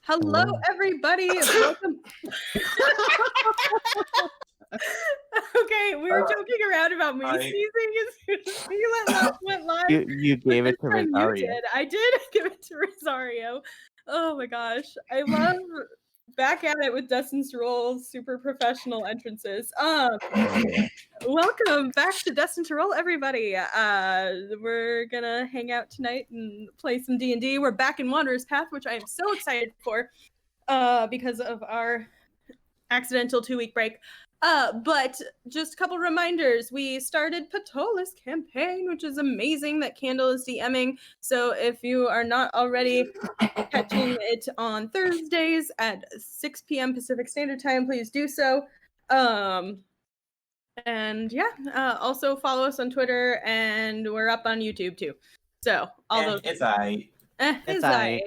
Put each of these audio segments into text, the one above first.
Hello, Hello. everybody. Welcome. Okay, we were joking around about me sneezing as soon as we went live. You gave it to Rosario. I did give it to Rosario. Oh my gosh. I love back at it with Destined to Roll, super professional entrances. Welcome back to Destined to Roll, everybody. We're gonna hang out tonight and play some D&D. We're back in Wanderer's Path, which I am so excited for because of our accidental 2-week break. But just a couple reminders. We started Patola's campaign, which is amazing that Candle is DMing. So if you are not already catching it on Thursdays at 6 p.m. Pacific Standard Time, please do so. And yeah, also follow us on Twitter, and we're up on YouTube too. So all those. It's alright. It's alright.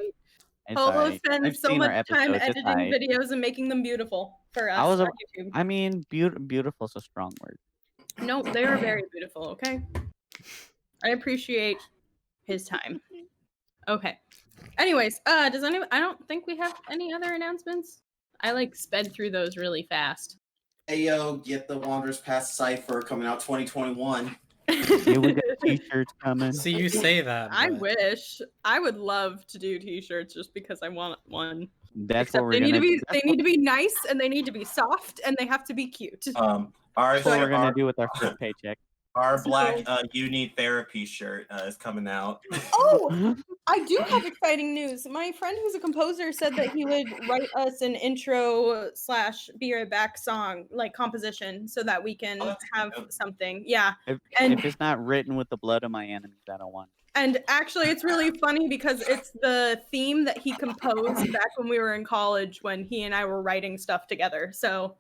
Polo spends so much time editing videos and making them beautiful for us on YouTube. I mean, beautiful is a strong word. No, they are very beautiful, okay? I appreciate his time. Okay. Anyways, does anyone... I don't think we have any other announcements. I, sped through those really fast. Hey, yo, get the Wanderers Path Cypher coming out 2021. Yeah, we got t-shirts coming. See, you say that. But... I wish. I would love to do t-shirts just because I want one. That's Except what we're gonna do. They need to be nice, and they need to be soft, and they have to be cute. That's what we're gonna do with our first paycheck. Our black You Need Therapy shirt is coming out. Oh, I do have exciting news. My friend who's a composer said that he would write us an intro / Be Right Back song, composition, so that we can have something. Yeah. If it's not written with the blood of my enemies, I don't want it. And actually, it's really funny because it's the theme that he composed back when we were in college when he and I were writing stuff together. So,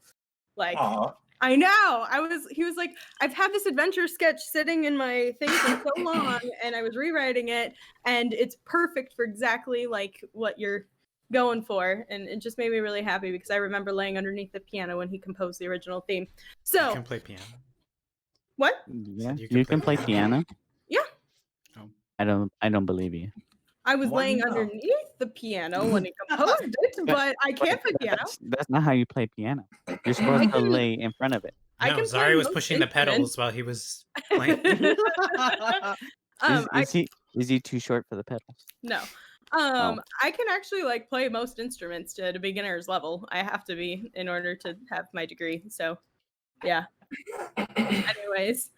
Aww. I know. He was like, I've had this adventure sketch sitting in my thing for so long, and I was rewriting it, and it's perfect for exactly what you're going for. And it just made me really happy because I remember laying underneath the piano when he composed the original theme. So you can play piano. What? Yeah, you can play piano. Yeah. Oh. I don't believe you. I was laying underneath the piano when he composed it, but I can't play piano. That's not how you play piano. You're supposed to lay in front of it. No, Zari was pushing the pedals while he was playing. Is he too short for the pedals? No. I can actually play most instruments to a beginner's level. I have to be in order to have my degree. So, yeah. Anyways,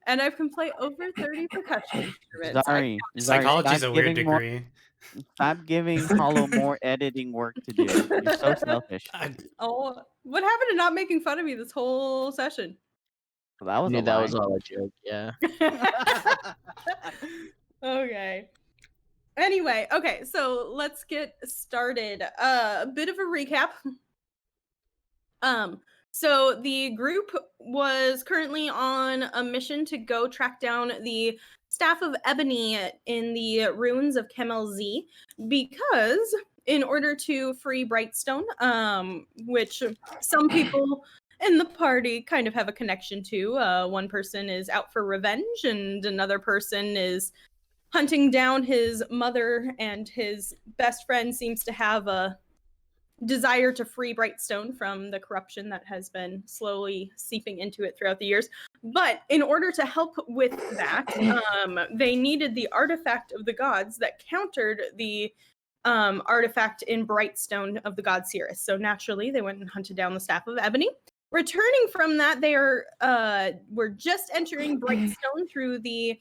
and I can play over 30 percussion instruments. Sorry, psychology's a weird degree. Stop giving Paulo more editing work to do. You're so selfish. Oh, what happened to not making fun of me this whole session? Well, that was all a joke. Yeah. Okay. Anyway, okay, so let's get started. A bit of a recap. So the group was currently on a mission to go track down the Staff of Ebony in the ruins of Kemel-Z, because in order to free Brightstone, which some people in the party kind of have a connection to, one person is out for revenge and another person is hunting down his mother, and his best friend seems to have a desire to free Brightstone from the corruption that has been slowly seeping into it throughout the years. But in order to help with that, they needed the artifact of the gods that countered the artifact in Brightstone of the god Sirus. So naturally, they went and hunted down the Staff of Ebony. Returning from that, they were just entering Brightstone through the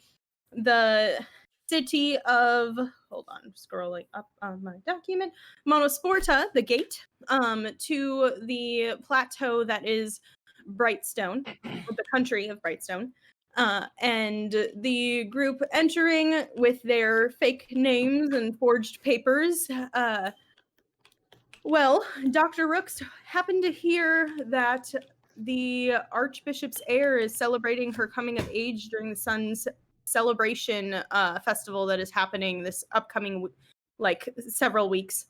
city of, hold on, I'm scrolling up on my document, Monosporta, the gate, to the plateau that is Brightstone, the country of Brightstone. And the group entering with their fake names and forged papers. Well, Doctor Rooks happened to hear that the Archbishop's heir is celebrating her coming of age during the sun's celebration festival that is happening this upcoming several weeks,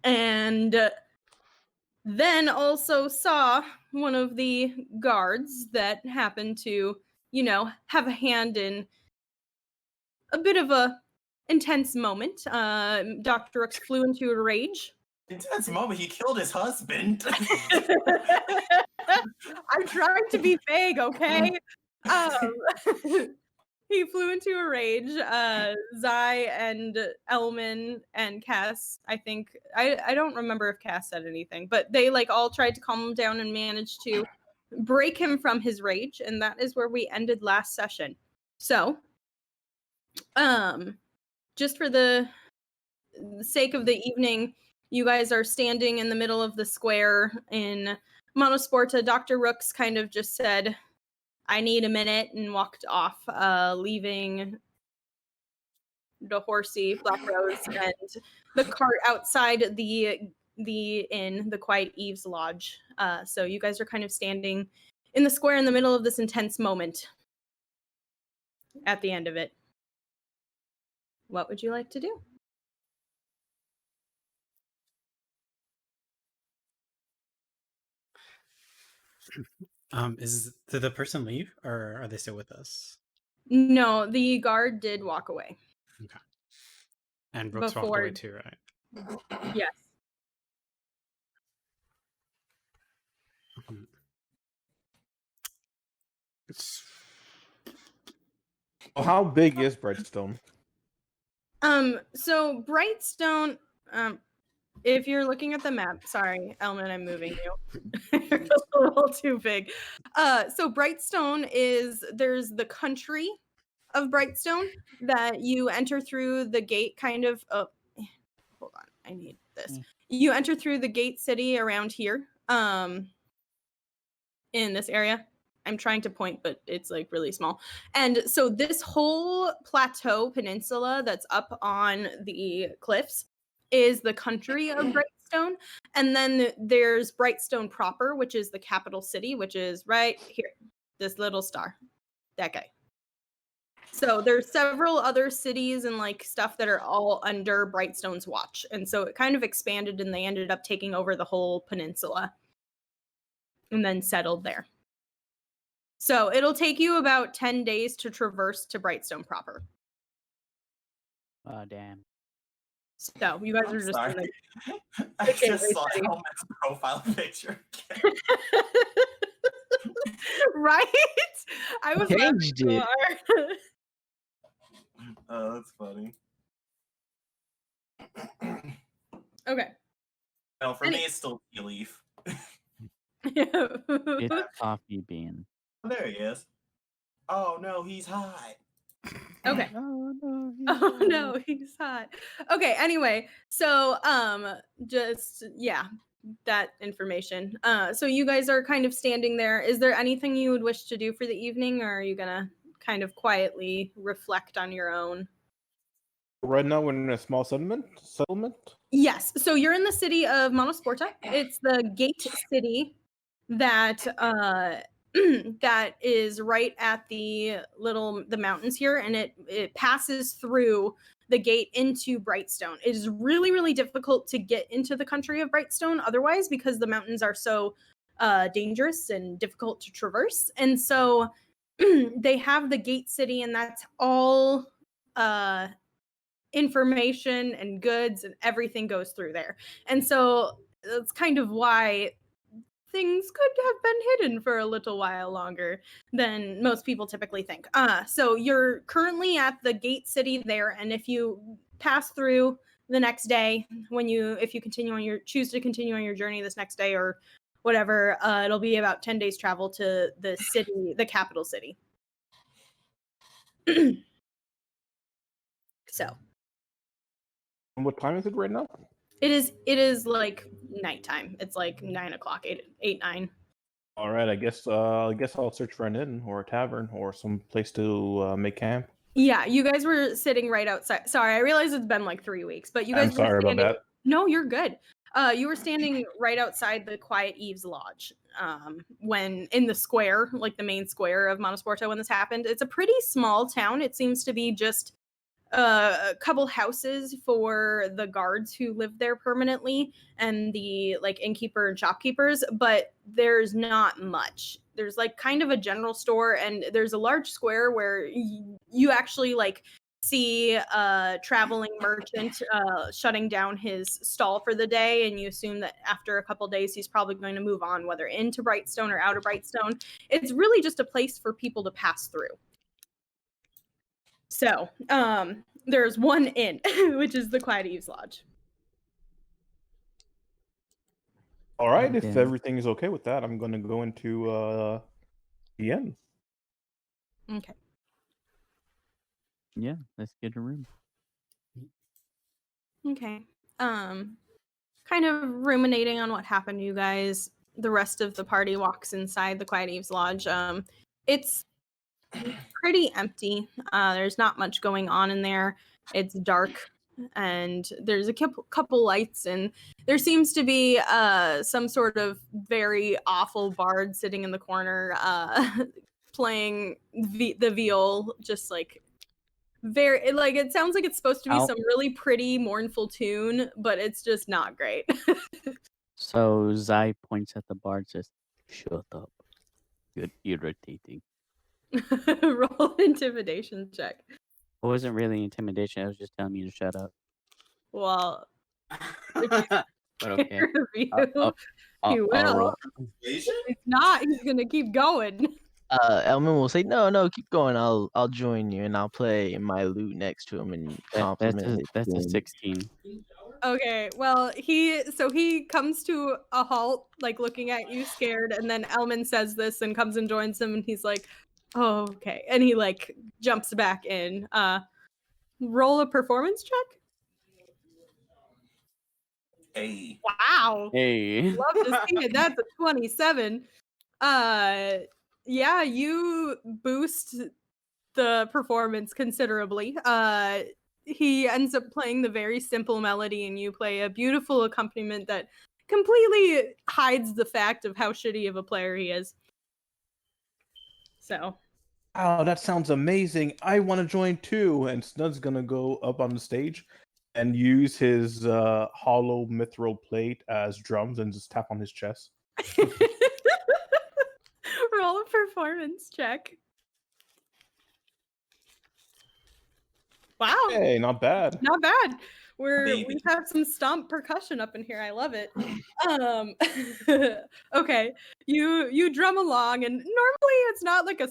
and then also saw one of the guards that happened to have a hand in a bit of a intense moment. Dr. Rooks flew into a rage. Intense moment. He killed his husband. I'm trying to be vague, okay? He flew into a rage. Zai and Elman and Cass, I think. I don't remember if Cass said anything, but they like all tried to calm him down and managed to break him from his rage, and that is where we ended last session. So, just for the sake of the evening, you guys are standing in the middle of the square in Monosporta. Dr. Rooks kind of just said, I need a minute, and walked off, leaving the horsey, Black Rose, and the cart outside the inn, the Quiet Eve's Lodge. So you guys are kind of standing in the square in the middle of this intense moment at the end of it. What would you like to do? Did the person leave, or are they still with us? No, the guard did walk away. Okay. And Brooks walked away too, right? Yes. How big is Brightstone? So Brightstone, if you're looking at the map, sorry, Elman, I'm moving you. It's a little too big. So Brightstone there's the country of Brightstone that you enter through the gate kind of, hold on, I need this. You enter through the gate city around here, in this area. I'm trying to point, but it's like really small. And so this whole plateau peninsula that's up on the cliffs is the country of Brightstone. And then there's Brightstone proper, which is the capital city, which is right here, this little star, that guy. So there's several other cities and like stuff that are all under Brightstone's watch. And so it kind of expanded and they ended up taking over the whole peninsula and then settled there. So it'll take you about 10 days to traverse to Brightstone proper. Oh, damn. So you guys are just Sorry. in the I just saw Elman's profile picture. right? I was Changed it. Oh, that's funny. Okay. No, for me, it's still tea leaf. It's coffee bean. There he is. Oh no, he's hot. Okay. Oh no. Oh no, he's hot. Okay, anyway, so just that information. So you guys are kind of standing there. Is there anything you would wish to do for the evening, or are you gonna kind of quietly reflect on your own? Right now we're in a small settlement. Yes. So you're in the city of Monosporta. It's the gate city that that is right at the mountains here, and it passes through the gate into Brightstone. It is really, really difficult to get into the country of Brightstone otherwise because the mountains are so dangerous and difficult to traverse. And so they have the gate city, and that's all information and goods and everything goes through there. And so that's kind of why things could have been hidden for a little while longer than most people typically think. So you're currently at the gate city there, and if you pass through the next day, if you choose to continue on your journey this next day or whatever, it'll be about 10 days travel to the city, the capital city. So. And what time is it right now? It is like nighttime. It's like 9 o'clock, 8, 9. All right, I guess I'll search for an inn or a tavern or some place to make camp. Yeah, you guys were sitting right outside. Sorry, I realize it's been like 3 weeks, but you guys I'm sorry about that. No, you're good. You were standing right outside the Quiet Eve's Lodge when in the square, like the main square of Monosporta when this happened. It's a pretty small town. It seems to be just a couple houses for the guards who live there permanently and the like innkeeper and shopkeepers, but there's not much. There's like kind of a general store, and there's a large square where you actually like see a traveling merchant shutting down his stall for the day, and you assume that after a couple days he's probably going to move on, whether into Brightstone or out of Brightstone. It's really just a place for people to pass through. So there's one inn, which is the Quiet Eve's Lodge. All right, if Okay. everything is okay with that, I'm going to go into the inn. Okay. Yeah, let's get a room. Okay. Kind of ruminating on what happened to you guys. The rest of the party walks inside the Quiet Eve's Lodge. It's pretty empty. There's not much going on in there. It's dark, and there's a couple lights, and there seems to be some sort of very awful bard sitting in the corner playing the viol, just like very like it sounds like it's supposed to be Ow. some really pretty mournful tune, but it's just not great. So Zai points at the bar and says, "Shut up. You're irritating." Roll intimidation check. It wasn't really intimidation. I was just telling you to shut up. Well, But okay. review. I'll He will. roll. If he's not, he's gonna keep going. Elman will say, "No, keep going. I'll join you, and I'll play my lute next to him and compliment his That's a tune." 16. Okay, well, he comes to a halt, like looking at you scared, and then Elman says this and comes and joins him, and he's like, "Oh, okay," and he like jumps back in. Roll a performance check. Hey. Wow. Hey. Love to see it. That's a 27. Yeah, you boost the performance considerably. He ends up playing the very simple melody, and you play a beautiful accompaniment that completely hides the fact of how shitty of a player he is. So, Oh, that sounds amazing. I want to join too. And Snud's going to go up on the stage and use his hollow mithril plate as drums and just tap on his chest. roll a performance check. Wow. Hey, not bad. Not bad. We Baby. have some stomp percussion up in here. I love it. Okay. You drum along, and normally it's not like a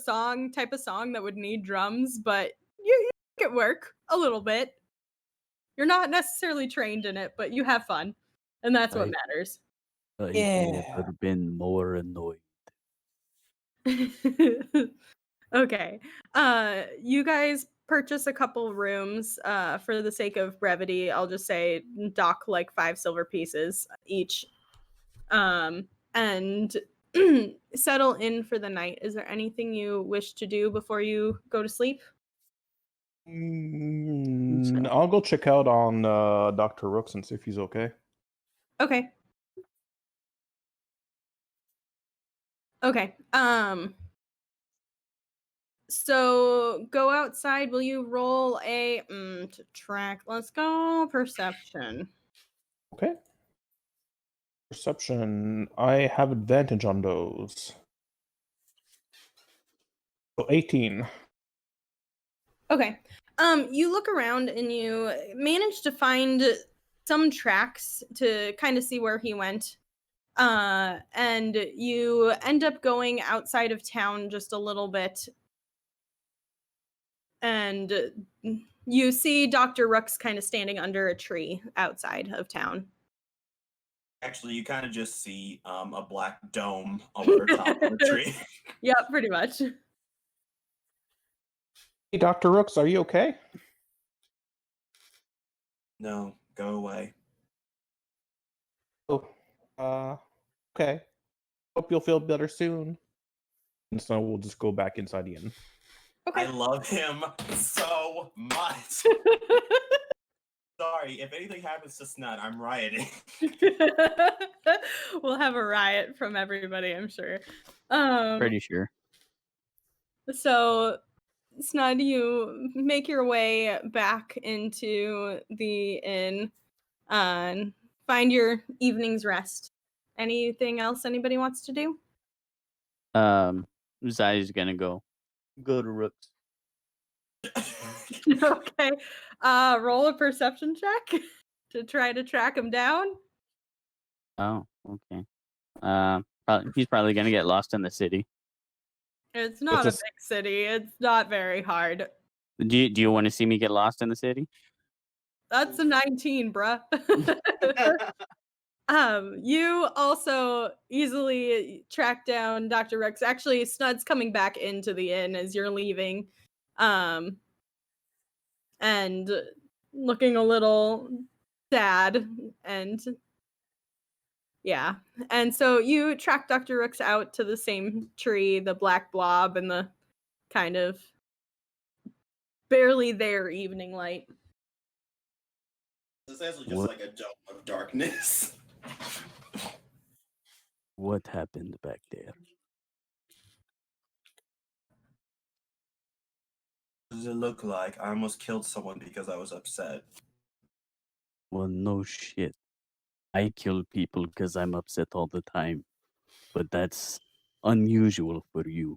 type of song that would need drums, but you make it work a little bit. You're not necessarily trained in it, but you have fun. And that's what Right. matters. I've Yeah. never been more annoyed. Okay. You guys purchase a couple rooms. For the sake of brevity, I'll just say dock like 5 silver pieces each. And settle in for the night. Is there anything you wish to do before you go to sleep? I'll go check out on Dr. Rooks and see if he's okay. Okay. Okay. So go outside. Will you roll a to track? Let's go perception. Okay. Perception. I have advantage on those. So 18. Okay. You look around and you manage to find some tracks to kind of see where he went. And you end up going outside of town just a little bit. And you see Dr. Rooks kind of standing under a tree outside of town. Actually, you kind of just see a black dome over the top of the tree. Yep, pretty much. Hey, Dr. Rooks, are you okay? No, go away. Oh, okay. Hope you'll feel better soon. And so we'll just go back inside the inn. Okay. I love him so much. Sorry, if anything happens to Snud, I'm rioting. We'll have a riot from everybody, I'm sure. Pretty sure. So, Snud, you make your way back into the inn and find your evening's rest. Anything else anybody wants to do? Zai's gonna go to Rooks. Okay. Roll a perception check to try to track him down. Oh, okay. He's probably gonna get lost in the city. It's not a It's a big city. It's not very hard. Do you want to see me get lost in the city? That's a 19, bruh. You also easily track down Dr. Rooks. Actually, Snud's coming back into the inn as you're leaving. And looking a little sad and yeah. And so you track Dr. Rooks out to the same tree, the black blob and the kind of barely there evening light. It's essentially just What? like a dome of darkness. What happened back there? What does it look like? I almost killed someone because I was upset. Well, no shit. I kill people because I'm upset all the time, but that's unusual for you.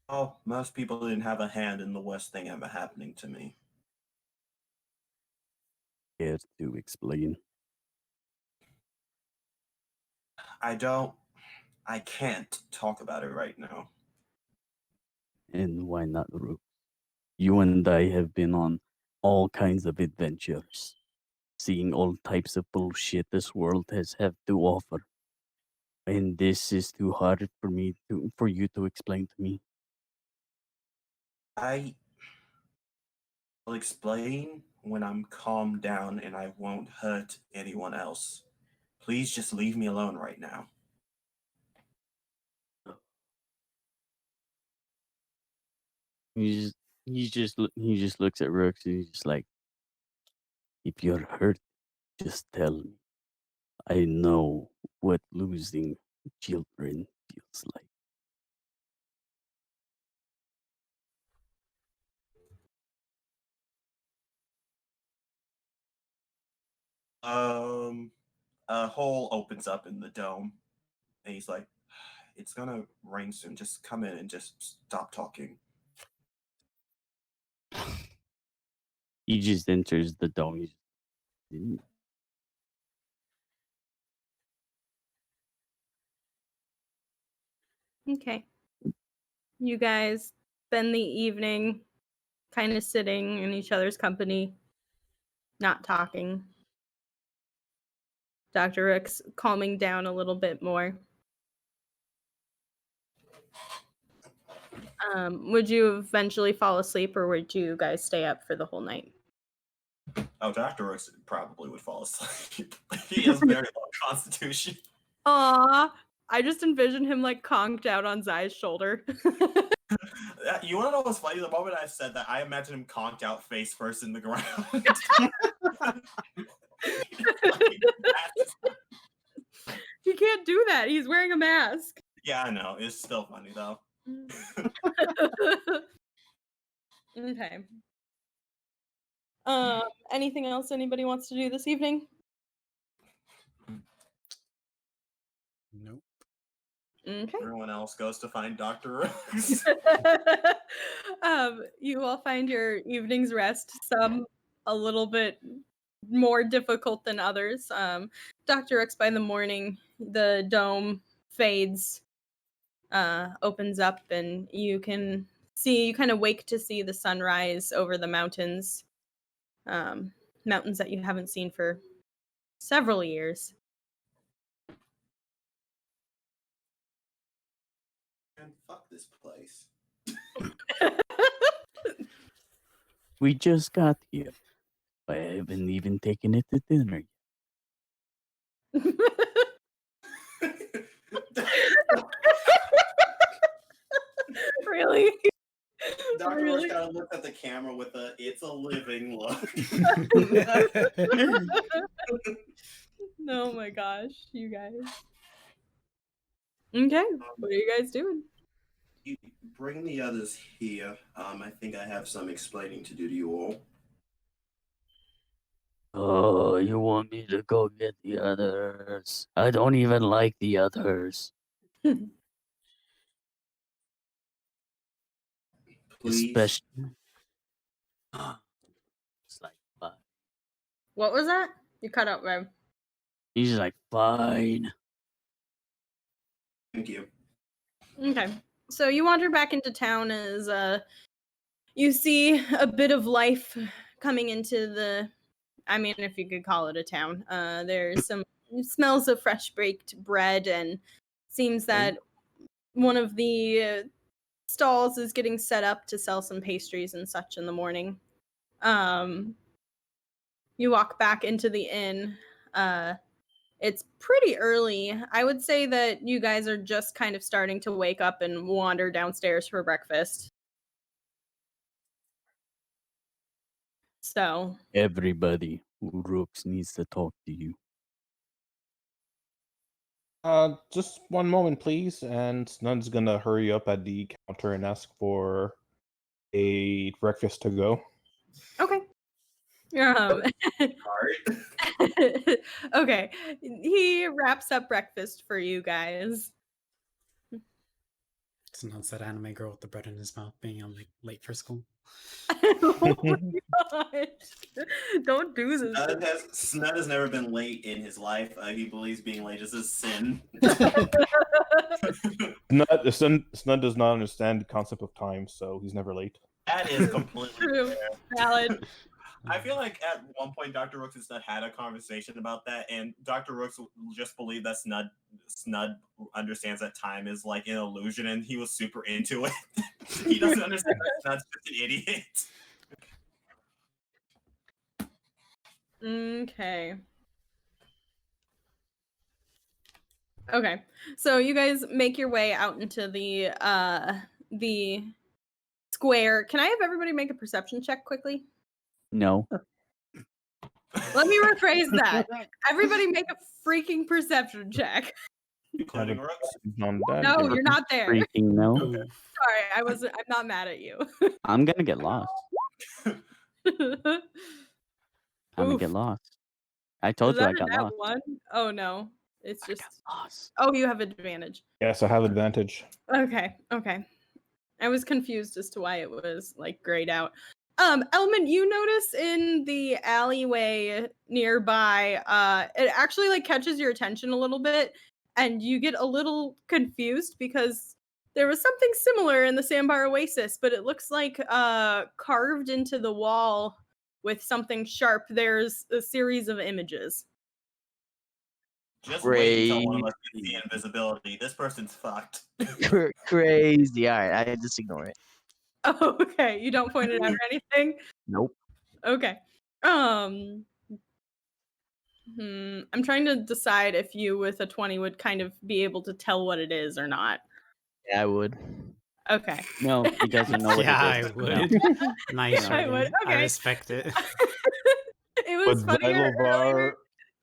Oh, most people didn't have a hand in the worst thing ever happening to me. Care to explain? I can't talk about it right now. And why not, Rook? You and I have been on all kinds of adventures, seeing all types of bullshit this world has have to offer. And this is too hard for you to explain to me. I'll explain when I'm calmed down and I won't hurt anyone else. Please just leave me alone right now. He just looks at Rooks and he's just like, if you're hurt, just tell me. I know what losing children feels like. A hole opens up in the dome, and he's like, "It's gonna rain soon. Just come in and just stop talking." He just enters the dome. Okay. You guys spend the evening kind of sitting in each other's company, not talking. Dr. Rooks calming down a little bit more. Would you eventually fall asleep or would you guys stay up for the whole night? Oh, Dr. Rooks probably would fall asleep. He has very low constitution. Aw, I just envision him like conked out on Zai's shoulder. You want to know what's funny? The moment I said that, I imagine him conked out face first in the ground. He can't do that. He's wearing a mask. Yeah, I know. It's still funny though. Okay. Anything else anybody wants to do this evening? Nope. Okay. Everyone else goes to find Dr. Rooks. You all find your evening's rest, some a little bit more difficult than others. Dr. Rooks, by the morning, the dome fades, opens up, and you can see, you kind of wake to see the sunrise over the mountains. Mountains that you haven't seen for several years. Man, fuck this place. We just got here. I haven't even taken it to dinner yet. Really? Dr. Really? Rooks kind of looks at the camera with a "it's a living" look. Oh my gosh, you guys. Okay, what are you guys doing? You bring the others here. I think I have some explaining to do to you all. Oh, you want me to go get the others? I don't even like the others. please. Especially. It's like, fine. What was that? You cut out, Rev. He's like, fine. Thank you. Okay. So you wander back into town as you see a bit of life coming into the, I mean, if you could call it a town. There's some smells of fresh baked bread, and seems that one of the stalls is getting set up to sell some pastries and such in the morning. You walk back into the inn. It's pretty early. I would say that you guys are just kind of starting to wake up and wander downstairs for breakfast. So, Everybody who Rooks needs to talk to you. Just one moment, please. And Snud's gonna hurry up at the counter and ask for a breakfast to go. okay. Alright. Okay. He wraps up breakfast for you guys. Sometimes that anime girl with the bread in his mouth being like late for school. Oh my gosh. Don't do this. Snud has never been late in his life. He believes being late is a sin. Snud does not understand the concept of time, so he's never late. That is completely True. fair. Valid. I feel like at one point Dr. Rooks and Snud had a conversation about that, and Dr. Rooks just believed that Snud understands that time is like an illusion, and he was super into it. He doesn't understand that Snud's just an idiot. Okay. Okay. So you guys make your way out into the square. Can I have everybody make a perception check quickly? No. Let me rephrase that. Everybody make a freaking perception check. Including Rooks. On that, No, you're- you're not there. Freaking no. Okay. Sorry, I'm not mad at you. I'm gonna get lost. I'm gonna Oof. get lost. I told Is you that I got a nat lost. one? Oh no. It's I just got lost. Oh, you have advantage. Yes, I have advantage. Okay. I was confused as to why it was like grayed out. Elman, you notice in the alleyway nearby, it actually like catches your attention a little bit, and you get a little confused because there was something similar in the Sandbar Oasis, but it looks like carved into the wall with something sharp. There's a series of images. Just wait until one of us gets the Crazy. invisibility. This person's fucked. Crazy. All right, I just ignore it. Oh, okay. You don't point it out or anything? Nope. Okay. I'm trying to decide if you with a 20 would kind of be able to tell what it is or not. Yeah, I would. Okay. No, he doesn't know what Yeah, it I is. would. No. Nice. I would. Shorty. I Okay. respect it. It was But funny earlier. Xylobar,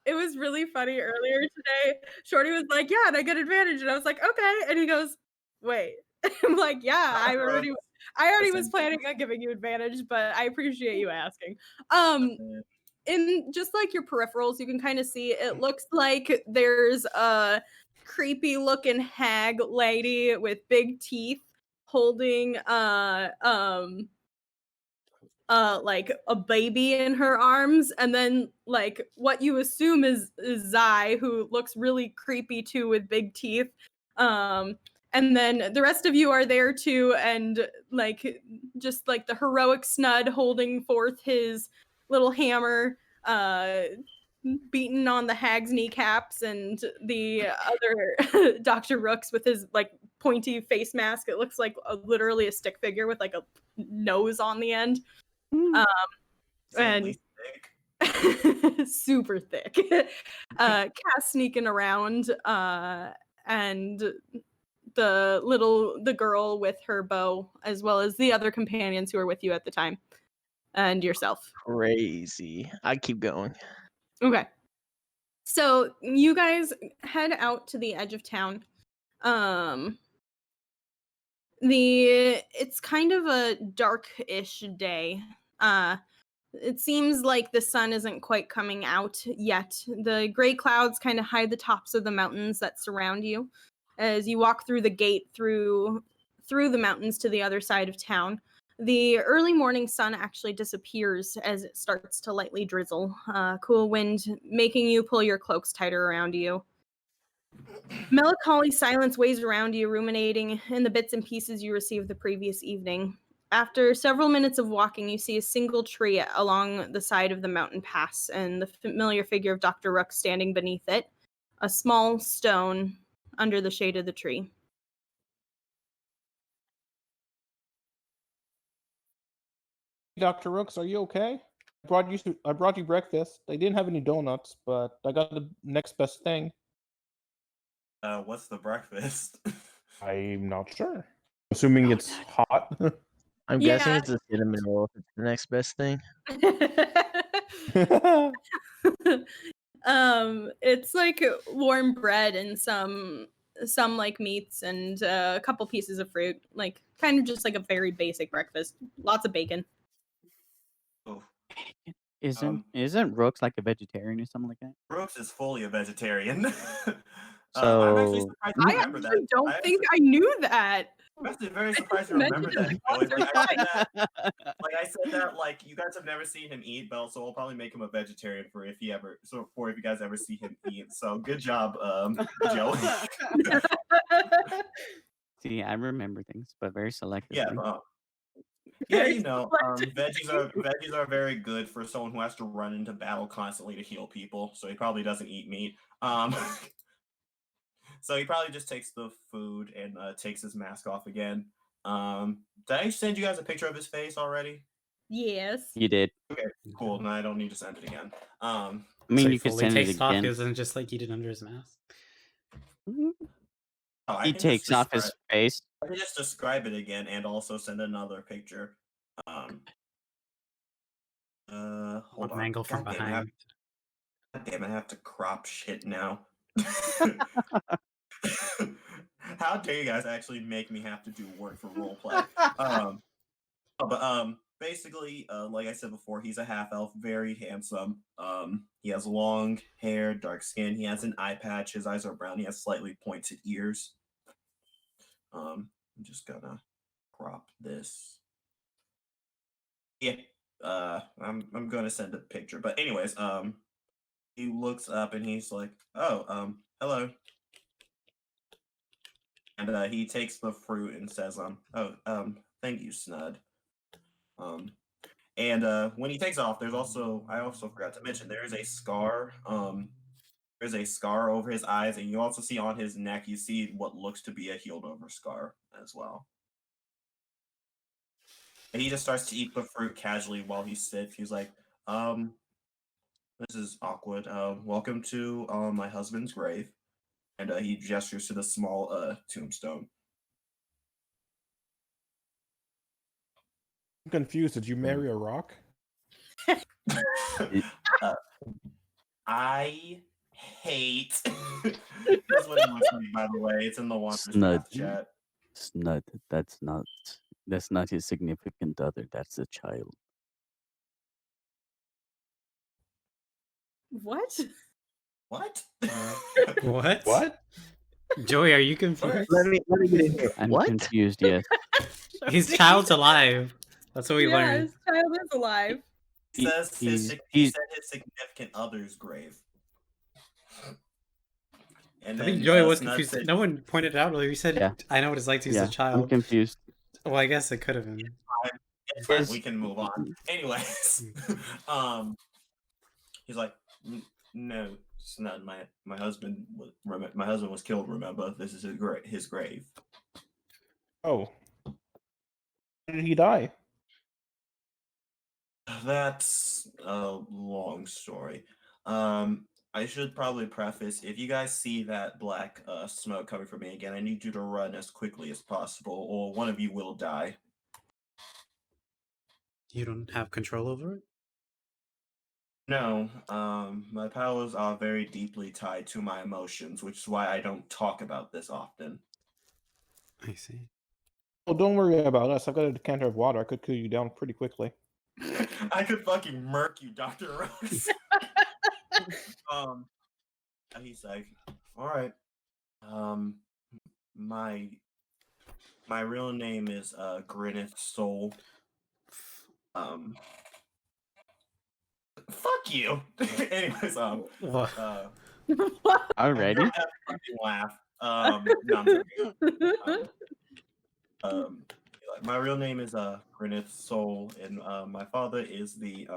It was really funny earlier today. Shorty was like, "Yeah, and I get advantage," and I was like, "Okay," and he goes, "Wait." I'm like, "Yeah, I already was planning on giving you advantage, but I appreciate you asking." In just like your peripherals, you can kind of see it looks like there's a creepy looking hag lady with big teeth holding like a baby in her arms, and then like what you assume is Zai, who looks really creepy too with big teeth. And then the rest of you are there too, and like just like the heroic Snud holding forth his little hammer, beating on the hag's kneecaps, and the other Dr. Rooks with his like pointy face mask. It looks like literally a stick figure with like a nose on the end. Insanely And thick. super thick. Cass sneaking around, and the girl with her bow, as well as the other companions who are with you at the time, and yourself. Crazy. I keep going. Okay. So you guys head out to the edge of town. It's kind of a dark-ish day. It seems like the sun isn't quite coming out yet. The gray clouds kind of hide the tops of the mountains that surround you as you walk through the gate through the mountains to the other side of town. The early morning sun actually disappears as it starts to lightly drizzle. Cool wind making you pull your cloaks tighter around you. Melancholy silence weighs around you, ruminating in the bits and pieces you received the previous evening. After several minutes of walking, you see a single tree along the side of the mountain pass, and the familiar figure of Dr. Rooks standing beneath it, a small stone under the shade of the tree. Dr. Rooks, are you okay? I brought you breakfast. I didn't have any donuts, but I got the next best thing. What's the breakfast? I'm not sure. Assuming it's hot. I'm Yeah. guessing it's a cinnamon roll. If it's the next best thing. It's like warm bread and some like meats and a couple pieces of fruit, like kind of just like a very basic breakfast. Lots of bacon. Oh, Isn't Rooks like a vegetarian or something like that? Brooks is fully a vegetarian. So I'm actually surprised you I remember actually that. don't think I knew that. I'm actually very surprised you mentioned remember it that. in the Joey. concert. Like I said that, like you guys have never seen him eat, Bell, so we'll probably make him a vegetarian for if you guys ever see him eat. So good job, Joey. See, I remember things, but very selectively. Yeah, yeah, you know, veggies are very good for someone who has to run into battle constantly to heal people. So he probably doesn't eat meat. So he probably just takes the food and takes his mask off again. Did I send you guys a picture of his face already? Yes. You did. Okay, cool. No, I don't need to send it again. I mean, So you could fully send it takes off. He again. doesn't just like eat it under his mask. Oh, I He can just takes off his describe- face. I can just describe it again and also send another picture. Hold on. Angle from God behind. damn, I have to crop shit now. How dare you guys actually make me have to do work for roleplay? Basically, like I said before, he's a half elf, very handsome. He has long hair, dark skin. He has an eye patch. His eyes are brown. He has slightly pointed ears. I'm just gonna crop this. Yeah, I'm gonna send a picture. But anyways, he looks up and he's like, "Oh, hello." And he takes the fruit and says, thank you, Snud." And when he takes off, I also forgot to mention, there is a scar. There's a scar over his eyes, and you also see on his neck, you see what looks to be a healed over scar as well. And he just starts to eat the fruit casually while he sits. He's like, this is awkward. Welcome to my husband's grave. And he gestures to the small tombstone. I'm confused. Did you marry a rock? I hate. That's what it looks like, by the way. It's in the Wander's chat. Snud. That's not his significant other. That's a child. What? What? What? What? Joey, are you confused? Let me get in here. I'm What? confused. Yes. His child's alive. That's what we Yeah, learned. his child is alive. He said his significant other's grave. And I then think Joey was Snud confused. said, No one pointed it out. Like we said, Yeah. I know what it's like to use Yeah, a I'm child. confused. Well, I guess it could have been. "It's fine, we can move on." Anyways, he's like, "No, Snud. My husband was killed. Remember, this is his grave." Oh. How did he die? That's a long story. I should probably preface, if you guys see that black smoke coming from me again, I need you to run as quickly as possible, or one of you will die. You don't have control over it? No, my powers are very deeply tied to my emotions, which is why I don't talk about this often. I see. Oh, don't worry about us. I've got a decanter of water. I could cool you down pretty quickly. I could fucking murk you, Dr. Rooks. He's like, all right. My real name is Grineth Soul. Fuck you. Anyways, Wha- Alrighty. laugh. No, I'm joking. My real name is Gwyneth Soul, and my father is the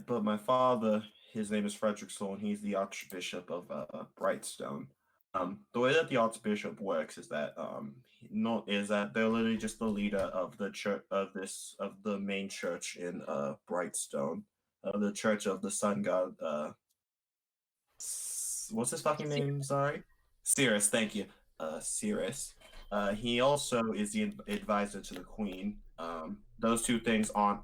but my father, his name is Frederick Soul, and he's the Archbishop of Brightstone. The way that the Archbishop works is that they're literally just the leader of the church of the main church in Brightstone, the Church of the Sun God. What's his fucking name? Sorry, Sirus. Thank you, Sirus. He also is the advisor to the Queen. Those two things are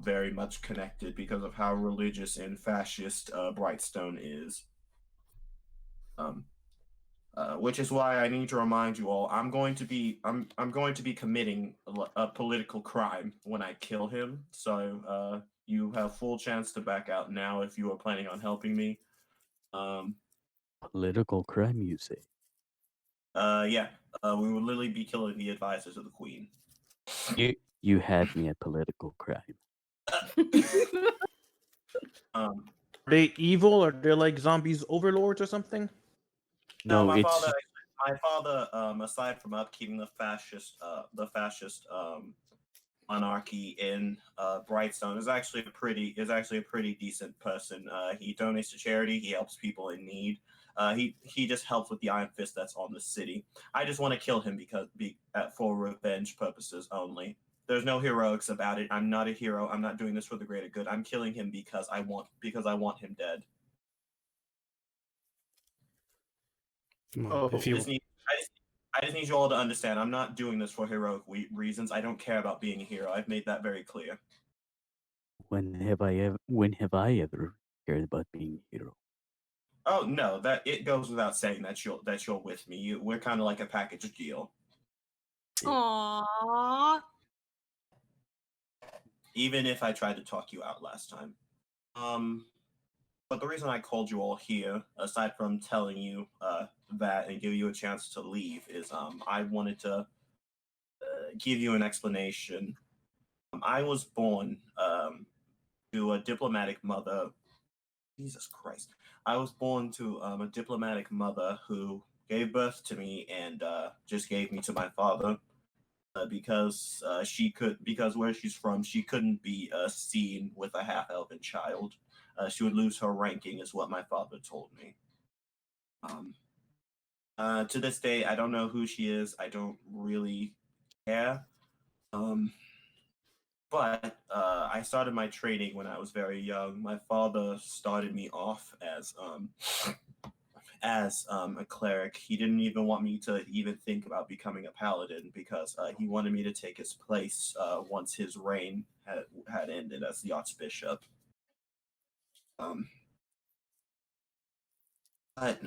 very much connected because of how religious and fascist Brightstone is. Which is why I need to remind you all, I'm going to be committing a political crime when I kill him. So you have full chance to back out now if you are planning on helping me. Political crime, you say? Yeah. We will literally be killing the advisors of the Queen. You had me at political crime. Are they evil? Are they like zombies overlords or something? No, No, my it's father, aside from upkeeping the fascist monarchy in Brightstone, is actually a pretty decent person. He donates to charity. He helps people in need. He just helps with the iron fist that's on the city. I just want to kill him for revenge purposes only. There's no heroics about it. I'm not a hero. I'm not doing this for the greater good. I'm killing him because I want him dead. Well, if you I just need you all to understand. I'm not doing this for heroic reasons. I don't care about being a hero. I've made that very clear. when have I ever cared about being a hero? Oh no, that it goes without saying that you're with me. We're kind of like a package deal. Aww. Even if I tried to talk you out last time. But the reason I called you all here, aside from telling you that and give you a chance to leave, is I wanted to give you an explanation. I was born to a diplomatic mother. Jesus Christ. I was born to a diplomatic mother who gave birth to me and just gave me to my father because where she's from, she couldn't be seen with a half-elven child. She would lose her ranking, is what my father told me. To this day, I don't know who she is. I don't really care. But I started my training when I was very young. My father started me off as a cleric. He didn't even want me to even think about becoming a paladin because he wanted me to take his place once his reign had ended as the Archbishop. But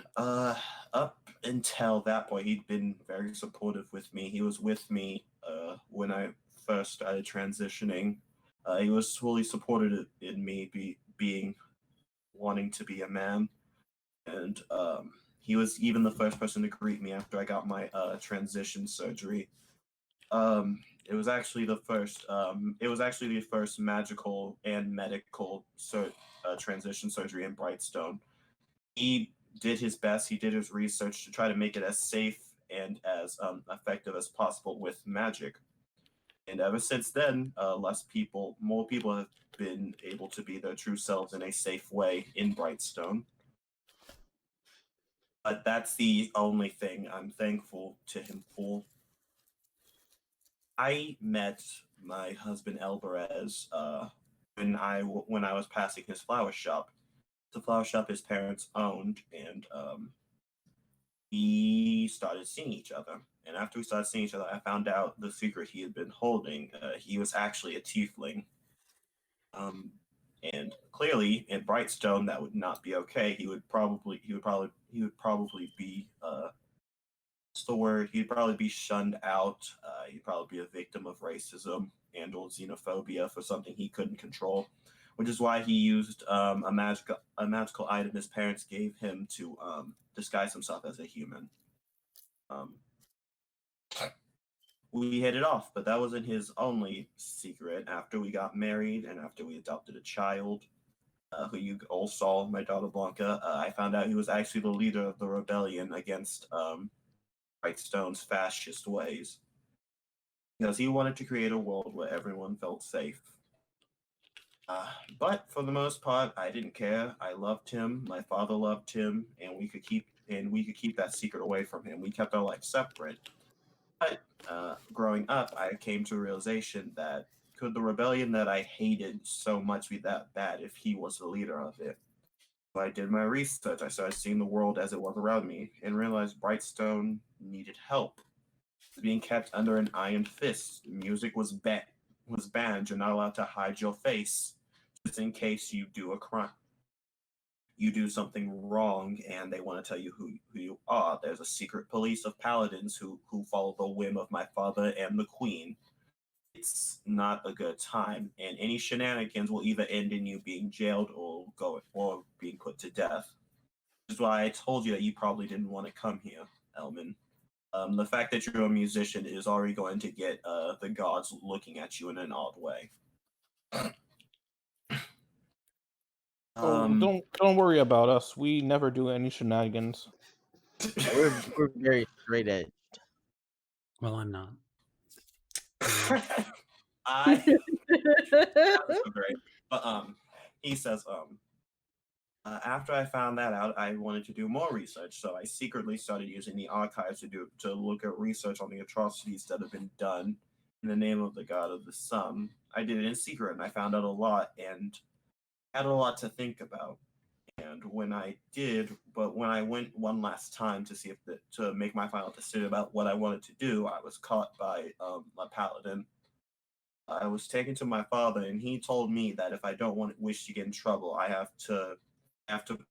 up until that point, he'd been very supportive with me. He was with me when I first started transitioning. He was fully supported in me wanting to be a man, and he was even the first person to greet me after I got my transition surgery. It was actually the first. It was actually the first magical and medical transition surgery in Brightstone. He did his best. He did his research to try to make it as safe and as effective as possible with magic. And ever since then, more people have been able to be their true selves in a safe way in Brightstone. But that's the only thing I'm thankful to him for. I met my husband Elberez when I was passing his flower shop. The flower shop his parents owned, and we started seeing each other. And after we started seeing each other, I found out the secret he had been holding. He was actually a tiefling. And clearly, in Brightstone, that would not be okay. He would probably be what's the word? He'd probably be shunned out. He'd probably be a victim of racism and/or xenophobia for something he couldn't control, which is why he used a magical item his parents gave him to disguise himself as a human. we hit it off. But that wasn't his only secret. After we got married and after we adopted a child, who you all saw, my daughter Blanca, I found out he was actually the leader of the rebellion against Brightstone's fascist ways. Because he wanted to create a world where everyone felt safe. But for the most part, I didn't care. I loved him. My father loved him, and we could keep that secret away from him. We kept our life separate. But growing up, I came to a realization that could the rebellion that I hated so much be that bad if he was the leader of it? So I did my research. I started seeing the world as it was around me and realized Brightstone needed help. It was being kept under an iron fist. Music was banned. You're not allowed to hide your face, just in case you do a crime. You do something wrong, and they want to tell you who you are. There's a secret police of paladins who follow the whim of my father and the queen. It's not a good time, and any shenanigans will either end in you being jailed or being put to death. Which is why I told you that you probably didn't want to come here, Elman. The fact that you're a musician is already going to get the gods looking at you in an odd way. Don't worry about us. We never do any shenanigans. We're very straight edge. Well, I'm not. That was so great. But he says, after I found that out, I wanted to do more research, so I secretly started using the archives to look at research on the atrocities that have been done in the name of the God of the Sun. I did it in secret, and I found out a lot, and had a lot to think about. And when I went one last time to make my final decision about what I wanted to do, I was caught by a paladin. I was taken to my father, and he told me that if I don't wish to get in trouble, I have to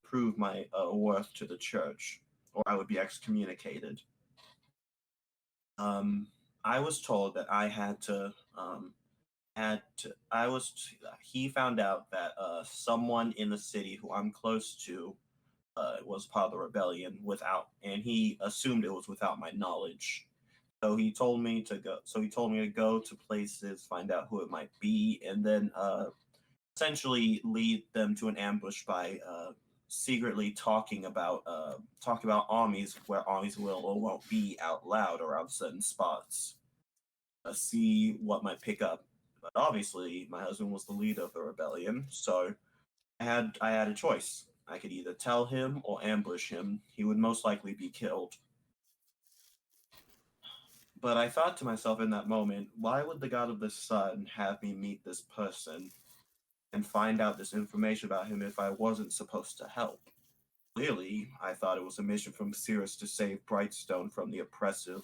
prove my worth to the church, or I would be excommunicated. I was told that he found out that someone in the city who I'm close to was part of the rebellion and he assumed it was without my knowledge. So he told me to go to places, find out who it might be, and then essentially lead them to an ambush by secretly talking about armies where armies will or won't be out loud around certain spots. See what might pick up. But obviously, my husband was the leader of the rebellion, so I had a choice. I could either tell him or ambush him. He would most likely be killed. But I thought to myself in that moment, why would the God of the Sun have me meet this person and find out this information about him if I wasn't supposed to help? Clearly, I thought it was a mission from Sirus to save Brightstone from the oppressive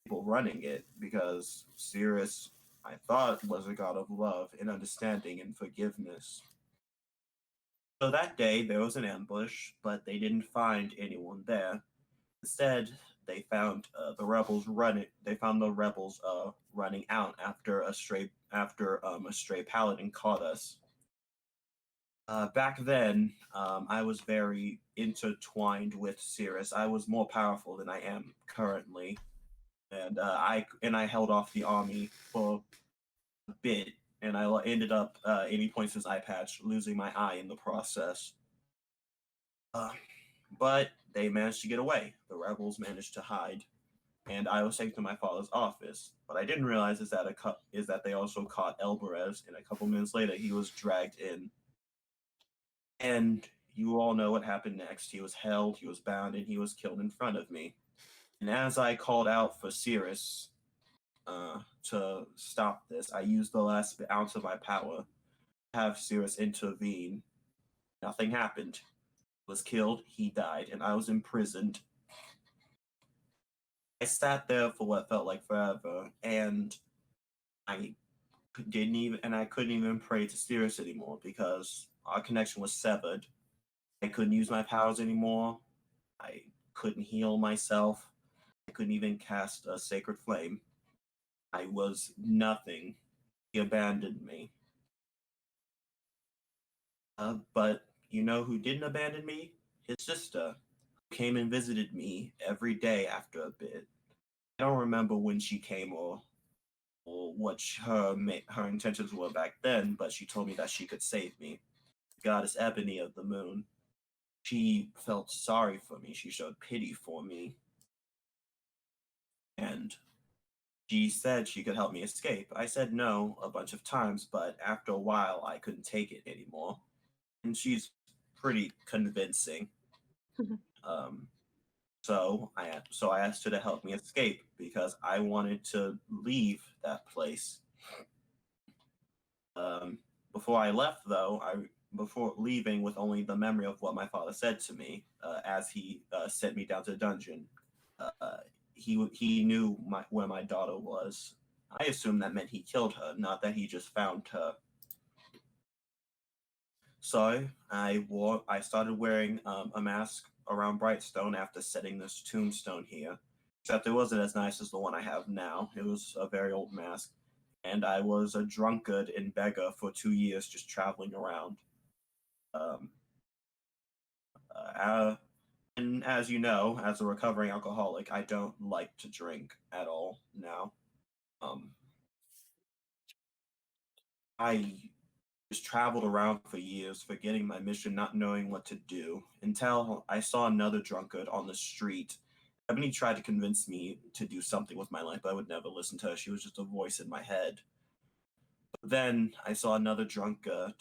people running it, because Sirus, I thought, was a god of love and understanding and forgiveness. So that day there was an ambush, but they didn't find anyone there. Instead, they found the rebels running. They found the rebels running out after a stray paladin caught us. Back then, I was very intertwined with Sirus. I was more powerful than I am currently. And I held off the army for a bit, and I ended up 80 points as eye patch, losing my eye in the process. But they managed to get away. The rebels managed to hide, and I was taken to my father's office. What I didn't realize is that they also caught Elberez, and a couple minutes later he was dragged in. And you all know what happened next. He was held, he was bound, and he was killed in front of me. And as I called out for Sirus to stop this, I used the last ounce of my power to have Sirus intervene. Nothing happened. He was killed, he died, and I was imprisoned. I sat there for what felt like forever, and I couldn't even pray to Sirus anymore because our connection was severed. I couldn't use my powers anymore. I couldn't heal myself. I couldn't even cast a sacred flame. I was nothing. He abandoned me. But you know who didn't abandon me? His sister, who came and visited me every day after a bit. I don't remember when she came or what her intentions were back then, but she told me that she could save me. Goddess Ebony of the Moon. She felt sorry for me. She showed pity for me. And she said she could help me escape. I said no a bunch of times, but after a while, I couldn't take it anymore. And she's pretty convincing. um, so I asked her to help me escape because I wanted to leave that place. Before I left, though, before leaving with only the memory of what my father said to me as he sent me down to the dungeon, he knew where my daughter was. I assumed that meant he killed her, not that he just found her. So I started wearing a mask around Brightstone after setting this tombstone here. Except it wasn't as nice as the one I have now. It was a very old mask. And I was a drunkard and beggar for 2 years just traveling around. Um, and as you know, as a recovering alcoholic, I don't like to drink at all now. I just traveled around for years, forgetting my mission, not knowing what to do, until I saw another drunkard on the street. Ebony tried to convince me to do something with my life, but I would never listen to her. She was just a voice in my head. But then I saw another drunkard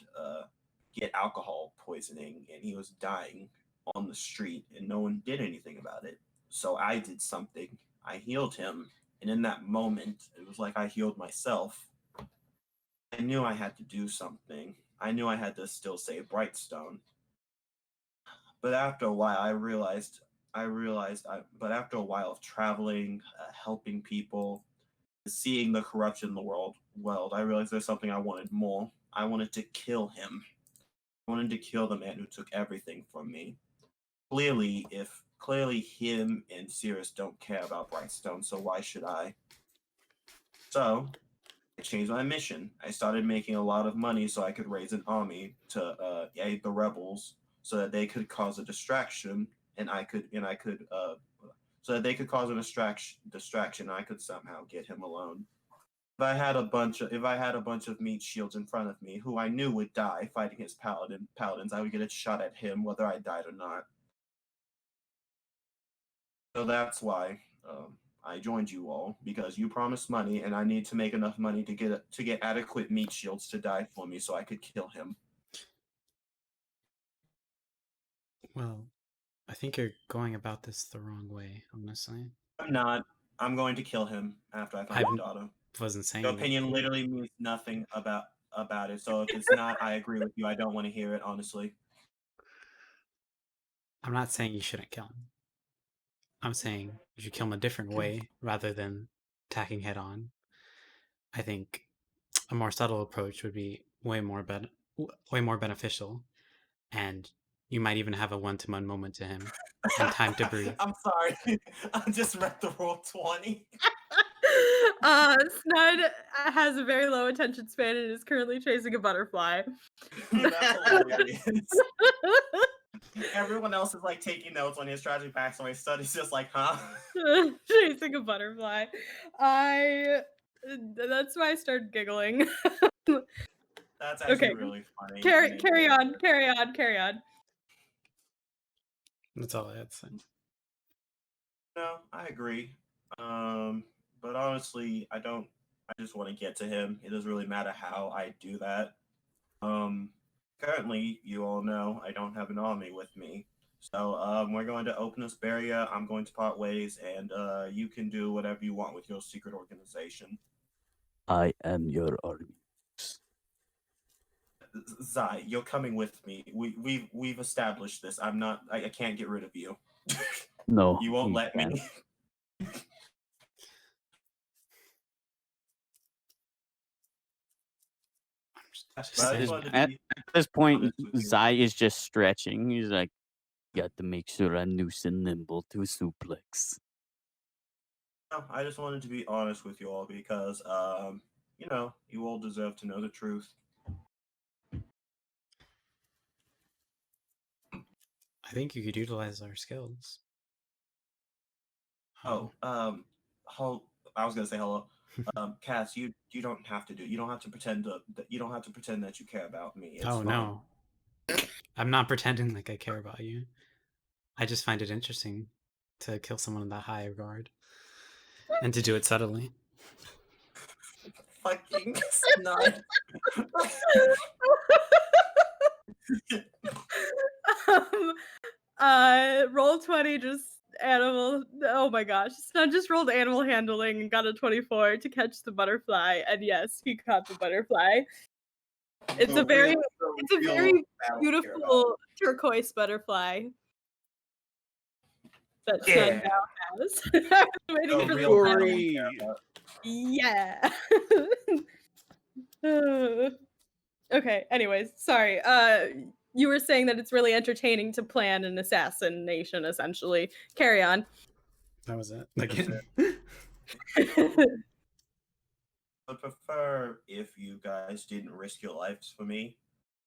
get alcohol poisoning, and he was dying on the street, and no one did anything about it. So I did something. I healed him, and in that moment, it was like I healed myself. I knew I had to do something. I knew I had to still save Brightstone. But after a while, but after a while of traveling, helping people, seeing the corruption in the world, I realized there's something I wanted more. I wanted to kill him. I wanted to kill the man who took everything from me. Clearly him and Sirus don't care about Brightstone, so why should I? So I changed my mission. I started making a lot of money so I could raise an army to aid the rebels, so that they could cause a distraction, so that they could cause a distraction. I could somehow get him alone. If I had a bunch of meat shields in front of me, who I knew would die fighting his paladins, I would get a shot at him whether I died or not. So that's why I joined you all, because you promised money, and I need to make enough money to get adequate meat shields to die for me, so I could kill him. Well, I think you're going about this the wrong way, honestly. I'm not. I'm going to kill him after I find my daughter. Wasn't saying Your opinion literally means nothing about it. So if it's not, I agree with you. I don't want to hear it, honestly. I'm not saying you shouldn't kill him. I'm saying you should kill him a different way rather than attacking head on. I think a more subtle approach would be way more beneficial, and you might even have a one-to-one moment to him and time to breathe. I'm sorry. I just read the roll 20. Snud has a very low attention span and is currently chasing a butterfly. That's hilarious. Everyone else is like taking notes on his tragic backstory. Study's just like, huh? Chasing a butterfly. That's why I started giggling. That's actually Okay. really funny. Carry on. That's all I had to say. No, I agree. But honestly, I just want to get to him. It doesn't really matter how I do that. Currently, you all know I don't have an army with me. So we're going to open this barrier. I'm going to part ways, and you can do whatever you want with your secret organization. I am your army. Zai, you're coming with me. We've established this. I can't get rid of you. No, You won't let can't. me. At this point, Zai is just stretching. He's like, got to make sure I'm loose and nimble to suplex. No, I just wanted to be honest with you all because, you all deserve to know the truth. I think you could utilize our skills. I was gonna say hello. Cass, you don't have to you don't have to pretend that you care about me. It's Oh fine. no. I'm not pretending like I care about you. I just find it interesting to kill someone in that high regard. And to do it subtly. Fucking snot. Roll 20, just animal. Oh my gosh. Snud just rolled animal handling and got a 24 to catch the butterfly. And yes, he caught the butterfly. It's a very beautiful turquoise butterfly that Snud now has. I was waiting for real the Glory. yeah. Okay, anyways, sorry. You were saying that it's really entertaining to plan an assassination, essentially. Carry on. That was it. Again. I'd prefer if you guys didn't risk your lives for me.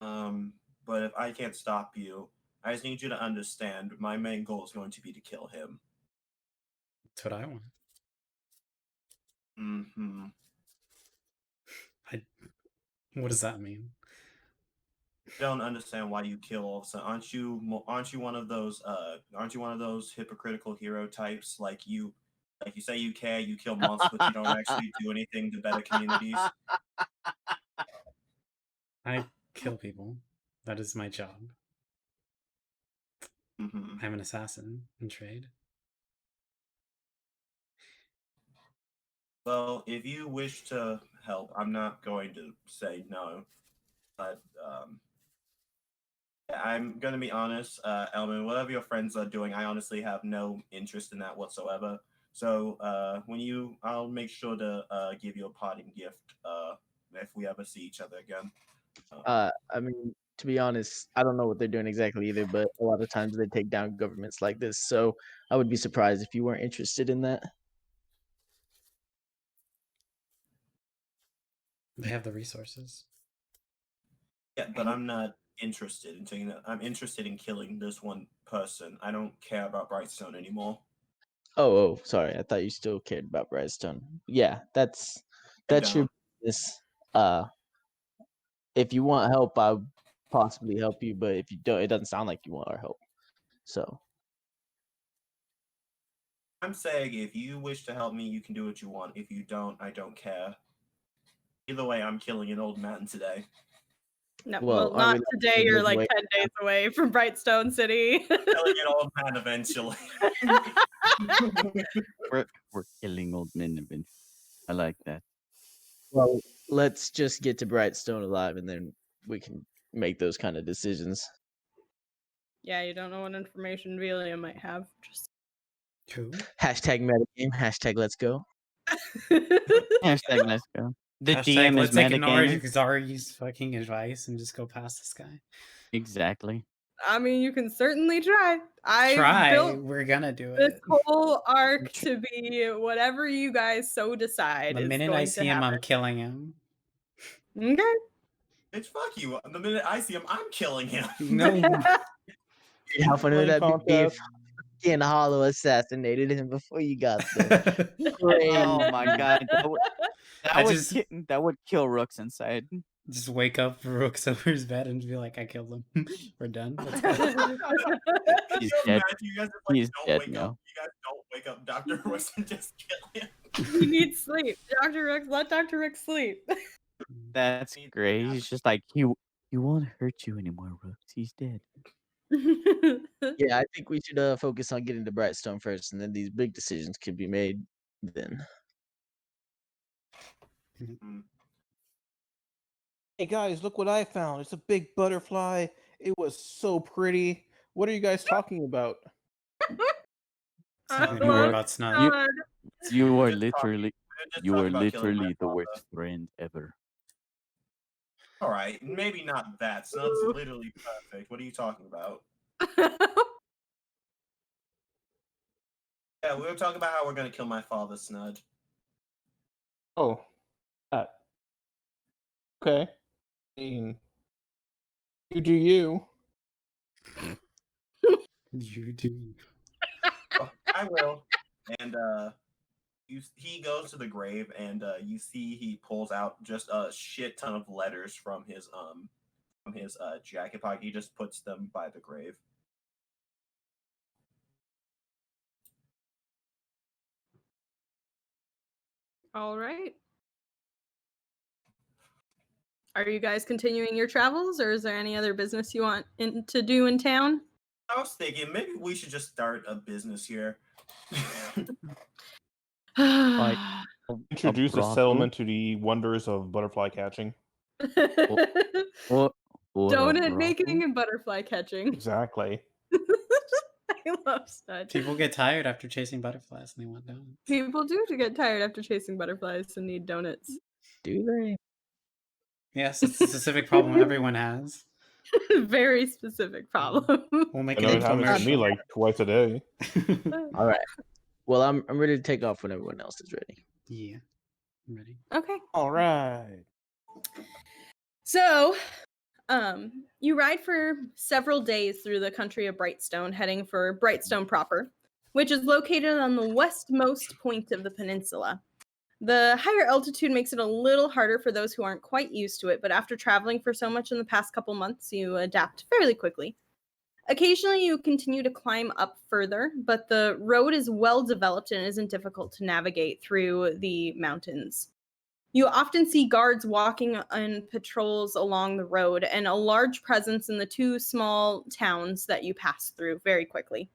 But if I can't stop you, I just need you to understand my main goal is going to be to kill him. That's what I want. Mm-hmm. What does that mean? I don't understand why you kill all of a sudden. Aren't you one of those hypocritical hero types? Like you say you care, you kill monsters, but you don't actually do anything to better communities. I kill people. That is my job. Mm-hmm. I'm an assassin in trade. Well, if you wish to help, I'm not going to say no. But I'm going to be honest, Elman, whatever your friends are doing, I honestly have no interest in that whatsoever. So I'll make sure to give you a parting gift if we ever see each other again. I mean, to be honest, I don't know what they're doing exactly either, but a lot of times they take down governments like this. So I would be surprised if you weren't interested in that. They have the resources. Yeah, but I'm not interested in taking that. I'm interested in killing this one person. I don't care about Brightstone anymore. Oh, sorry. I thought you still cared about Brightstone. Yeah, that's your business. If you want help, I'll possibly help you, but if you don't, it doesn't sound like you want our help. So I'm saying if you wish to help me, you can do what you want. If you don't, I don't care. Either way, I'm killing an old man today. No, Well, well, not aren't we today. You're like wait- 10 days away from Brightstone City. Killing an old man eventually. We're killing old men eventually. I like that. well, let's just get to Brightstone alive, and then we can make those kind of decisions. Yeah, you don't know what information Velia might have. Just Who? Hashtag metagame. Hashtag let's go. Hashtag let's go. The Hashtag DM is let's ignore metagamer. Zari's fucking advice and just go past this guy. Exactly. I mean, you can certainly try. I Try. built We're gonna do this it. whole arc to be whatever you guys so decide. The is minute going I to see him, I'm happen. killing him. Okay. Bitch, fuck you. The minute I see him, I'm killing him. No. How funny would Playing that be if contest. fucking Hollow assassinated him before you got there? Oh my god, that would kill Rooks inside. Just wake up Rooks over his bed and be like, I killed him. We're done. Let's go. He's Can you dead. imagine you guys like, He's don't dead wake now. up. You guys don't wake up Dr. Rooks and just kill him. He needs sleep. Dr. Rooks, let Dr. Rooks sleep. That's great. He's just like he won't hurt you anymore, Rooks. He's dead. Yeah, I think we should focus on getting to Brightstone first, and then these big decisions can be made then. Hey guys, look what I found. It's a big butterfly. It was so pretty. What are you guys talking about? Something I more love about Snug. God. You are Just literally Just you talk are about killing my literally the father. worst friend ever. All right, maybe not that. Snud's literally perfect. What are you talking about? Yeah, we were talking about how we're gonna kill my father, Snud. Oh, okay. I mean, you do you. You do. I will. And he goes to the grave, and you see he pulls out just a shit ton of letters from his jacket pocket. He just puts them by the grave. All right. Are you guys continuing your travels, or is there any other business you want to do in town? I was thinking maybe we should just start a business here. Like, Introduce a brothel? settlement to the wonders of butterfly catching. Or a Donut brothel? making and butterfly catching. Exactly. I love Stud. People get tired after chasing butterflies and they want donuts. People do get tired after chasing butterflies and need donuts. Do they? Yes, it's a specific problem everyone has. Very specific problem. We'll make I it know it into a happens to me commercial. like twice a day. All right. Well, I'm ready to take off when everyone else is ready. Yeah, I'm ready. Okay. All right. So, you ride for several days through the country of Brightstone, heading for Brightstone proper, which is located on the westmost point of the peninsula. The higher altitude makes it a little harder for those who aren't quite used to it, but after traveling for so much in the past couple months, you adapt fairly quickly. Occasionally, you continue to climb up further, but the road is well developed and isn't difficult to navigate through the mountains. You often see guards walking on patrols along the road, and a large presence in the two small towns that you pass through very quickly.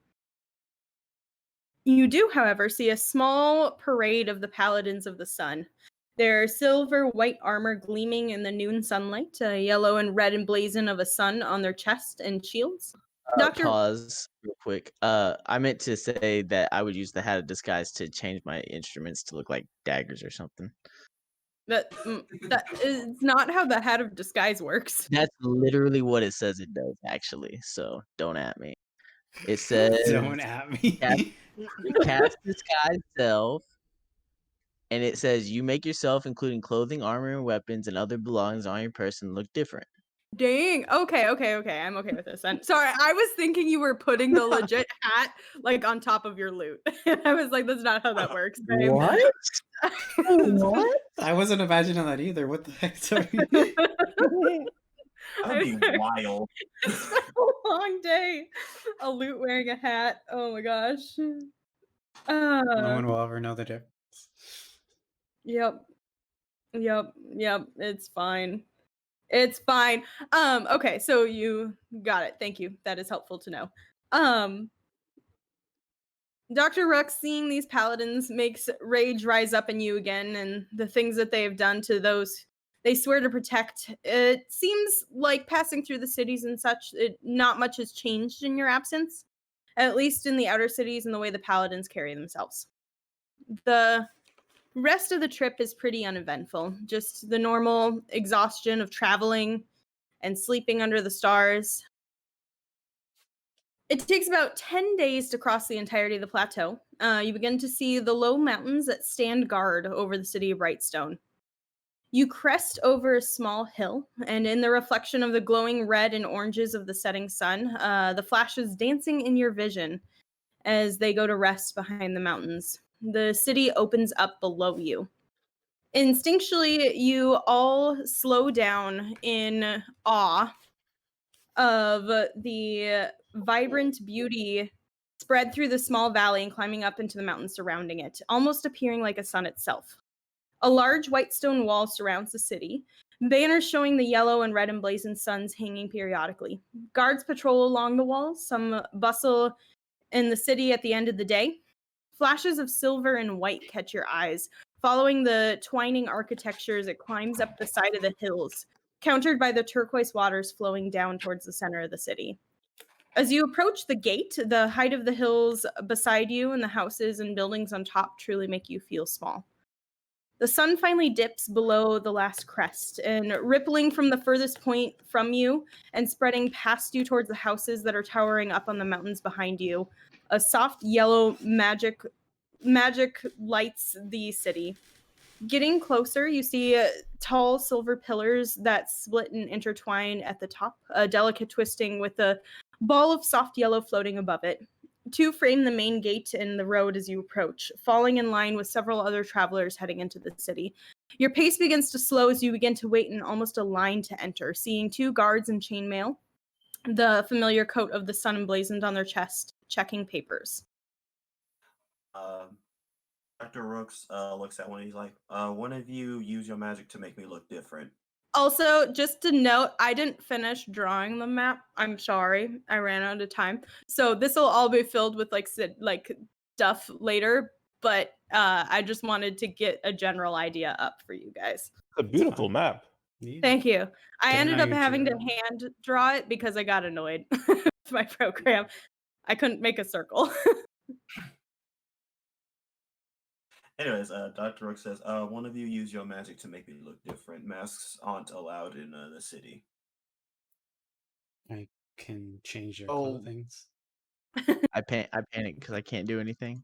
You do, however, see a small parade of the Paladins of the Sun. Their silver-white armor gleaming in the noon sunlight, a yellow and red emblazon of a sun on their chest and shields. Dr. Pause real quick. I meant to say that I would use the hat of disguise to change my instruments to look like daggers or something. That is not how the hat of disguise works. That's literally what it says it does, actually. So don't at me. It says Don't at me. cast disguise self, and it says you make yourself, including clothing, armor, and weapons, and other belongings on your person, look different. Dang. Okay. I'm okay with this. I'm sorry. I was thinking you were putting the legit hat like on top of your loot. I was like, that's not how that works. babe. What? What? I wasn't imagining that either. What the heck? Sorry. That'd be wild. It's been a long day. A loot wearing a hat. Oh my gosh. No one will ever know the difference. Yep. It's fine. It's fine. Okay, so you got it. Thank you. That is helpful to know. Dr. Rooks, seeing these paladins makes rage rise up in you again, and the things that they have done to those they swear to protect. It seems like passing through the cities and such, not much has changed in your absence, at least in the outer cities and the way the paladins carry themselves. The rest of the trip is pretty uneventful, just the normal exhaustion of traveling and sleeping under the stars. It takes about 10 days to cross the entirety of the plateau. You begin to see the low mountains that stand guard over the city of Brightstone. You crest over a small hill, and in the reflection of the glowing red and oranges of the setting sun, the flashes dancing in your vision as they go to rest behind the mountains. The city opens up below you. Instinctually, you all slow down in awe of the vibrant beauty spread through the small valley and climbing up into the mountains surrounding it, almost appearing like a sun itself. A large white stone wall surrounds the city, banners showing the yellow and red emblazoned suns hanging periodically. Guards patrol along the walls, some bustle in the city at the end of the day. Flashes of silver and white catch your eyes, following the twining architecture as it climbs up the side of the hills, countered by the turquoise waters flowing down towards the center of the city. As you approach the gate, the height of the hills beside you and the houses and buildings on top truly make you feel small. The sun finally dips below the last crest, and rippling from the furthest point from you and spreading past you towards the houses that are towering up on the mountains behind you, a soft yellow magic lights the city. Getting closer, you see tall silver pillars that split and intertwine at the top, a delicate twisting with a ball of soft yellow floating above it. Two frame the main gate in the road as you approach, falling in line with several other travelers heading into the city. Your pace begins to slow as you begin to wait in almost a line to enter, seeing two guards in chainmail, the familiar coat of the sun emblazoned on their chest, checking papers. Dr. Rooks looks at one. He's like, "One of you use your magic to make me look different." Also, just to note, I didn't finish drawing the map. I'm sorry, I ran out of time. So this will all be filled with like stuff later. But I just wanted to get a general idea up for you guys. It's a beautiful map. Yeah. Thank you. I Didn't ended know up you having to drew. hand draw it because I got annoyed with my program. I couldn't make a circle. Anyways, Dr. Rook says, "One of you use your magic to make me look different. Masks aren't allowed in the city." I can change your Oh. clothings. I panic because I can't do anything.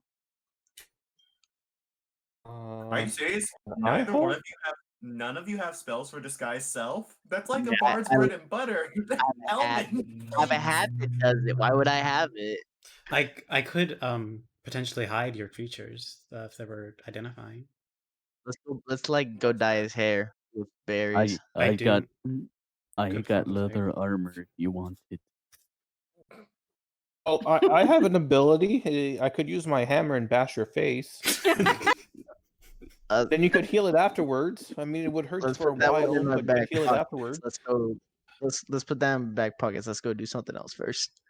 Are you serious? I hope- None of you have spells for disguise self. That's like a Yeah, bard's bread and butter. I Elvin. have a hat that does it. Why would I have it? I could potentially hide your creatures if they were identifying. Let's like go dye his hair with berries. I do got conform got with leather flavor. armor if you want it. Oh, I have an ability. I could use my hammer and bash your face. Then you could heal it afterwards. I mean, it would hurt Let's for a put that one while, in my but you could back heal it pocket. afterwards. Let's go. Let's put that in back pockets. Let's go do something else first.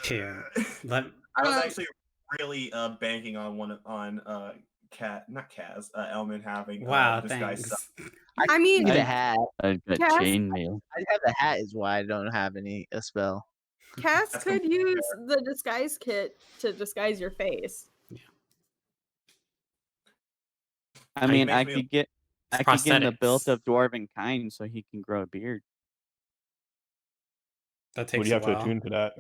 Here, let I was actually really banking on not Kaz, Elman having wow, disguise thanks. self. I mean, The I- hat. I got Cass? chainmail. I have the hat is why I don't have a spell. Cass That's could completely use the disguise kit to disguise your face. I It mean, makes I me- could get It's I could get him the belt prosthetics. of dwarven kind so he can grow a beard. That takes What do you have a to while. attune to that?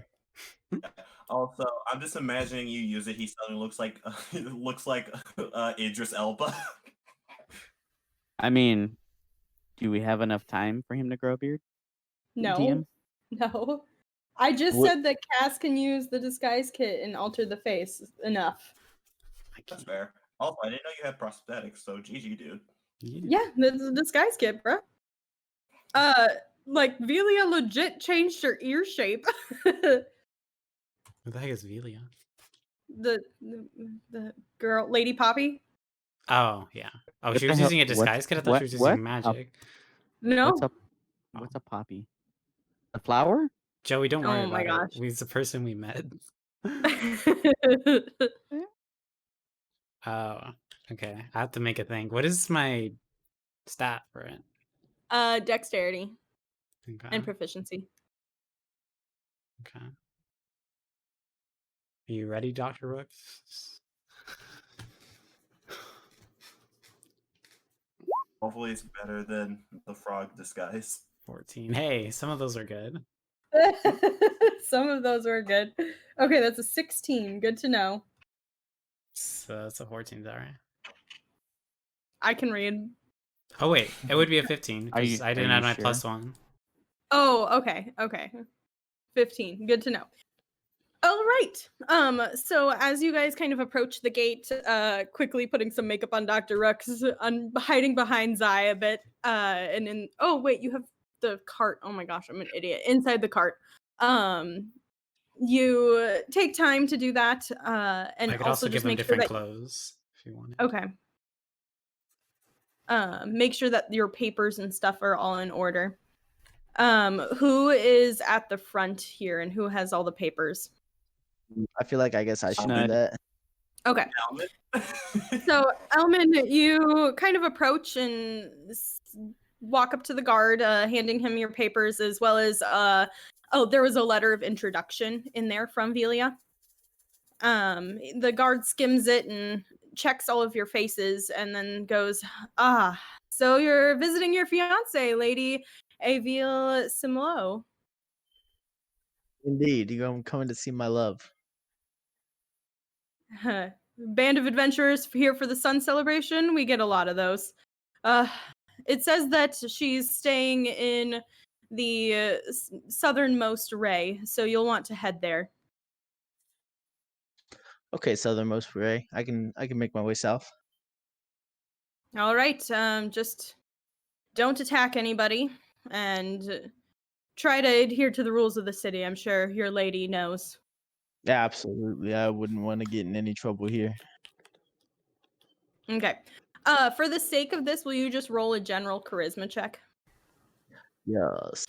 Also, I'm just imagining you use it. He suddenly looks like Idris Elba. I mean, do we have enough time for him to grow a beard? No. DM? No. I just What- said that Cass can use the disguise kit and alter the face. Enough. I That's can't. fair. Also, I didn't know you had prosthetics, so GG, dude. Yeah, that's a disguise kit, bro. Like Velia legit changed her ear shape. Who the heck is Velia? the girl, Lady Poppy. Oh yeah. Oh, What she the was hell- using a what- disguise kit. I thought what- she was what? using magic. No. What's a poppy? A flower? Joey, don't worry Oh my about gosh. it. He's the person we met. Oh, okay. I have to make a thing. What is my stat for it? Dexterity Okay. and proficiency. Okay. Are you ready, Dr. Rooks? Hopefully, it's better than the frog disguise. 14. Hey, some of those are good. Some of those were good. Okay, that's a 16. Good to know. So it's a 14, is that right? I can read. Oh wait, it would be a 15 Are you- because I are didn't you add my sure? +1. Oh, okay. 15. Good to know. All right. So as you guys kind of approach the gate, quickly putting some makeup on Dr. Rooks, hiding behind Zai a bit, and then oh wait, you have the cart. Oh my gosh, I'm an idiot. Inside the cart. You take time to do that, and I could also also just give them make sure different that clothes if you wanted. okay. Make sure that your papers and stuff are all in order. Who is at the front here and who has all the papers? I feel like I guess I should do Snud. that. Okay. Elman? So, Elman, you kind of approach and walk up to the guard, handing him your papers as well as there was a letter of introduction in there from Velia. The guard skims it and checks all of your faces and then goes, so you're visiting your fiance, Lady Avil Simlo. Indeed, I'm coming to see my love. Band of adventurers here for the sun celebration. We get a lot of those. It says that she's staying in the southernmost ray, so you'll want to head there. Okay, southernmost parade. I can make my way south. All right. Just don't attack anybody and try to adhere to the rules of the city. I'm sure your lady knows. Absolutely. I wouldn't want to get in any trouble here. Okay. For the sake of this, will you just roll a general charisma check Yes.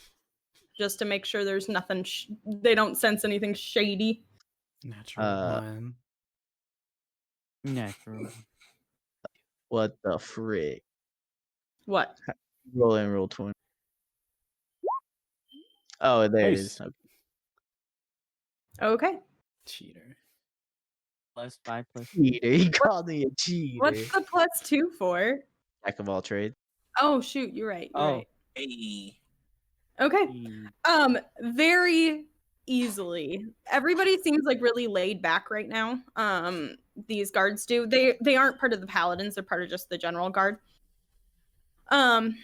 just to make sure there's nothing they don't sense anything shady? Natural one. Natural. What the frick? What? Roll and roll 20. Oh, there it Nice. is. Okay. Okay. Cheater. +5 +2. Cheater. He called me a cheater. What's the +2 for? Jack of all trades. Oh shoot, you're right. You're right. Hey. Okay. Mm. Very easily. Everybody seems like really laid back right now. These guards do. They aren't part of the paladins, they're part of just the general guard. And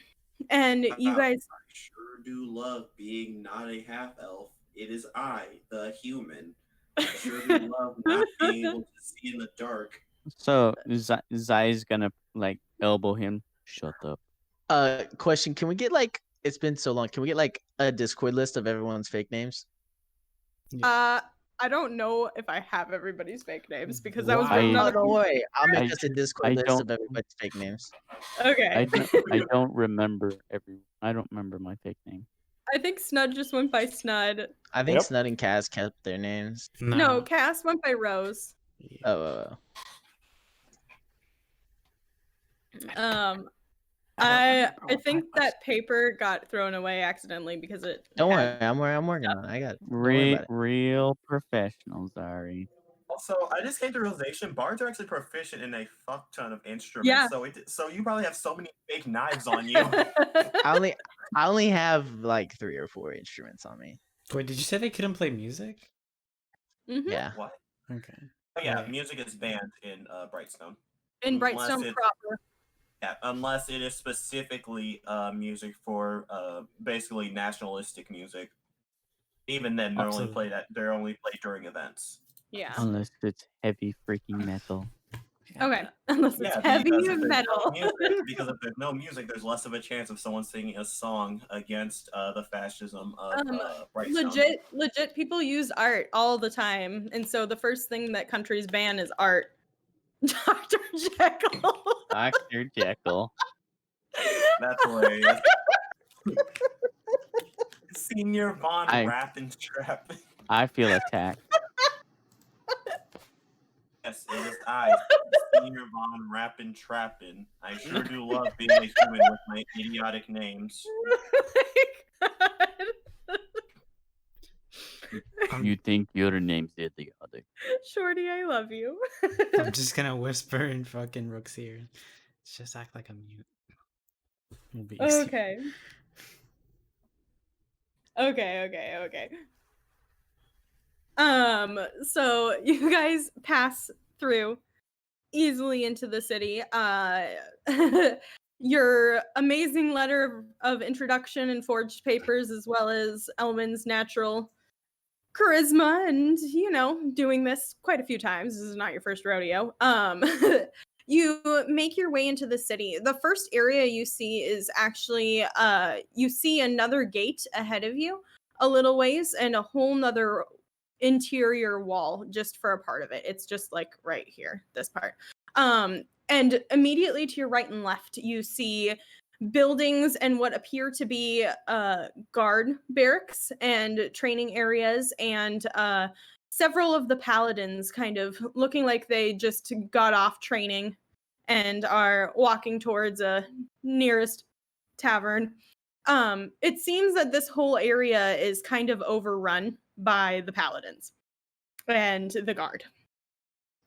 you guys I sure do love being not a half elf. It is I, the human. I sure do love not being able to see in the dark. So Zai's gonna like elbow him. Shut up. Question, can we get like, it's been so long, can we get like a Discord list of everyone's fake names? I don't know if I have everybody's fake names because that was Why? written on Oh, don't worry. I'll make I- us a Discord I list don't- of everybody's fake names. Okay. I don't remember I don't remember my fake name. I think Snud just went by Snud. I think Yep. Snud and Kaz kept their names. No, Cass went by Rose. Oh. I think that paper got thrown away accidentally because it Don't had- worry. I'm working on it. I got it. Don't worry about it. Real professional, Zari. Also, I just came to the realization bards are actually proficient in a fuck ton of instruments. Yeah. So you probably have so many fake knives on you. I only have like 3 or 4 instruments on me. Wait, did you say they couldn't play music? Mhm. Yeah. What? Okay. Oh, yeah, Right. music is banned in Brightstone. In Unless Brightstone it's- proper. Yeah, unless it is specifically music for basically nationalistic music. Even then, they're only Absolutely. played during events. Yeah. Unless it's heavy freaking metal. Okay. Unless it's Yeah, heavy because if there's no metal. music- because if there's no music, there's less of a chance of someone singing a song against the fascism of Brightstone. Legit people use art all the time. And so the first thing that countries ban is art. Dr. Jekyll. Dr. Jekyll. That's hilarious. Senior Von I- Rathentrap. I feel attacked. Yes, it is I, Senior Von Rappin'. I sure do love being a human with my idiotic names. Oh my God. You think your name's idiotic. Shorty, I love you. I'm just gonna whisper in fucking Rook's ear. Just act like I'm mute. It'll be easier. Okay. So you guys pass through easily into the city. Your amazing letter of introduction and forged papers, as well as Elman's natural charisma, and doing this quite a few times. This is not your first rodeo. You make your way into the city. The first area you see is actually you see another gate ahead of you a little ways, and a whole nother interior wall just for a part of it. It's just like right here, this part. And immediately to your right and left, you see buildings and what appear to be guard barracks and training areas, and several of the paladins kind of looking like they just got off training and are walking towards a nearest tavern. It seems that this whole area is kind of overrun by the paladins and the guard.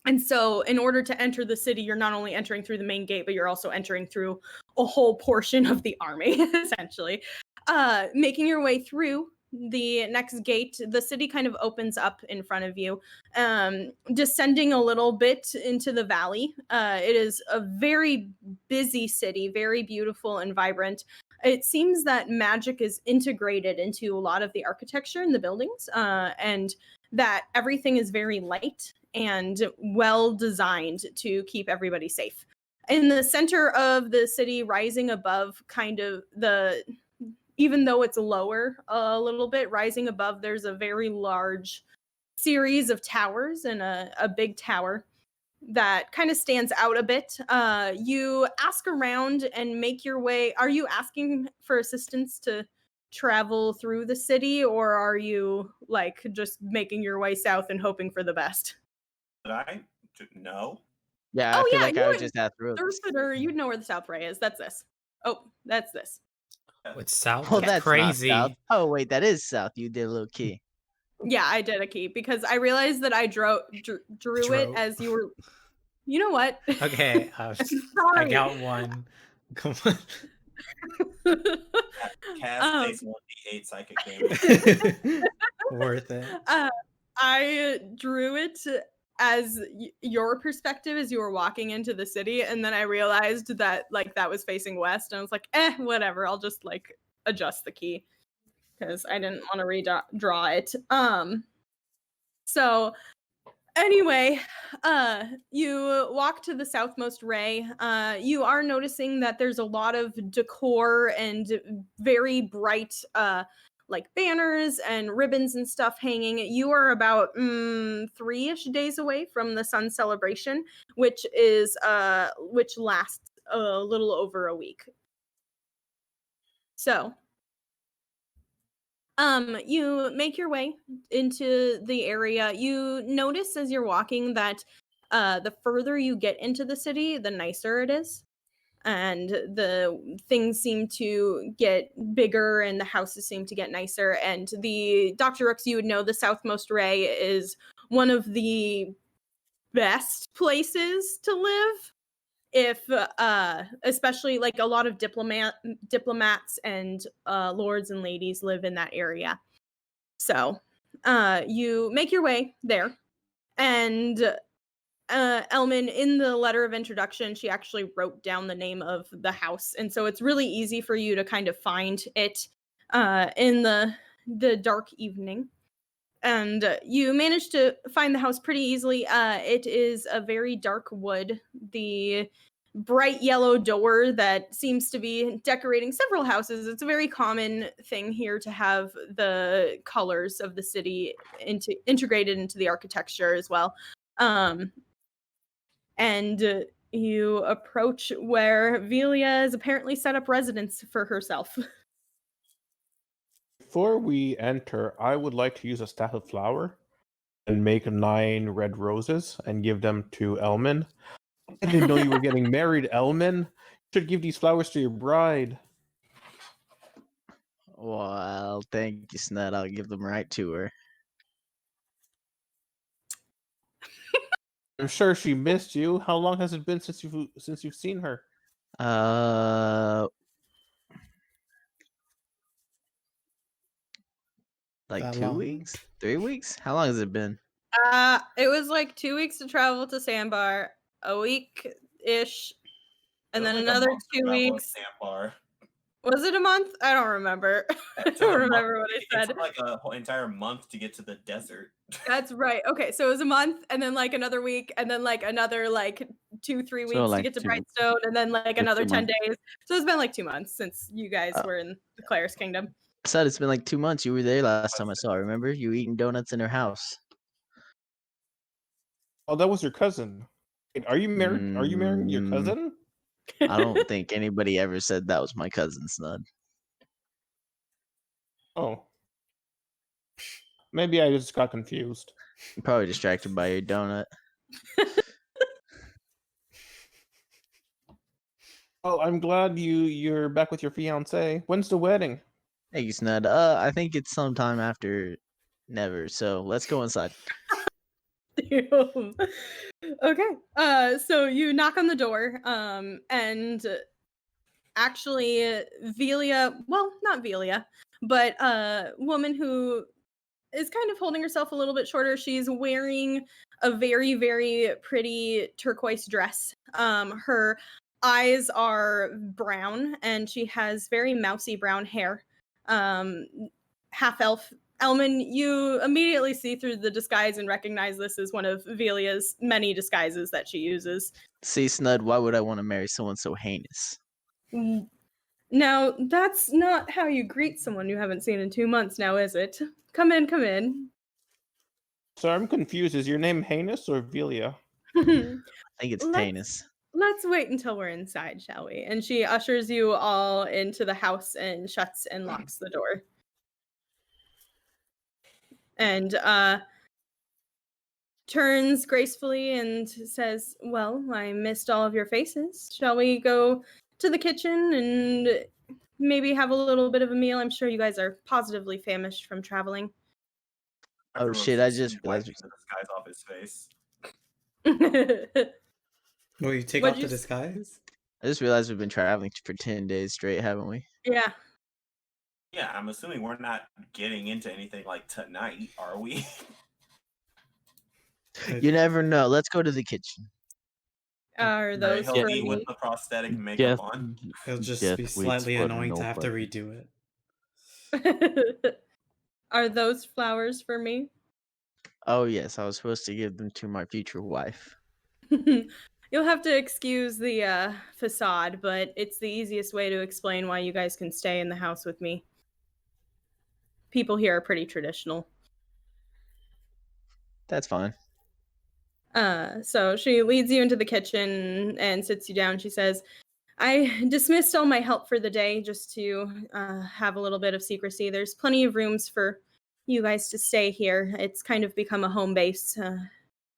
And so in order to enter the city, you're not only entering through the main gate, but you're also entering through a whole portion of the army, essentially. Making your way through the next gate, the city kind of opens up in front of you, descending a little bit into the valley. It is a very busy city, very beautiful and vibrant. It seems that magic is integrated into a lot of the architecture in the buildings, and that everything is very light and well designed to keep everybody safe. In the center of the city, rising above kind of even though it's lower a little bit, rising above, there's a very large series of towers and a big tower that kind of stands out a bit. You ask around and make your way. Are you asking for assistance to travel through the city, or are you like just making your way south and hoping for the best? No. Yeah, I feel like I would just ask Rooks. You'd know where the South Ray is. That's this. Oh, that's this. What's south? Well, That's that's crazy. not south. Oh wait, that is south. You did a little key. Yeah, I did a key because I realized that I drew it as you were. You know what? Okay, I Sorry. got one. Come on. Cast takes 1d8 psychic damage. Worth it. I drew it as your perspective as you were walking into the city, and then I realized that like that was facing west, and I was like, whatever, I'll just like adjust the key because I didn't want to redraw it. So anyway, you walk to the southmost ray. You are noticing that there's a lot of decor and very bright like banners and ribbons and stuff hanging. You are about 3-ish days away from the sun celebration, which lasts a little over a week. So you make your way into the area. You notice as you're walking that the further you get into the city, the nicer it is. And the things seem to get bigger and the houses seem to get nicer. And the Dr. Rooks, you would know the southmost ray is one of the best places to live. If especially like a lot of diplomats and lords and ladies live in that area. So you make your way there, and Elman, in the letter of introduction, she actually wrote down the name of the house, and so it's really easy for you to kind of find it in the dark evening. And you managed to find the house pretty easily. It is a very dark wood. The bright yellow door that seems to be decorating several houses. It's a very common thing here to have the colors of the city integrated into the architecture as well. And you approach where Velia has apparently set up residence for herself. Before we enter, I would like to use a staff of flour and make 9 red roses and give them to Elman. I didn't know you were getting married, Elman. You should give these flowers to your bride. Well, thank you, Snud. I'll give them right to her. I'm sure she missed you. How long has it been since you've seen her? Like That 2 long? weeks? 3 weeks? How long has it been? It was like 2 weeks to travel to Sandbar, a week-ish, and then Like a another month to 2 travel to weeks. Sandbar. Was it a month? I don't remember. I It took don't a month- remember what I It said. took like a whole entire month to get to the desert. That's right. Okay, so it was a month, and then like another week, and then like another like 2-3 weeks to like get to 2 Brightstone, and then like another 2 10 months. days. So it's been like 2 months since you guys were in the Claire's Kingdom. I said it's been like 2 months. You were there last time I saw. Remember? You were eating donuts in her house. Oh, that was your cousin. Wait, are you married? Are you marrying your Mm, cousin? I don't think anybody ever said that was my cousin, Snud. Oh. Maybe I just got confused. You're probably distracted by your donut. Well, I'm glad you're back with your fiance. When's the wedding? Thank you, Snud. I think it's sometime after never. So let's go inside. Okay. So you knock on the door, and actually Velia, well, not Velia, but a woman who is kind of holding herself a little bit shorter. She's wearing a very, very pretty turquoise dress. Her eyes are brown, and she has very mousy brown hair. Half elf Elman, you immediately see through the disguise and recognize this as one of Velia's many disguises that she uses. See, Snud, why would I want to marry someone so heinous? Now, that's not how you greet someone you haven't seen in 2 months now, is it? Come in, come in. So I'm confused. Is your name Heinous or Velia? I think it's heinous. Let's wait until we're inside, shall we? And she ushers you all into the house and shuts and locks the door. And turns gracefully and says, well, I missed all of your faces. Shall we go to the kitchen and maybe have a little bit of a meal? I'm sure you guys are positively famished from traveling. Oh Dr. shit! Rooks I just realized. wiping the disguise off his face. Will you take What'd off you the s- disguise? I just realized we've been traveling for 10 days straight, haven't we? Yeah. Yeah, I'm assuming we're not getting into anything like tonight, are we? You never know. Let's go to the kitchen. Are those He'll for be with me? the prosthetic makeup Death, on. It'll just death be waits slightly for annoying to have to nobody. redo it. Are those flowers for me? Oh yes, I was supposed to give them to my future wife. You'll have to excuse the facade, but it's the easiest way to explain why you guys can stay in the house with me. People here are pretty traditional. That's fine. So she leads you into the kitchen and sits you down. She says, I dismissed all my help for the day just to have a little bit of secrecy. There's plenty of rooms for you guys to stay here. It's kind of become a home base.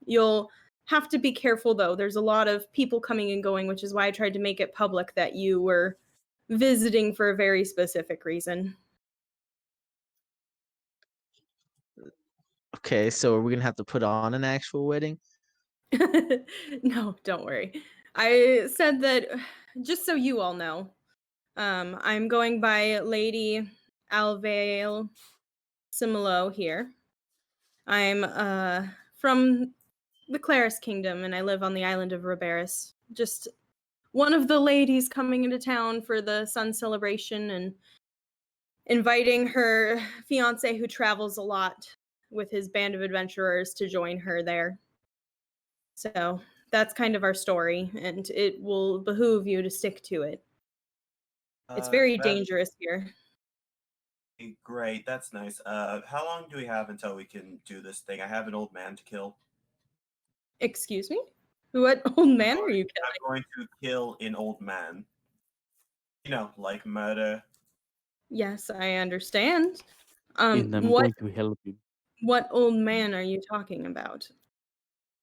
You'll have to be careful, though. There's a lot of people coming and going, which is why I tried to make it public that you were visiting for a very specific reason. Okay, so are we gonna have to put on an actual wedding? No, don't worry. I said that just so you all know. I'm going by Lady Alvale Similo here. I'm from the Claris Kingdom, and I live on the island of Roberus. Just one of the ladies coming into town for the sun celebration and inviting her fiance, who travels a lot with his band of adventurers, to join her there. So that's kind of our story, and it will behoove you to stick to it. It's very dangerous here. Great, that's nice. How long do we have until we can do this thing? I have an old man to kill. Excuse me? What old man are you killing? I'm going to kill an old man. You know, like murder. Yes, I understand. And I'm What going to help you. what old man are you talking about?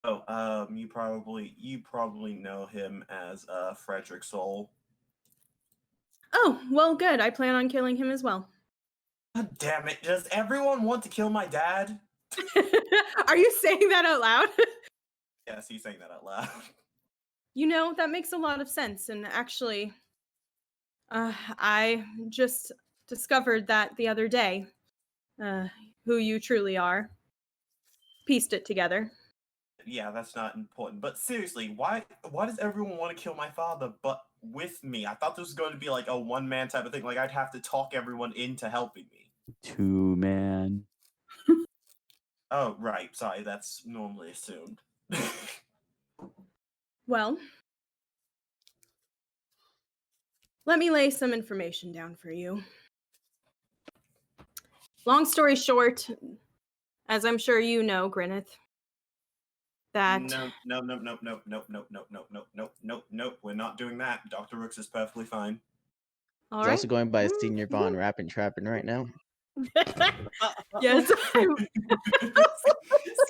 Oh, you probably know him as Frederick Soul. Oh, well, good. I plan on killing him as well. God damn it! Does everyone want to kill my dad? Are you saying that out loud? Yes, he's saying that out loud. You know, that makes a lot of sense. And actually, I just discovered that the other day, who you truly are. Pieced it together. Yeah, that's not important. But seriously, why does everyone want to kill my father but with me? I thought this was going to be like a one-man type of thing. Like I'd have to talk everyone into helping me. 2-man. Oh, right. Sorry, that's normally assumed. Well, let me lay some information down for you. Long story short, as I'm sure you know, Gwyneth, that Nope. We're not doing that. Dr. Rooks is perfectly fine. all He's right. also going by Senior Von Rappin' Trappin' right now. Yes.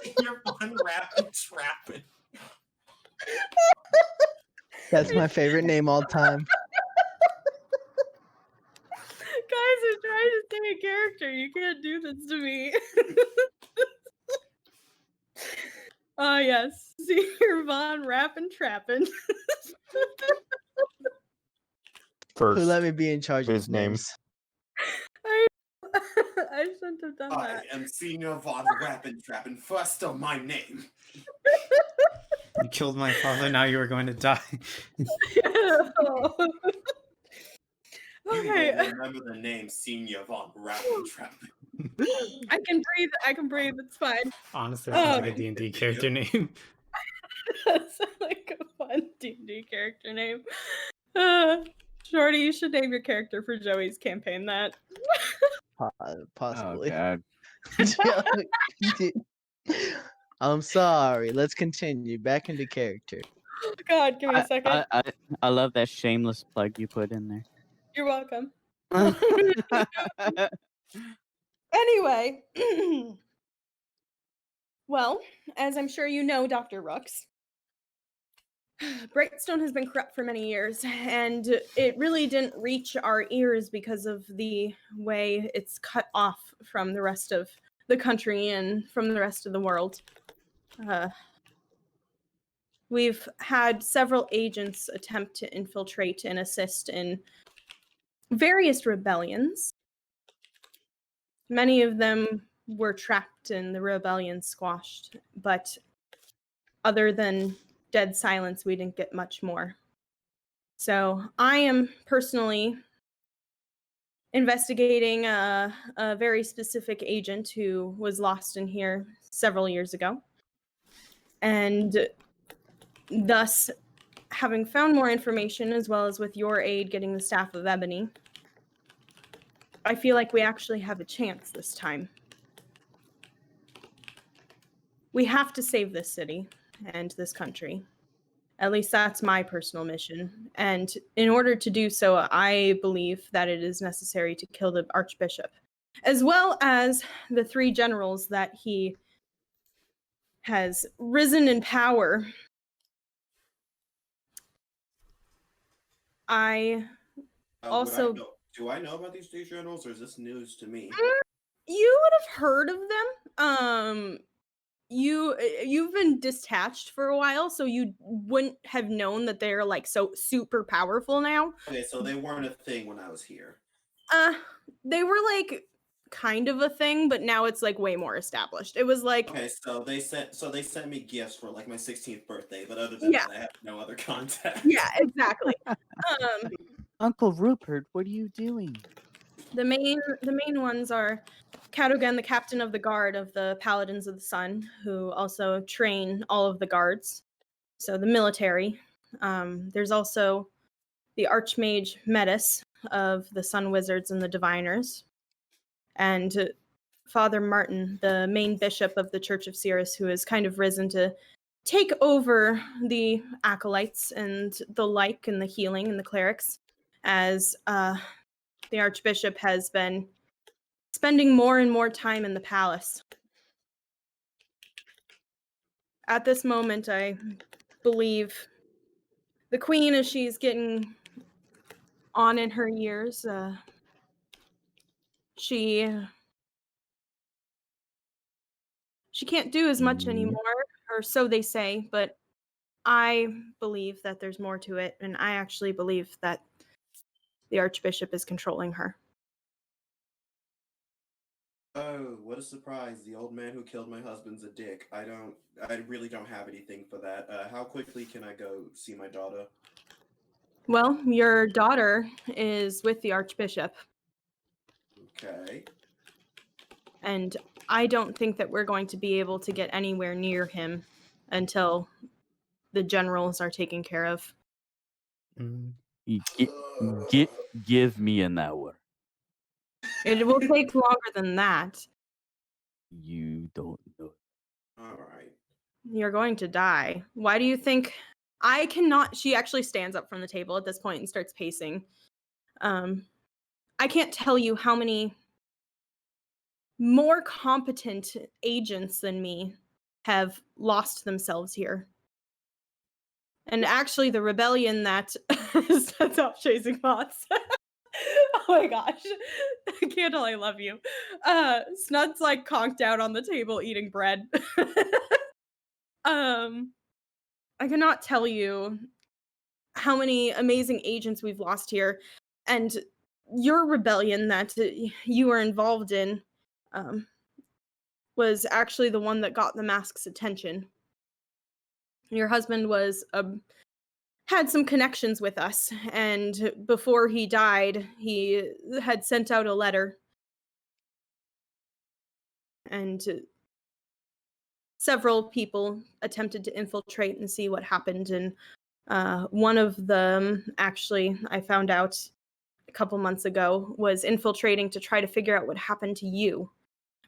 Senior Von Rappin' Trappin'. That's my favorite name all time. Guys are trying to stay a character. You can't do this to me. Yes. Senior Von Rappin' Trappin'. First, Who let me be in charge of his name. names? I shouldn't have done I that. am Senior Von Rappin' Trappin', first of my name. You killed my father, now you are going to die. You Okay. will remember the name Senior Von Rappin' Trappin'. I can breathe, it's fine. Honestly, sounds like a Um, D&D character name. That's like a fun D&D character name. Shorty, you should name your character for Joey's campaign that. Possibly. God. I'm sorry. Let's continue. Back into character. God, give me a second. I love that shameless plug you put in there. You're welcome. Anyway, well, as I'm sure you know, Dr. Rooks, Brightstone has been corrupt for many years, and it really didn't reach our ears because of the way it's cut off from the rest of the country and from the rest of the world. We've had several agents attempt to infiltrate and assist in various rebellions. Many of them were trapped and the rebellion squashed, but other than dead silence, we didn't get much more. So I am personally investigating a very specific agent who was lost in here several years ago. And thus, having found more information, as well as with your aid getting the staff of Ebony, I feel like we actually have a chance this time. We have to save this city and this country. At least that's my personal mission. And in order to do so, I believe that it is necessary to kill the Archbishop, as well as the 3 generals that he has risen in power. I also... Do I know about these 3 generals, or is this news to me? You would have heard of them. You've been detached for a while, so you wouldn't have known that they're like so super powerful now. Okay, so they weren't a thing when I was here. They were like kind of a thing, but now it's like way more established. It was like, okay, so they sent me gifts for like my 16th birthday, but other than that, I have no other contact. Yeah, exactly. Uncle Rupert, what are you doing? The main ones are Cadogan, the captain of the guard of the Paladins of the Sun, who also train all of the guards. So the military. There's also the Archmage Metis of the Sun Wizards and the Diviners. And Father Martin, the main bishop of the Church of Sirus, who has kind of risen to take over the acolytes and the like, and the healing and the clerics, as the Archbishop has been spending more and more time in the palace. At this moment, I believe the Queen, as she's getting on in her years, she can't do as much anymore, or so they say, but I believe that there's more to it, and I actually believe that the Archbishop is controlling her. Oh, what a surprise. The old man who killed my husband's a dick. I really don't have anything for that. How quickly can I go see my daughter? Well, your daughter is with the Archbishop. Okay. And I don't think that we're going to be able to get anywhere near him until the generals are taken care of. Give me an hour. It will take longer than that. You don't know. All right. You're going to die. Why do you think I cannot? She actually stands up from the table at this point and starts pacing. I can't tell you how many more competent agents than me have lost themselves here. And actually, the rebellion that sets off chasing bots. Oh my gosh. Candle, I love you. Snud's like conked out on the table eating bread. I cannot tell you how many amazing agents we've lost here. And your rebellion that you were involved in was actually the one that got the mask's attention. Your husband was had some connections with us, and before he died, he had sent out a letter and several people attempted to infiltrate and see what happened. And one of them, actually, I found out a couple months ago, was infiltrating to try to figure out what happened to you.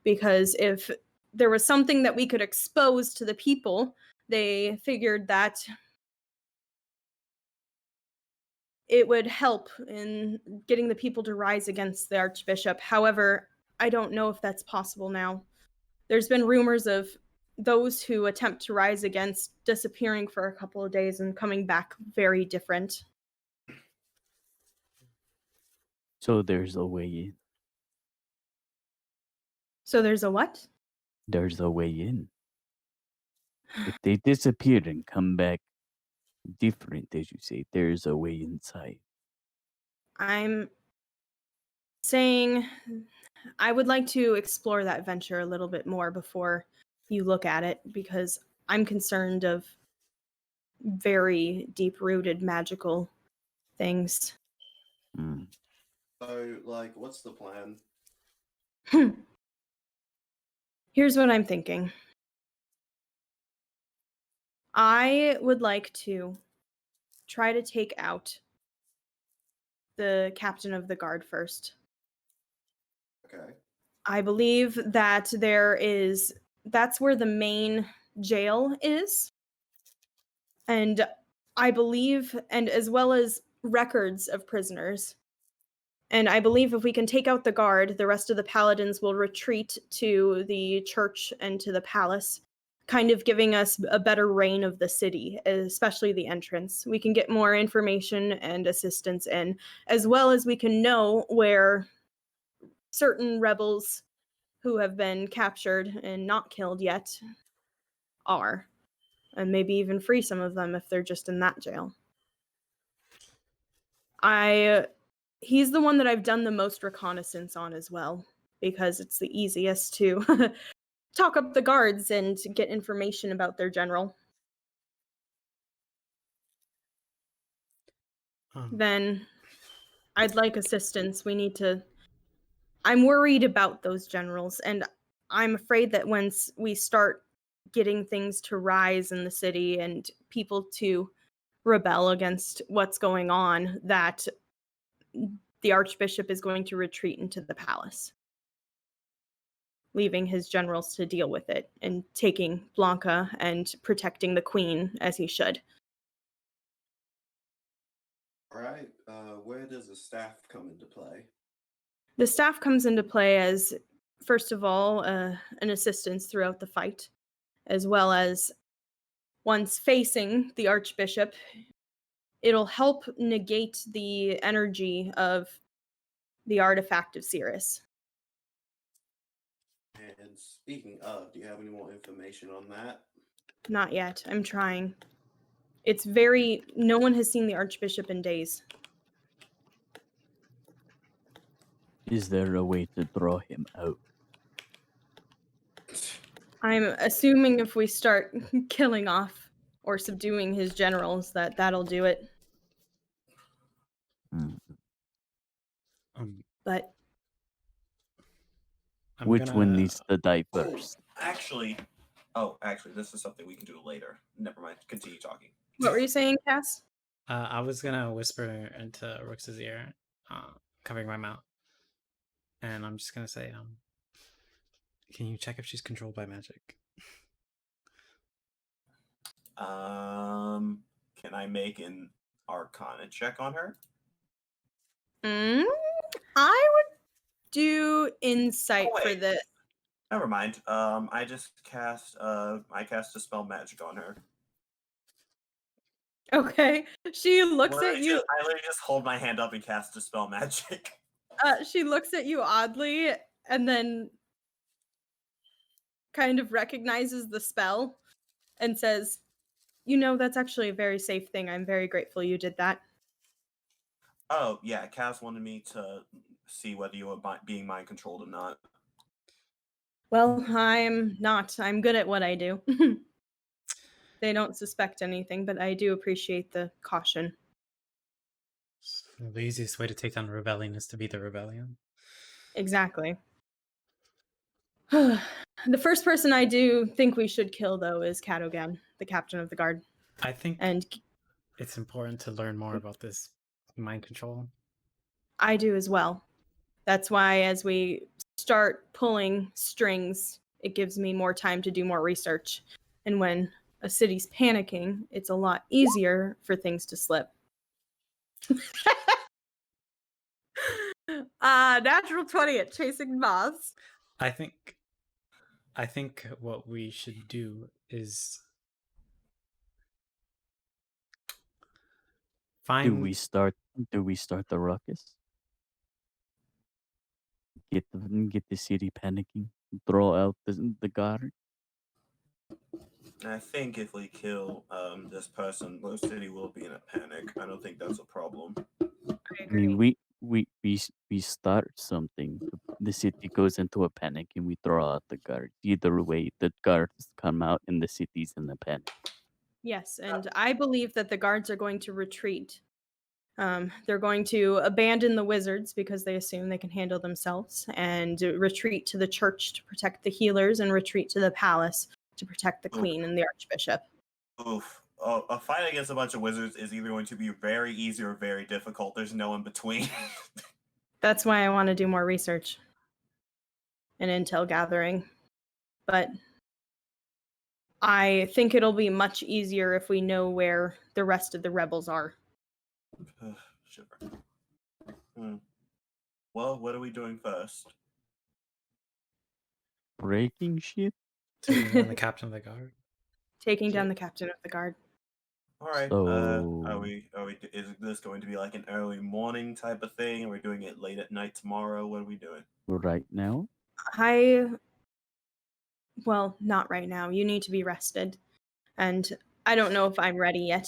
Because if there was something that we could expose to the people, they figured that it would help in getting the people to rise against the Archbishop. However, I don't know if that's possible now. There's been rumors of those who attempt to rise against disappearing for a couple of days and coming back very different. So there's a way in. So there's a what? There's a way in. If they disappear and come back different, as you say, there's a way inside. I'm saying I would like to explore that venture a little bit more before you look at it, because I'm concerned of very deep-rooted magical things. Mm. So, like, what's the plan? Here's what I'm thinking. I would like to try to take out the captain of the guard first. Okay. I believe that that's where the main jail is. And I believe, and as well as records of prisoners. And I believe if we can take out the guard, the rest of the paladins will retreat to the church and to the palace, kind of giving us a better reign of the city, especially the entrance. We can get more information and assistance in, as well as we can know where certain rebels who have been captured and not killed yet are. And maybe even free some of them if they're just in that jail. He's the one that I've done the most reconnaissance on as well, because it's the easiest to talk up the guards and get information about their general. Then I'd like assistance. I'm worried about those generals, and I'm afraid that once we start getting things to rise in the city and people to rebel against what's going on, that the Archbishop is going to retreat into the palace, leaving his generals to deal with it and taking Blanca and protecting the queen as he should. All right. Where does the staff come into play? The staff comes into play as, first of all, an assistance throughout the fight, as well as once facing the Archbishop, it'll help negate the energy of the artifact of Sirus. And speaking of, do you have any more information on that? Not yet. I'm trying. No one has seen the Archbishop in days. Is there a way to draw him out? I'm assuming if we start killing off or subduing his generals, that'll do it. Mm. But Which one needs to die first? Actually, this is something we can do later. Never mind. Continue talking. what were you saying, Cass? I was gonna whisper into Rooks's ear, covering my mouth, and I'm just gonna say, can you check if she's controlled by magic? Can I make an Arcana check on her? I would do insight for this. Never mind. I cast a spell magic on her. Okay. She looks at you. I literally just hold my hand up and cast a spell magic. She looks at you oddly and then kind of recognizes the spell and says, that's actually a very safe thing. I'm very grateful you did that. Oh, yeah. Cass wanted me to see whether you were being mind controlled or not. Well, I'm not. I'm good at what I do. They don't suspect anything, but I do appreciate the caution. The easiest way to take down a rebellion is to be the rebellion. Exactly. The first person I do think we should kill, though, is Cadogan, the captain of the guard. I think And it's important to learn more about this mind control. I do as well. That's why as we start pulling strings, it gives me more time to do more research. And when a city's panicking, it's a lot easier for things to slip. Natural 20 at chasing moths. I think what we should do is find. Do we start the ruckus? Get the city panicking. Throw out the guard. I think if we kill this person, the city will be in a panic. I don't think that's a problem. I mean, we start something. The city goes into a panic, and we throw out the guard. Either way, the guards come out, and the city's in a panic. Yes, and I believe that the guards are going to retreat. They're going to abandon the wizards because they assume they can handle themselves, and retreat to the church to protect the healers, and retreat to the palace to protect the queen and the archbishop. Oof. A fight against a bunch of wizards is either going to be very easy or very difficult. There's no in between. That's why I want to do more research and intel gathering. But I think it'll be much easier if we know where the rest of the rebels are. Sure. Well, what are we doing first? Breaking shit. Taking down the captain of the guard. Taking down the captain of the guard. All right. So- Are we? Is this going to be like an early morning type of thing? Are we doing it late at night tomorrow? What are we doing? Right now? Well, not right now. You need to be rested. And I don't know if I'm ready yet.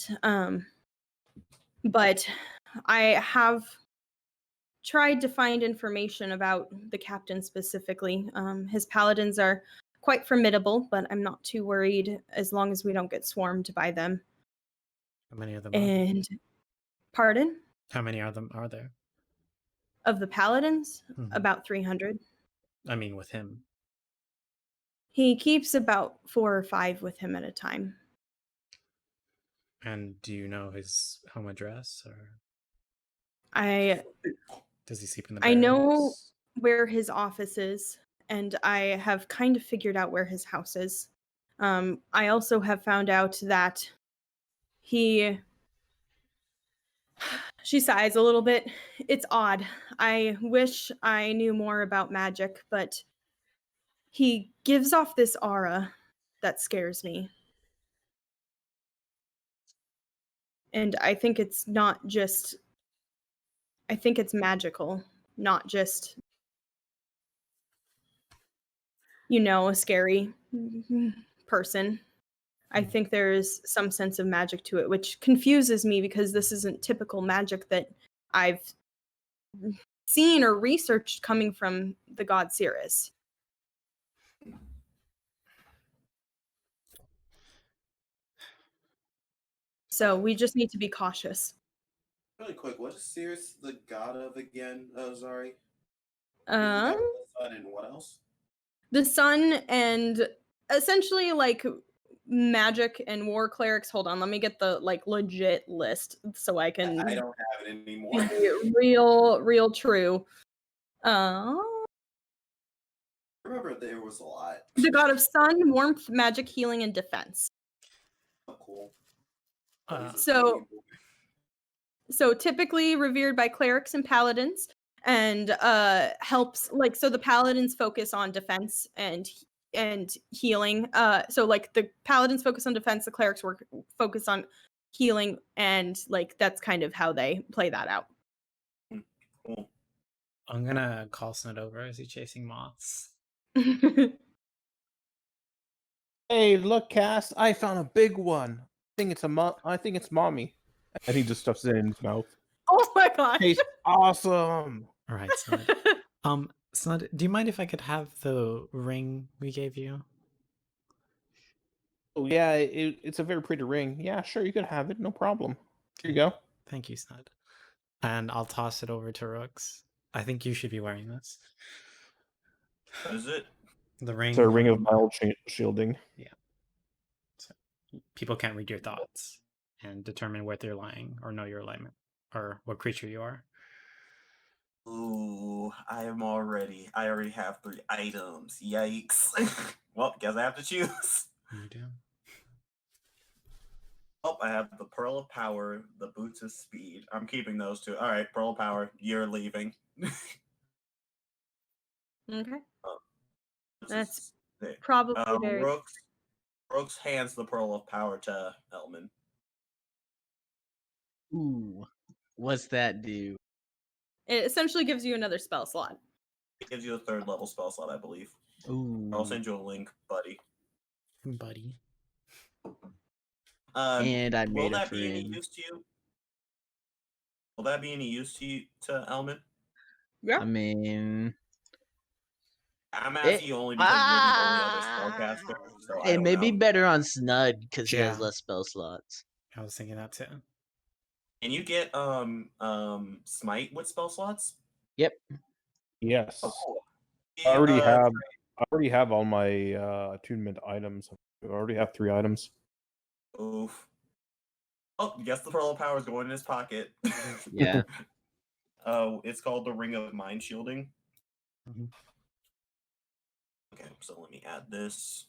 But I have tried to find information about the captain specifically. His paladins are quite formidable, but I'm not too worried as long as we don't get swarmed by them. How many of them? Are And pardon? How many of them are there? Of the paladins, Mhm. about 300. I mean, with him. He keeps about 4 or 5 with him at a time. And do you know his home address, or does he sleep in the I know barracks? where his office is, and I have kind of figured out where his house is. I also have found out that she sighs a little bit. It's odd. I wish I knew more about magic, but he gives off this aura that scares me. And I think it's not just... I think it's magical, not just, a scary person. I think there's some sense of magic to it, which confuses me because this isn't typical magic that I've seen or researched coming from the god Sirus. So we just need to be cautious. Really quick, what is Sirius the god of again, Zari? Um, The sun and what else? The sun and essentially like magic and war clerics. Hold on, let me get the legit list so I can I don't have it anymore. be real true. I remember there was a lot. The god of sun, warmth, magic, healing, and defense. Oh, cool. So typically revered by clerics and paladins, and helps so the paladins focus on defense and healing. So the paladins focus on defense, the clerics focus on healing, and that's kind of how they play that out. Cool. I'm gonna call Snud over as he's chasing moths. Hey, look, Cass! I found a big one. I think it's mommy. And he just stuffs it in his mouth. Oh my gosh! Tastes awesome. All right, Snud. Snud, do you mind if I could have the ring we gave you? Oh yeah, it's a very pretty ring. Yeah, sure, you can have it. No problem. Here you go. Thank you, Snud. And I'll toss it over to Rooks. I think you should be wearing this. Is it? The ring. It's a ring of mild shielding. So people can't read your thoughts and determine where they're lying or know your alignment or what creature you are. Ooh, I already have 3 items. Yikes. Well, guess I have to choose. You do. Oh, I have the Pearl of Power, the Boots of Speed. I'm keeping those 2. All right, Pearl of Power, you're leaving. Okay. This That's is it. probably very. Rooks hands the Pearl of Power to Elman. Ooh, what's that do? It essentially gives you another spell slot. It gives you a 3rd level spell slot, I believe. Ooh, I'll send you a link, buddy. Buddy. and I Will made a that be any friend. use to you? Will that be any use to you, to Elman? Yeah. I mean, I'm asking you only because you're the only other spellcaster. So I it don't may know. be better on Snud because he has Yeah. less spell slots. I was thinking that too. Can you get Smite with spell slots? Yep. Yes. Oh, cool. I already have all my attunement items. I already have 3 items. Oof. Oh, guess the Pearl of Power is going in his pocket. Yeah. Oh, it's called the Ring of Mind Shielding. Mhm. Okay, so let me add this.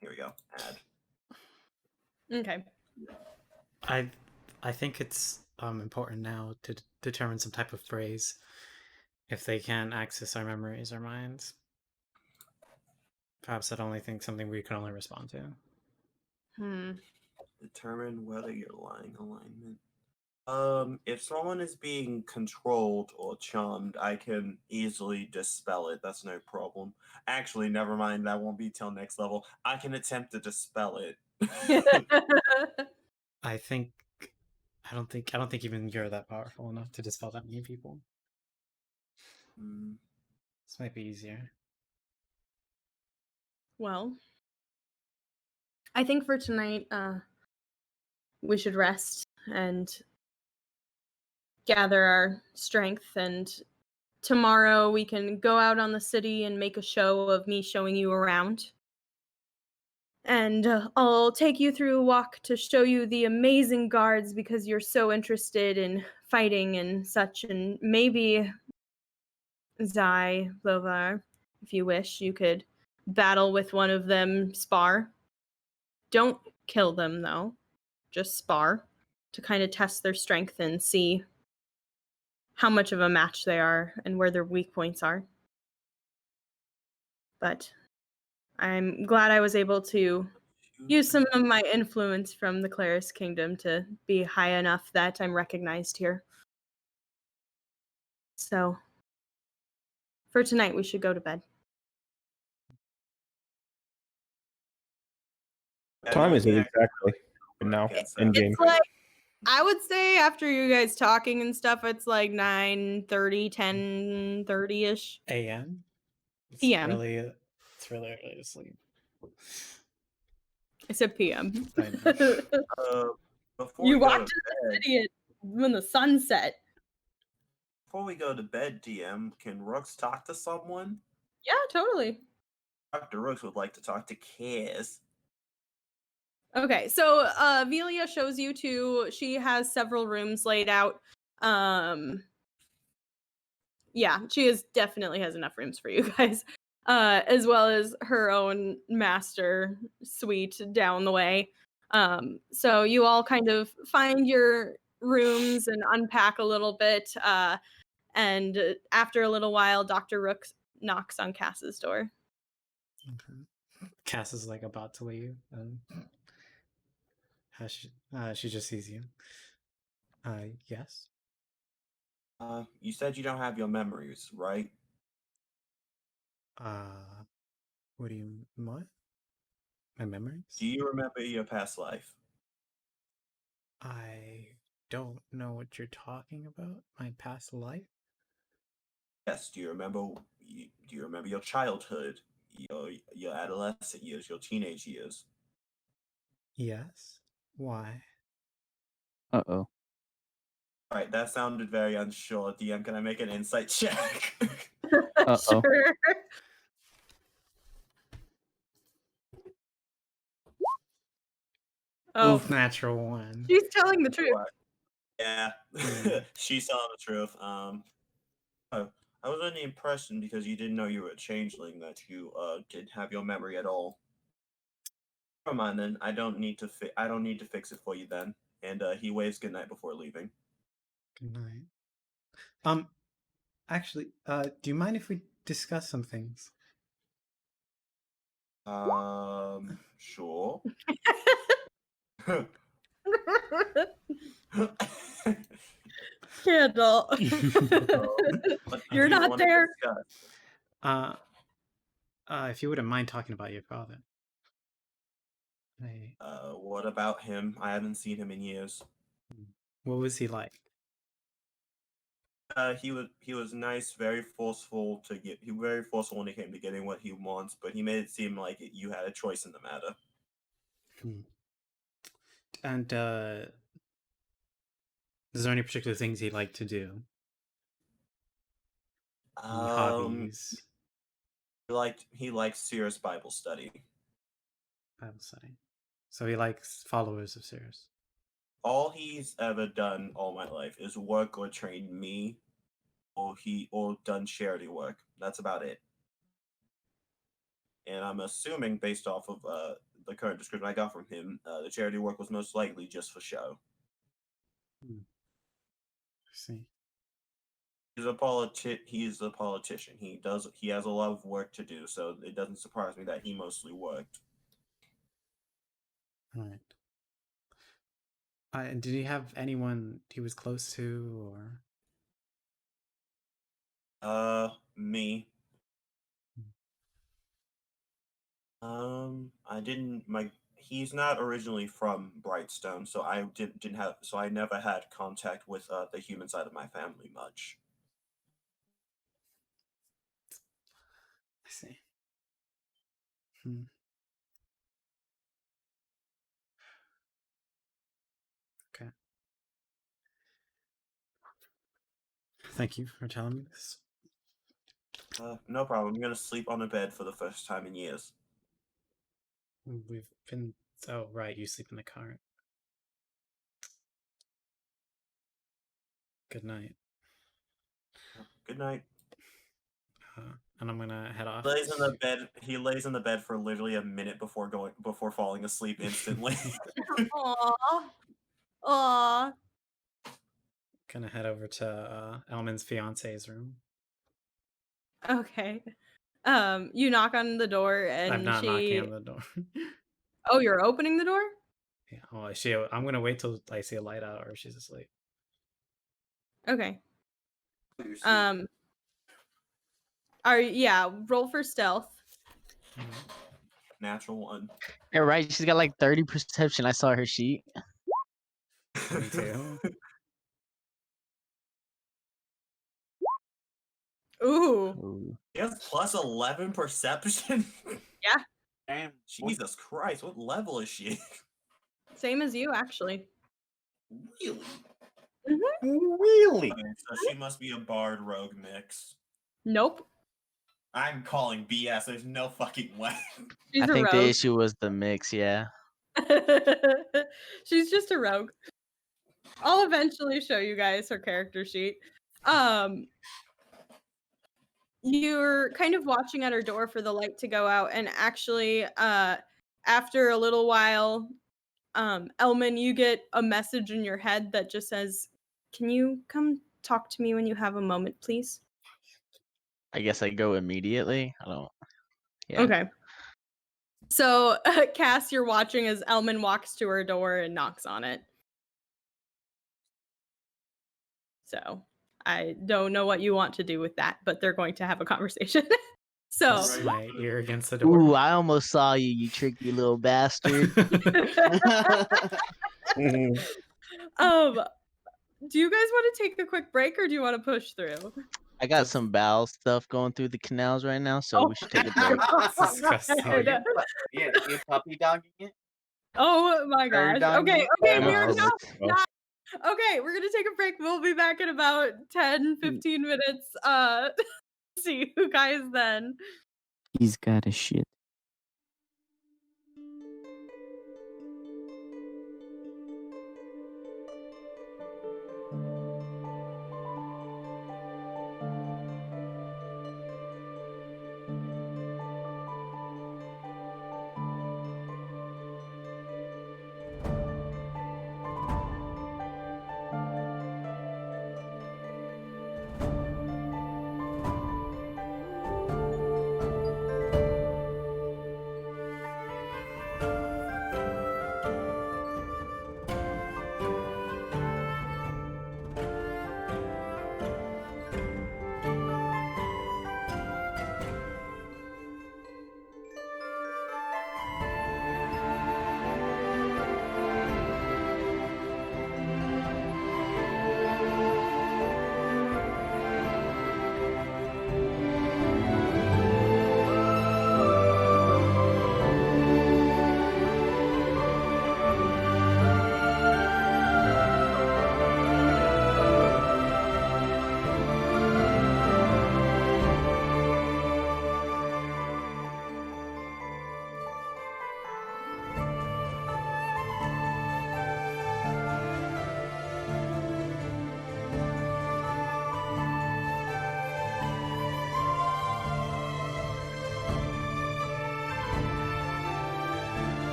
Here we go. Add. Okay. I think it's important now to determine some type of phrase if they can access our memories or minds. Perhaps I'd only think something we can only respond to. Determine whether you're lying alignment. If someone is being controlled or charmed, I can easily dispel it. That's no problem. Actually, never mind. That won't be till next level. I can attempt to dispel it. I don't think even you're that powerful enough to dispel that many people. This might be easier. Well, I think for tonight, we should rest and gather our strength, and tomorrow we can go out on the city and make a show of me showing you around. And I'll take you through a walk to show you the amazing guards because you're so interested in fighting and such. And maybe, Zai, Lovar, if you wish, you could battle with one of them, spar. Don't kill them, though. Just spar to kind of test their strength and see how much of a match they are and where their weak points are. But I'm glad I was able to use some of my influence from the Claris Kingdom to be high enough that I'm recognized here. So, for tonight, we should go to bed. What time is it exactly now? In game. It's like, I would say after you guys talking and stuff, it's like 9:30, 10:30-ish. AM? PM. It's really early to sleep. I said PM. I know. Before You we go walked to into the bed, city when the sun set. before we go to bed, DM, can Rooks talk to someone? Yeah, totally. Dr. Rooks would like to talk to Kaz. Okay, so Velia shows you to, she has several rooms laid out. Yeah, definitely has enough rooms for you guys. As well as her own master suite down the way. So you all kind of find your rooms and unpack a little bit. And after a little while, Dr. Rooks knocks on Cass's door. Okay. Cass is like about to leave. She just sees you. Yes. You said you don't have your memories, right? What do you what? My memories? Do you remember your past life? I don't know what you're talking about. My past life? Yes. Do you remember your childhood, your adolescent years, your teenage years? Yes. Why? Uh-oh. All right, that sounded very unsure. DM, can I make an insight check? Uh-oh. Sure. Oh, Oof, natural one. she's telling the truth. Yeah, she's telling the truth. I was under the impression because you didn't know you were a changeling that you didn't have your memory at all. Never mind then. I don't need to fix it for you then. And he waves goodnight before leaving. Good night. Actually, do you mind if we discuss some things? Sure. Candle. What You're do you not want to there. discuss? If you wouldn't mind talking about your father. What about him? I haven't seen him in years. What was he like? He was nice, very forceful when it came to getting what he wants, but he made it seem like you had a choice in the matter. And is there any particular things he liked to do? Any hobbies? He liked Sirus Bible study. Bible study. So he likes followers of Sirus. All he's ever done all my life is work or train me, or done charity work. That's about it. And I'm assuming, based off of the current description I got from him, the charity work was most likely just for show. I see. He's a politician. He has a lot of work to do, so it doesn't surprise me that he mostly worked. All right. And did he have anyone he was close to, or? Me. He's not originally from Brightstone, so I I never had contact with the human side of my family much. I see. Okay. Thank you for telling me this. No problem. I'm gonna sleep on a bed for the first time in years. We've been... Oh, right. You sleep in the car. Good night. Good night. And I'm gonna head off. He lays in the bed for literally a minute before falling asleep instantly. Aww. Gonna head over to Elman's fiance's room. Okay. You knock on the door and I'm not knocking on the door. Oh, you're opening the door? Yeah. Oh, I'm gonna wait till I see a light out or she's asleep. Okay. You're roll for stealth. Natural one. You're right. She's got like 30 perception. I saw her sheet. Me too. Ooh. He has plus 11 perception. Yeah. Damn. Jesus Christ, what level is she? Same as you, actually. Really? Really? Okay, so she must be a bard rogue mix. Nope. I'm calling BS. There's no fucking way. She's I a think rogue. the issue was the mix, yeah. She's just a rogue. I'll eventually show you guys her character sheet. You're kind of watching at her door for the light to go out, and actually, after a little while, Elman, you get a message in your head that just says, "Can you come talk to me when you have a moment, please?" I guess I go immediately. I don't. Yeah. Okay. So, Cass, you're watching as Elman walks to her door and knocks on it. So, I don't know what you want to do with that, but they're going to have a conversation. So, Press my ear against the door. Ooh, I almost saw you, you tricky little bastard. do you guys want to take a quick break or do you want to push through? I got some bowel stuff going through the canals right now, so we should take a break. That's disgusting. You puppy dogging it? Oh my Bird gosh. dog Okay, meat? okay, Yeah, we're perfect. not Okay, we're gonna take a break. We'll be back in about 10-15 minutes. See you guys then. He's got a shit.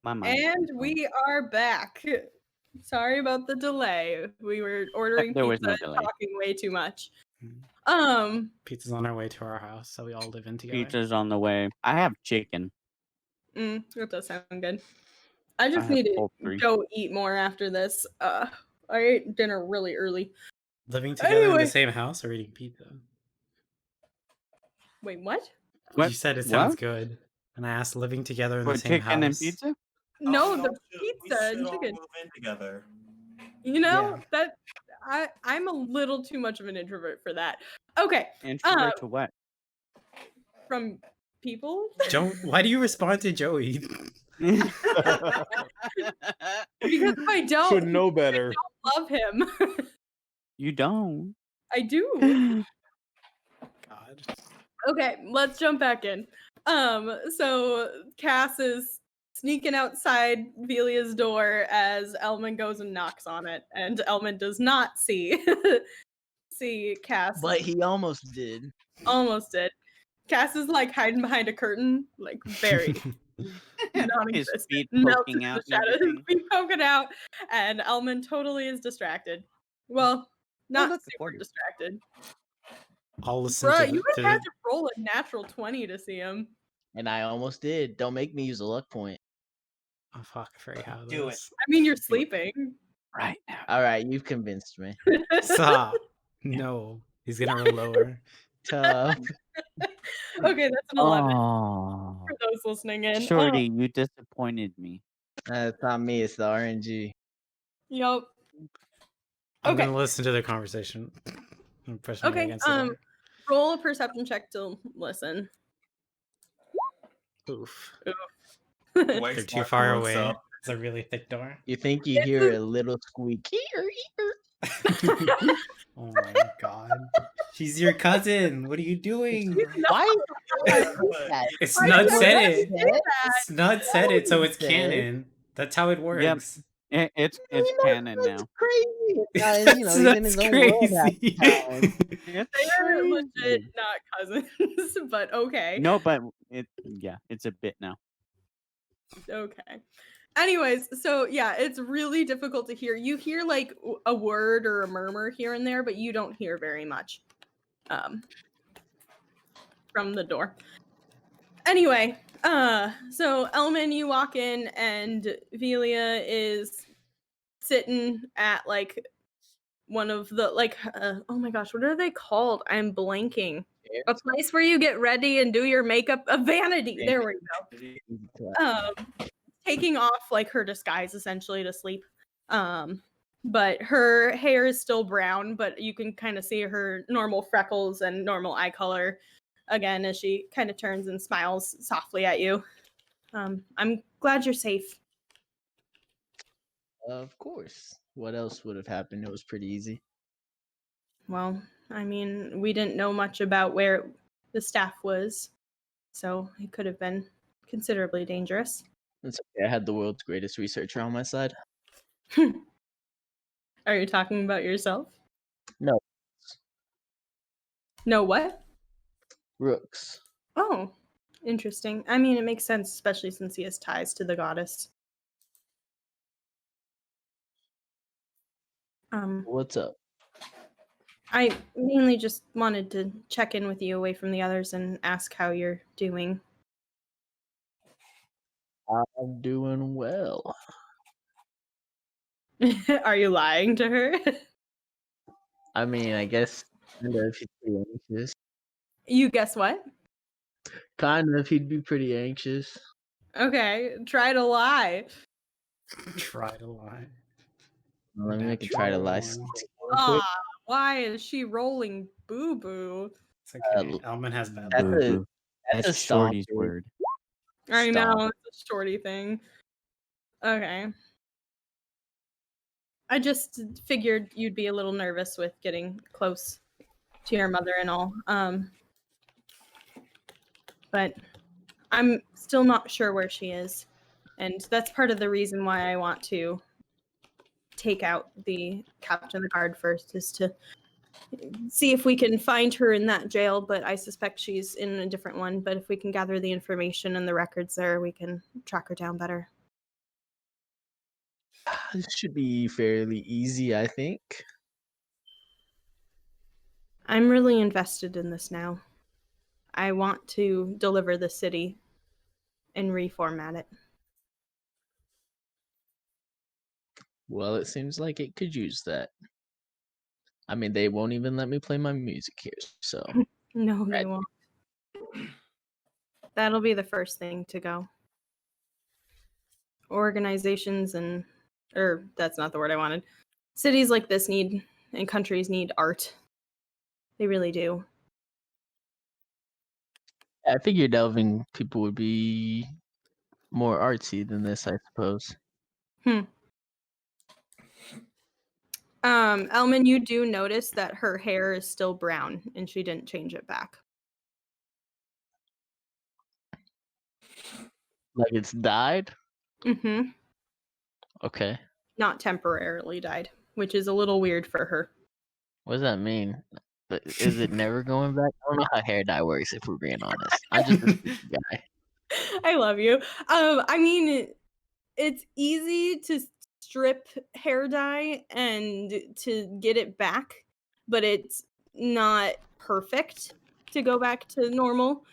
My mind. And we are back. Sorry about the delay. We were ordering There was pizza no and delay. talking way too much. Pizza's on our way to our house, so we all live in together. Pizza's on the way. I have chicken. That does sound good. I I just have need to poultry. go eat more after this. I ate dinner really early. Living together in Anyway. the same house or eating pizza? Wait, what? What? You said it sounds What? good. And I asked living together in For the same chicken house. and pizza? No, Oh, the we pizza should and all chicken. move in together. You know, Yeah. that I'm a little too much of an introvert for that. Okay. Introvert to what? From people? Why do you respond to Joey? Because if I don't, Should know better. love him. You don't. I do. God. Okay, let's jump back in. So Cass is sneaking outside Velia's door as Elman goes and knocks on it, and Elman does not see Cass. But he almost did. Almost did. Cass is like hiding behind a curtain, like very His non-existent. feet Melts poking into out. the and shadows, everything. feet poking out, and Elman totally is distracted. Well, not that's super important. distracted. I'll listen Bruh, to you would the, have had to roll a natural 20 to see him. And I almost did. Don't make me use a luck point. Oh fuck, I forget how Do it. this. I mean, you're sleeping. Right now. All right, you've convinced me. Stop. No. He's gonna roll lower. Tough. Okay, that's an 11 Oh, for those listening in. Shorty, you disappointed me. It's not me. It's the RNG. Yup. I'm Okay. gonna listen to the conversation. I'm pushing it Okay, against the door. roll a perception check to listen. Oof. Wakes They're too Dr. far Rooks away. up. It's a really thick door. You think you hear a little squeak? Oh my god. She's your cousin. What are you doing? Why? It's Why Snud did said I it. say that? Snud said it, so it's Said. canon. That's how it works. It's You know, canon that's now. crazy. You know, he's in his That's own world half crazy. the time. It's They're legit crazy. not cousins, but okay. No, but it's a bit now. Okay. Anyways, so yeah, it's really difficult to hear. You hear like a word or a murmur here and there, but you don't hear very much from the door. Anyway, so Elman, you walk in and Velia is sitting at like one of the like oh my gosh, what are they called? I'm blanking. A place where you get ready and do your makeup. A vanity. There we go. Taking off like her disguise essentially to sleep. But her hair is still brown, but you can kind of see her normal freckles and normal eye color again as she kind of turns and smiles softly at you. I'm glad you're safe. Of course. What else would have happened? It was pretty easy. Well, I mean, we didn't know much about where the staff was, so it could have been considerably dangerous. It's okay. I had the world's greatest researcher on my side. Are you talking about yourself? No. No, what? Rooks. Oh, interesting. I mean, it makes sense, especially since he has ties to the goddess. What's up? I mainly just wanted to check in with you away from the others and ask how you're doing. I'm doing well. Are you lying to her? I mean, I guess kind of he'd be anxious. You guess what? Kind of, he'd be pretty anxious. Okay, try to lie. Try to lie. Let me make a try to lie. Ah, why is she rolling boo boo? It's okay. Elman has bad That's luck. a- Boo-boo. That's a Shorty's stomp, dude. word. I Stop. know, it's a shorty thing. Okay. I just figured you'd be a little nervous with getting close to your mother and all. But I'm still not sure where she is. And that's part of the reason why I want to take out the captain of the guard first, is to see if we can find her in that jail, but I suspect she's in a different one. But if we can gather the information and the records there, we can track her down better. This should be fairly easy, I think. I'm really invested in this now. I want to deliver the city and reformat it. Well, it seems like it could use that. I mean, they won't even let me play my music here, so No, they Right. won't. That'll be the first thing to go. Organizations or that's not the word I wanted. Cities like this need, and countries need art. They really do. I figured delving people would be more artsy than this, I suppose. Elman, you do notice that her hair is still brown and she didn't change it back. Like it's dyed? Mm-hmm. Okay. Not temporarily dyed, which is a little weird for her. What does that mean? Is it never going back? I don't know how hair dye works, if we're being honest. I'm just a stupid guy. I love you. I mean, it's easy to strip hair dye and to get it back, but it's not perfect to go back to normal.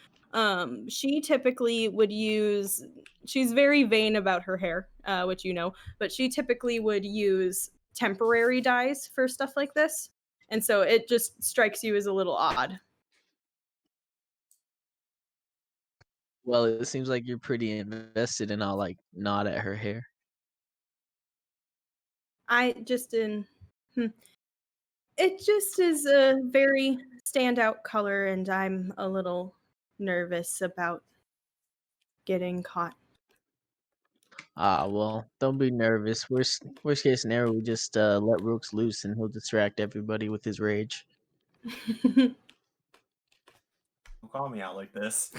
She typically would use, she's very vain about her hair, which you know, but she typically would use temporary dyes for stuff like this. And so it just strikes you as a little odd. Well, it seems like you're pretty invested, and I'll like nod at her hair. I just it just is a very standout color, and I'm a little nervous about getting caught. Well, don't be nervous. Worst case scenario, we just let Rooks loose, and he'll distract everybody with his rage. Don't call me out like this.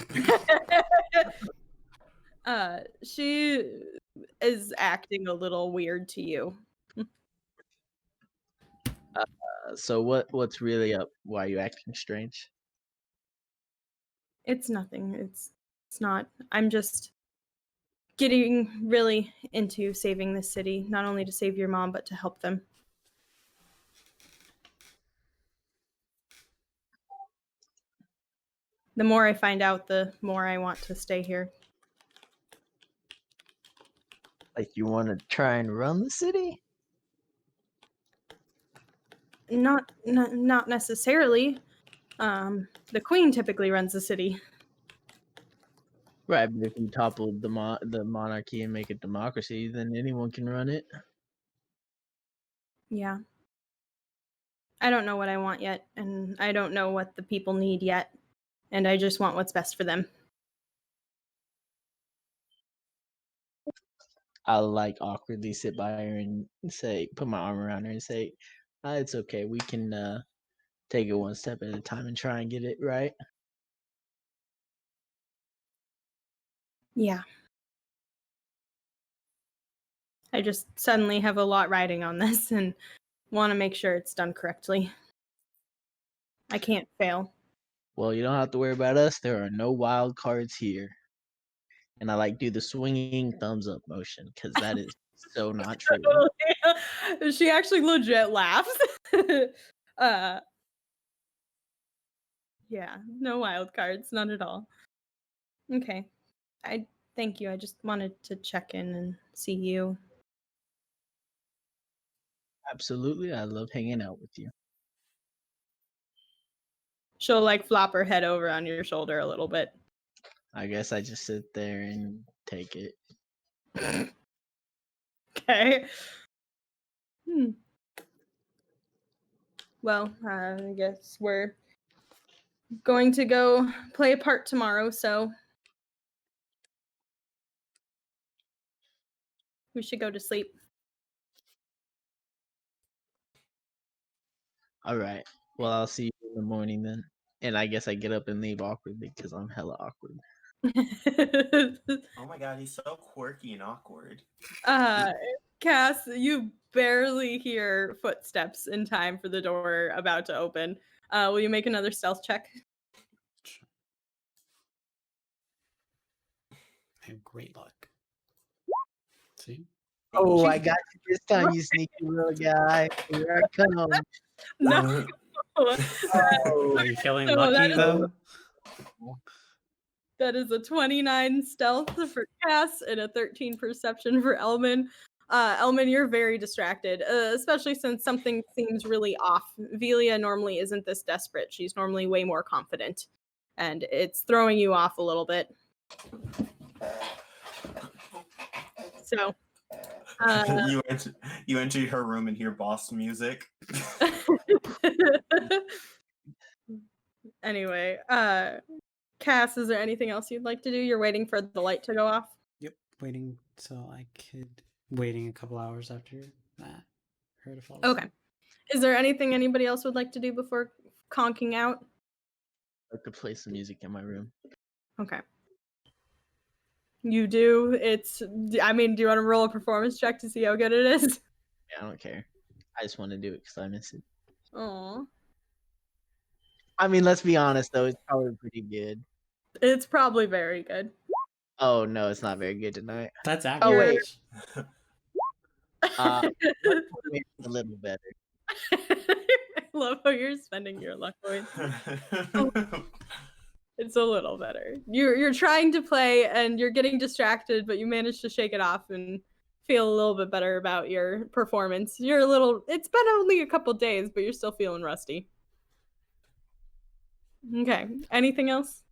She is acting a little weird to you. So what's really up? Why are you acting strange? It's nothing. It's not. I'm just getting really into saving this city, not only to save your mom, but to help them. The more I find out, the more I want to stay here. Like you want to try and run the city? Not necessarily. The queen typically runs the city. Right, but if you topple the monarchy and make it democracy, then anyone can run it. Yeah. I don't know what I want yet, and I don't know what the people need yet, and I just want what's best for them. I'll like awkwardly sit by her and say, put my arm around her and say, it's okay. We can take it one step at a time and try and get it right. Yeah. I just suddenly have a lot riding on this and want to make sure it's done correctly. I can't fail. Well, you don't have to worry about us. There are no wild cards here. And I like do the swinging thumbs up motion because that is so not true. She actually legit laughs. Yeah, no wild cards, none at all. Okay. I thank you. I just wanted to check in and see you. Absolutely. I love hanging out with you. She'll like flop her head over on your shoulder a little bit. I guess I just sit there and take it. Okay. Well, I guess we're going to go play a part tomorrow, so we should go to sleep. All right. Well, I'll see you in the morning then. And I guess I get up and leave awkwardly because I'm hella awkward. Oh my god, he's so quirky and awkward. Cass, you barely hear footsteps in time for the door about to open. Will you make another stealth check? I have great luck. See? Oh, I got you this time, you sneaky little guy. Here I come. No. Oh, Are you feeling So lucky that is- though? That is a 29 stealth for Cass and a 13 perception for Elman. Elman, you're very distracted, especially since something seems really off. Velia normally isn't this desperate. She's normally way more confident. And it's throwing you off a little bit. So, you enter her room and hear boss music. anyway, Cass, is there anything else you'd like to do? You're waiting for the light to go off? Yep, waiting a couple hours after that. Her to fall asleep. Okay. Is there anything anybody else would like to do before conking out? I like to play some music in my room. Okay. You do. Do you want to roll a performance check to see how good it is? Yeah, I don't care. I just want to do it because I miss it. Aw. I mean, let's be honest though, it's probably pretty good. It's probably very good. Oh no, it's not very good tonight. That's average. Oh wait, maybe a little better. I love how you're spending your luck points. It's a little better. You're trying to play and you're getting distracted, but you manage to shake it off and feel a little bit better about your performance. It's been only a couple days, but you're still feeling rusty. Okay. Anything else?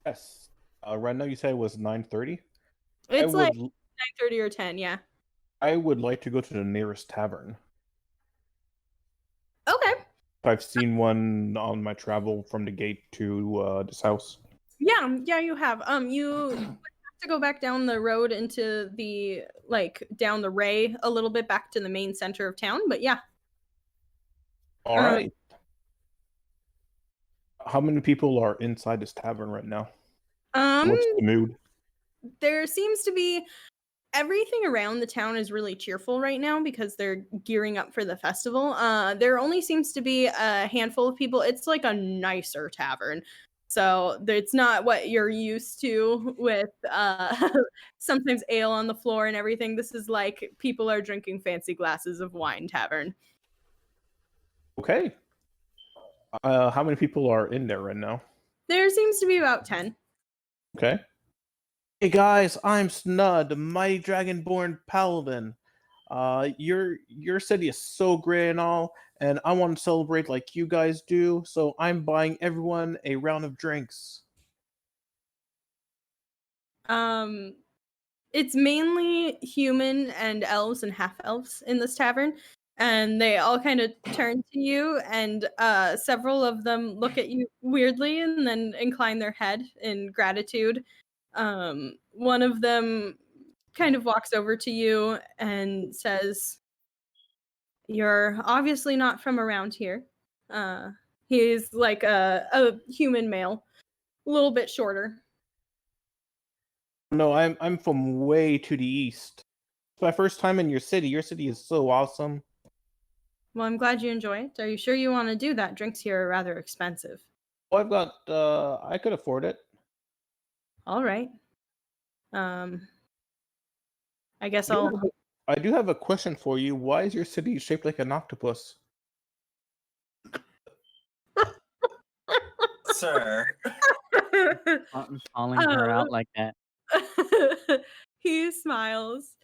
Yes. Right now you said it was 9:30. It's like 9:30 or 10, yeah. I would like to go to the nearest tavern. Okay. I've seen one on my travel from the gate to this house. Yeah, you have. You have to go back down the road into the down the Ray a little bit back to the main center of town, but yeah. All right. How many people are inside this tavern right now? What's the mood? There seems to be everything around the town is really cheerful right now because they're gearing up for the festival. There only seems to be a handful of people. It's like a nicer tavern. So it's not what you're used to with sometimes ale on the floor and everything. This is like people are drinking fancy glasses of wine tavern. Okay. How many people are in there right now? There seems to be about 10. Okay. Hey guys, I'm Snud, the mighty dragonborn paladin. Your city is so great and all, and I want to celebrate like you guys do, so I'm buying everyone a round of drinks. It's mainly human and elves and half elves in this tavern, and they all kind of turn to you, and several of them look at you weirdly and then incline their head in gratitude. One of them kind of walks over to you and says, "You're obviously not from around here." He's like a human male, a little bit shorter. No, I'm from way to the east. It's my first time in your city. Your city is so awesome. Well, I'm glad you enjoy it. Are you sure you want to do that? Drinks here are rather expensive. Oh, I could afford it. All right. I guess I do have a question for you. Why is your city shaped like an octopus? Sir. Calling her out like that. He smiles.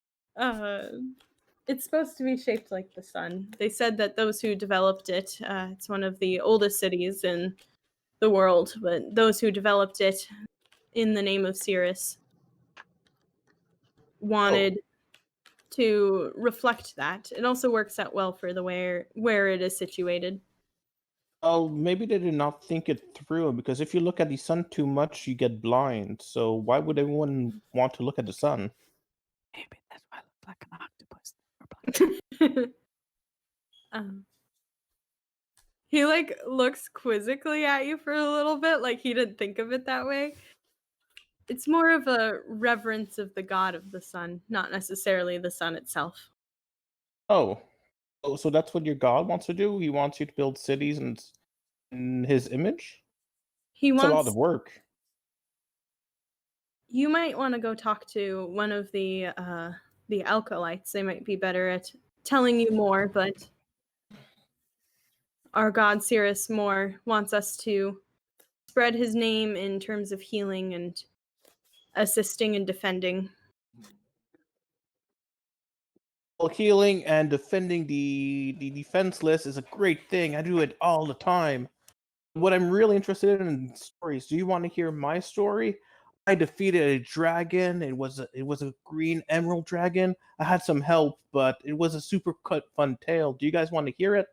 It's supposed to be shaped like the sun. They said that those who developed it, it's one of the oldest cities in the world, but those who developed it in the name of Sirus wanted to reflect that. It also works out well for the where it is situated. Oh, maybe they did not think it through, because if you look at the sun too much, you get blind. So why would everyone want to look at the sun? Maybe that's why I look like an octopus. He looks quizzically at you for a little bit, like he didn't think of it that way. It's more of a reverence of the god of the sun, not necessarily the sun itself. Oh, so that's what your god wants to do? He wants you to build cities in his image? He It's wants a lot of work. You might want to go talk to one of the the Alkalites. They might be better at telling you more, but our god Sirus more wants us to spread his name in terms of healing and assisting and defending. Well, healing and defending the defenseless is a great thing. I do it all the time. What I'm really interested in stories. Do you want to hear my story? I defeated a dragon. It was a green emerald dragon. I had some help, but it was a super fun tale. Do you guys want to hear it?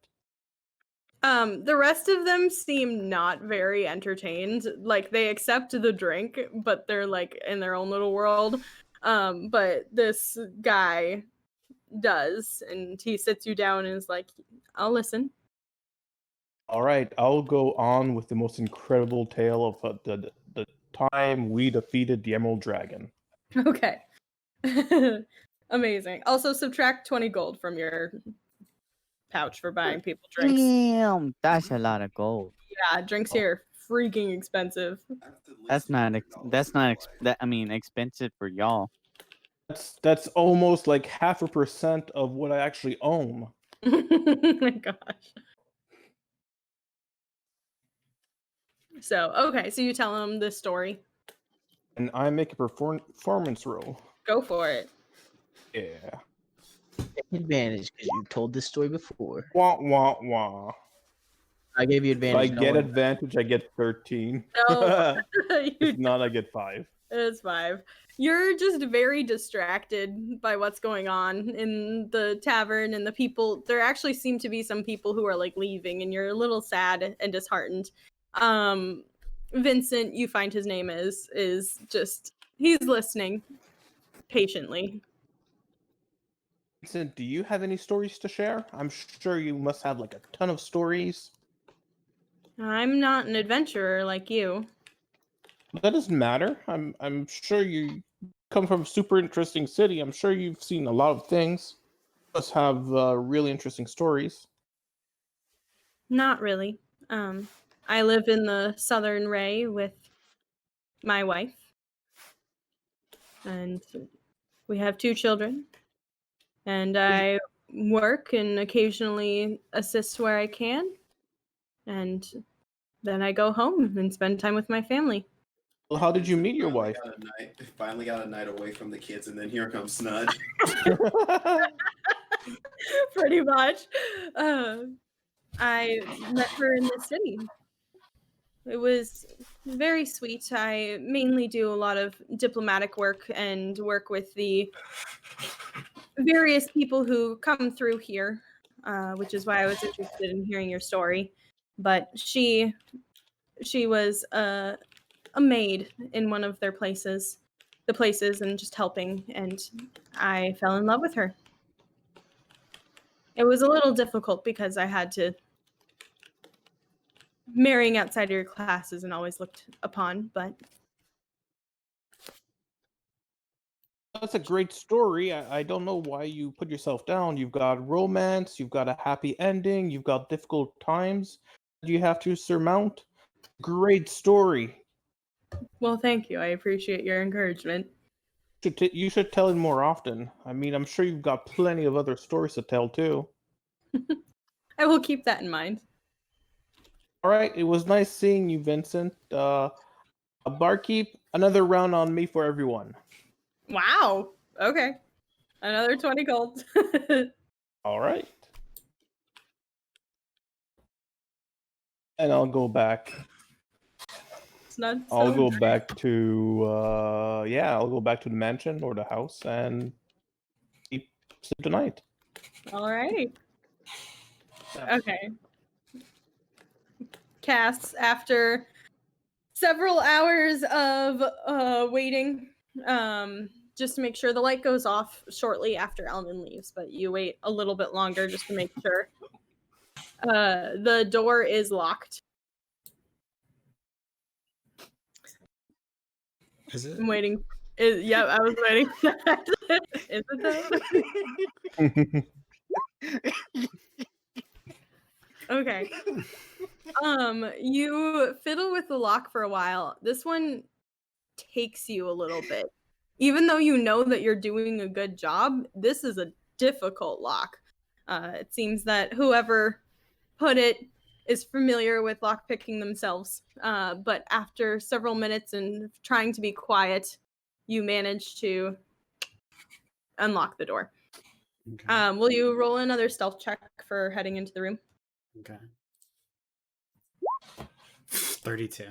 The rest of them seem not very entertained. Like, they accept the drink, but they're like in their own little world. But this guy does, and he sits you down and is like, I'll listen. All right, I'll go on with the most incredible tale of the time we defeated the emerald dragon. Okay. Amazing. Also, subtract 20 gold from your pouch for buying people drinks. Damn, that's a lot of gold. Yeah, drinks here are freaking expensive. That's not expensive for y'all. That's almost like 0.5% of what I actually own. Oh my gosh. So, okay, so you tell him this story. And I make a performance roll. Go for it. Yeah. Take advantage because you told this story before. Wah wah wah. I gave you If advantage. I get advantage, I get 13. No, If not, I get 5. it's 5. You're just very distracted by what's going on in the tavern and the people. There actually seem to be some people who are like leaving, and you're a little sad and disheartened. Vincent, you find his name is just, he's listening patiently. Vincent, do you have any stories to share? I'm sure you must have like a ton of stories. I'm not an adventurer like you. That doesn't matter. I'm sure you come from a super interesting city. I'm sure you've seen a lot of things. You must have really interesting stories. Not really. I live in the Southern Ray with my wife, and we have 2 children. And I work and occasionally assist where I can, and then I go home and spend time with my family. Well, how did you meet your wife? Finally got a night away from the kids, and then here comes Snud. Pretty much. I met her in the city. It was very sweet. I mainly do a lot of diplomatic work and work with the various people who come through here, which is why I was interested in hearing your story. But she was a maid in one of their places, and just helping, and I fell in love with her. It was a little difficult because I had to marrying outside of your class isn't always looked upon, but That's a great story. I don't know why you put yourself down. You've got romance, you've got a happy ending, you've got difficult times that you have to surmount. Great story. well, thank you. I appreciate your encouragement. You should tell it more often. I mean, I'm sure you've got plenty of other stories to tell too. I will keep that in mind. All right, it was nice seeing you, Vincent. Barkeep, another round on me for everyone. Wow. Okay. Another 20 gold. All right. And I'll go back. It's not I'll so go great. back to I'll go back to the mansion or the house and sleep tonight. All right. Okay. Cass, after several hours of waiting, just to make sure the light goes off shortly after Elman leaves, but you wait a little bit longer just to make sure. The door is locked. Is it? I'm waiting. Yep, I was waiting. Is it though? Okay. You fiddle with the lock for a while. This one takes you a little bit even though you know that you're doing a good job, this is a difficult lock. It seems that whoever put it is familiar with lockpicking themselves. But after several minutes and trying to be quiet, you manage to unlock the door. Okay. Will you roll another stealth check for heading into the room? Okay. 32.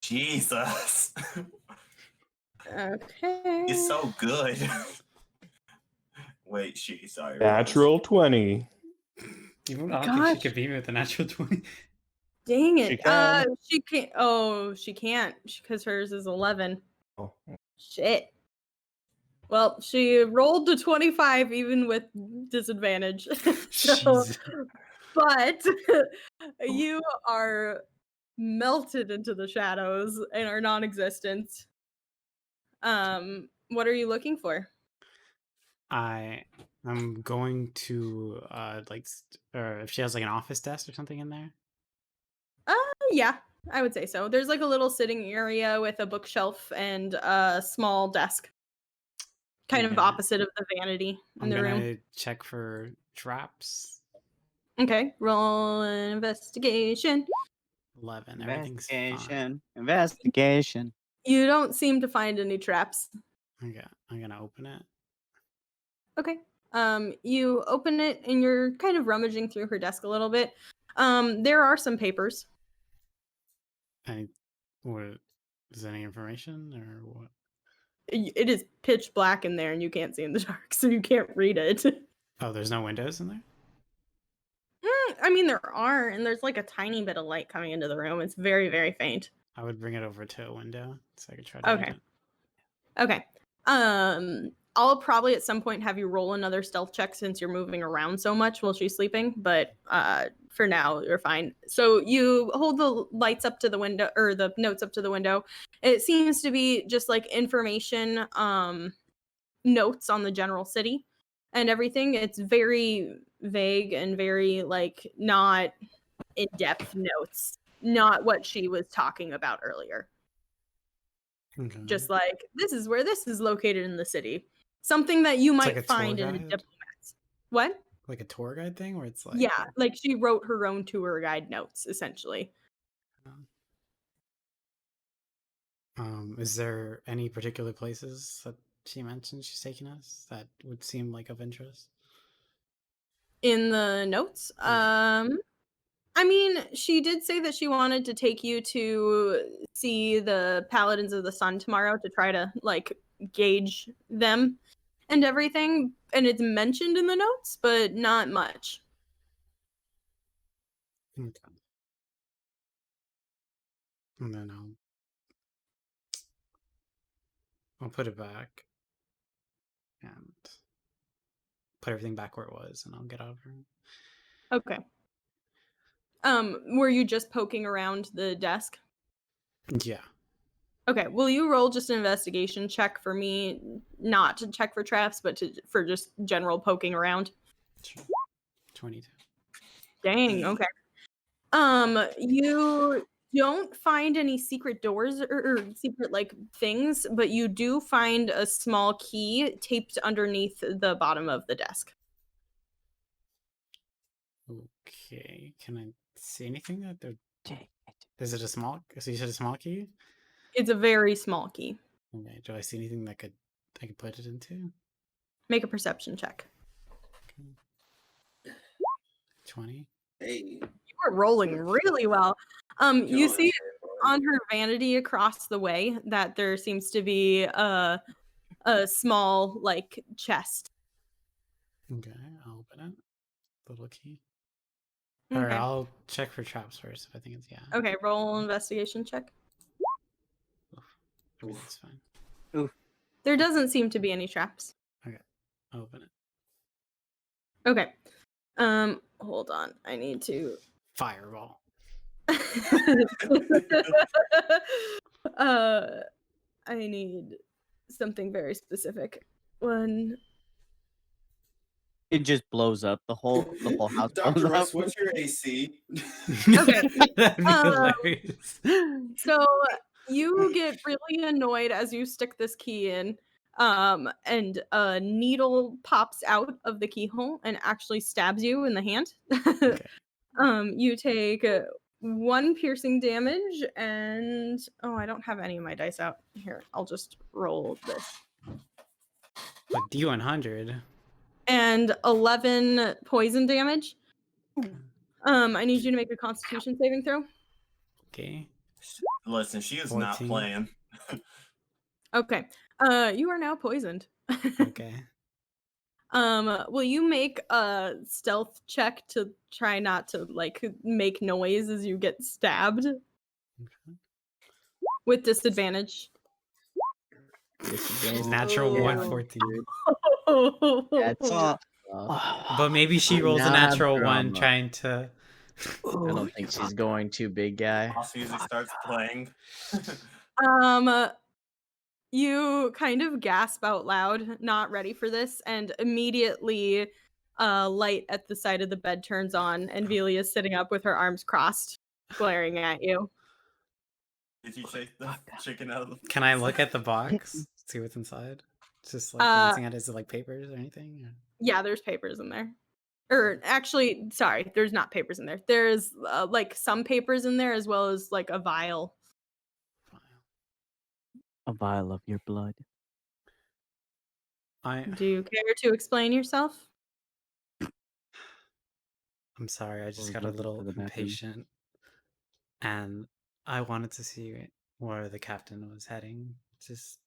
Jesus. Okay. It's so good. Wait, sorry. Natural 20. Even I don't think Gosh. she could beat me with a natural 20. Dang She it. can. She can't. Oh, she can't because hers is 11. Oh. Shit. Well, she rolled to 25 even with disadvantage. So, Jeez. but you are melted into the shadows and are non-existent. What are you looking for? I'm going to or if she has like an office desk or something in there. Yeah, I would say so. There's like a little sitting area with a bookshelf and a small desk. Kind of Okay. opposite of the vanity in I'm the gonna room. check for traps. Okay, roll an investigation. 11. Everything's fine. Investigation. You don't seem to find any traps. Okay, I'm gonna open it. Okay. You open it and you're kind of rummaging through her desk a little bit. There are some papers. What is any information or what? It is pitch black in there and you can't see in the dark, so you can't read it. Oh, there's no windows in there? I mean, there are, and there's like a tiny bit of light coming into the room. It's very, very faint. I would bring it over to a window so I could try to read Okay. it. Okay. I'll probably at some point have you roll another stealth check since you're moving around so much while she's sleeping, but for now you're fine. So you hold the lights up to the window or the notes up to the window. It seems to be just like information notes on the general city and everything. It's very vague and very like not in-depth notes, not what she was talking about earlier. Okay. Just like, this is where this is located in the city. Something that you might like a find tour in the guide? diplomats. What? Like a tour guide thing where it's like Yeah, like she wrote her own tour guide notes, essentially. Is there any particular places that she mentioned she's taking us that would seem like of interest? In the notes? Yeah. I mean, she did say that she wanted to take you to see the Paladins of the Sun tomorrow to try to, like, gauge them and everything. And it's mentioned in the notes, but not much. Okay. And then I'll put it back and put everything back where it was, and I'll get out of her. Okay. Were you just poking around the desk? Yeah. Okay, will you roll just an investigation check for me, not to check for traps, but for just general poking around? Sure. 22. Dang, okay. You don't find any secret doors or secret like things, but you do find a small key taped underneath the bottom of the desk. Okay. Can I see anything that they're... Is it a small... So you said a small key? It's a very small key. Okay. Do I see anything that I could put it into? Make a perception check. Okay. 20. Hey. You are rolling really well. You killing see it, bro. on her vanity across the way that there seems to be a small like chest. Okay. I'll open it. Little key. Alright, Okay. I'll check for traps first. I think it's... Yeah. Okay, roll investigation check. Everything's fine. There doesn't seem to be any traps. Okay. I'll open it. Okay. Hold on. I need to Fireball. I need something very specific. One. It just blows up. The whole house Dr. blows Russ, up. what's your AC? Okay. That'd be hilarious. So You get really annoyed as you stick this key in, and a needle pops out of the keyhole and actually stabs you in the hand. Okay. You take 1 piercing damage, and I don't have any of my dice out here. I'll just roll this. But D100. And 11 poison damage. I need you to make a Constitution saving throw. Okay. Listen, she is not 14. playing. Okay. You are now poisoned. Okay. Will you make a stealth check to try not to make noise as you get stabbed? With disadvantage. Natural Yeah. 114. That's Oh, But maybe she rolls a Nah, natural 1 drama. trying to. I don't think she's going to, big guy. House music starts playing. You kind of gasp out loud, not ready for this, and immediately light at the side of the bed turns on, and Velia is sitting up with her arms crossed, glaring at you. Did you shake the chicken out of the Can I look at the box? See what's inside? Just like glancing at it. Is it like papers or anything? Or... Yeah, there's papers in there. Or actually, sorry, there's not papers in there. There's like some papers in there as well as like a vial. A vial of your blood. Do you care to explain yourself? I'm sorry, I just Or got a go to little the bathroom. impatient. And I wanted to see where the captain was heading. Just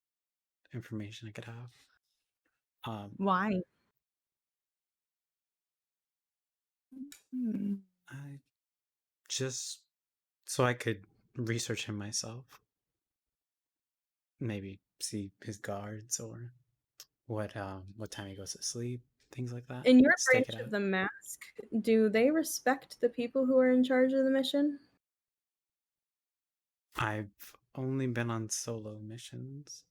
information I could have. Why? I just so I could research him myself. Maybe see his guards or what time he goes to sleep, things like that. In your Stake it branch of out. the mask, do they respect the people who are in charge of the mission? I've only been on solo missions.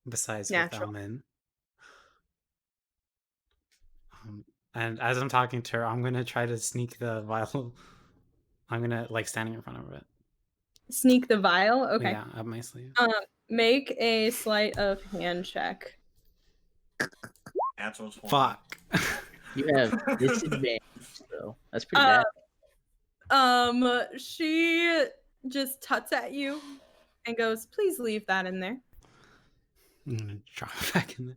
Besides with Natural. Elmin. And as I'm talking to her, I'm gonna try to sneak the vial. I'm gonna standing in front of it. Sneak the vial? Okay. Yeah, up my sleeve. Make a sleight of hand check. natural 20? Fuck. You have disadvantage, though. That's pretty bad. She just tuts at you and goes, "Please leave that in there." I'm gonna drop it back in there.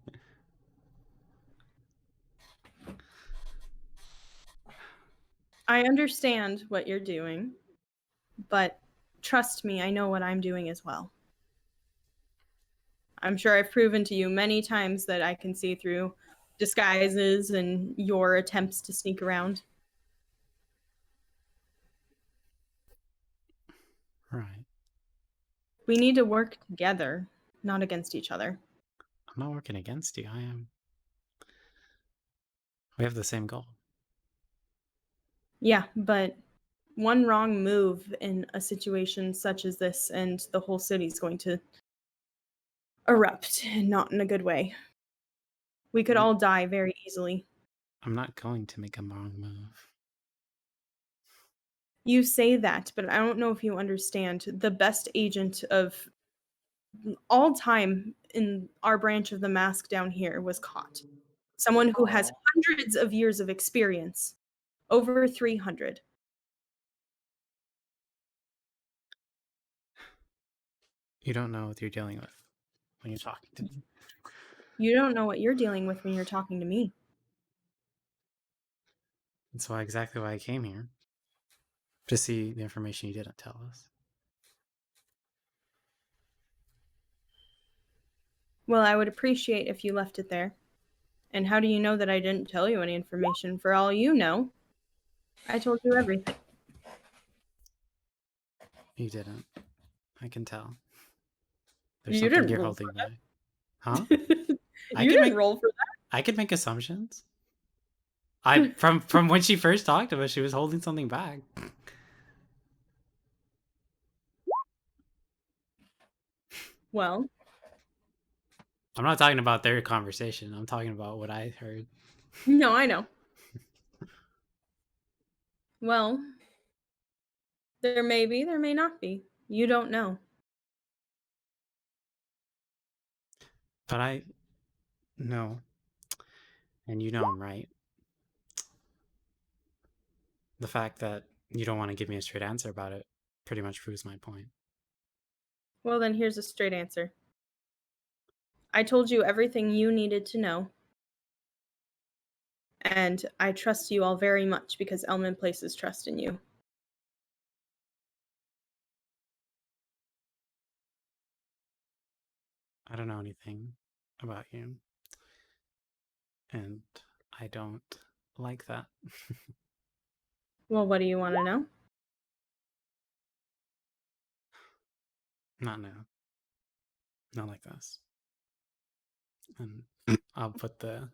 I understand what you're doing, but trust me, I know what I'm doing as well. I'm sure I've proven to you many times that I can see through disguises and your attempts to sneak around. Right. We need to work together, not against each other. I'm not working against you. I am. We have the same goal. Yeah, but one wrong move in a situation such as this, and the whole city's going to erupt, and not in a good way. We could all die very easily. I'm not going to make a wrong move. You say that, but I don't know if you understand. The best agent of all time in our branch of the mask down here was caught. Someone who has hundreds of years of experience. Over 300. You don't know what you're dealing with when you're talking to me. You don't know what you're dealing with when you're talking to me. That's exactly why I came here. To see the information you didn't tell us. Well, I would appreciate if you left it there. And how do you know that I didn't tell you any information? For all you know, I told you everything. You didn't. I can tell. You something didn't you're roll holding for that. back. Huh? You didn't roll for that. I could make assumptions. From when she first talked to us, she was holding something back. Well, I'm not talking about their conversation. I'm talking about what I heard. no, I know. Well, There may be, there may not be. You don't know. But I know, and you know I'm right. The fact that you don't want to give me a straight answer about it pretty much proves my point. Well, then here's a straight answer. I told you everything you needed to know. And I trust you all very much because Elman places trust in you. I don't know anything about you. And I don't like that. Well, what do you want to know? Not now. Not like this. And I'll put the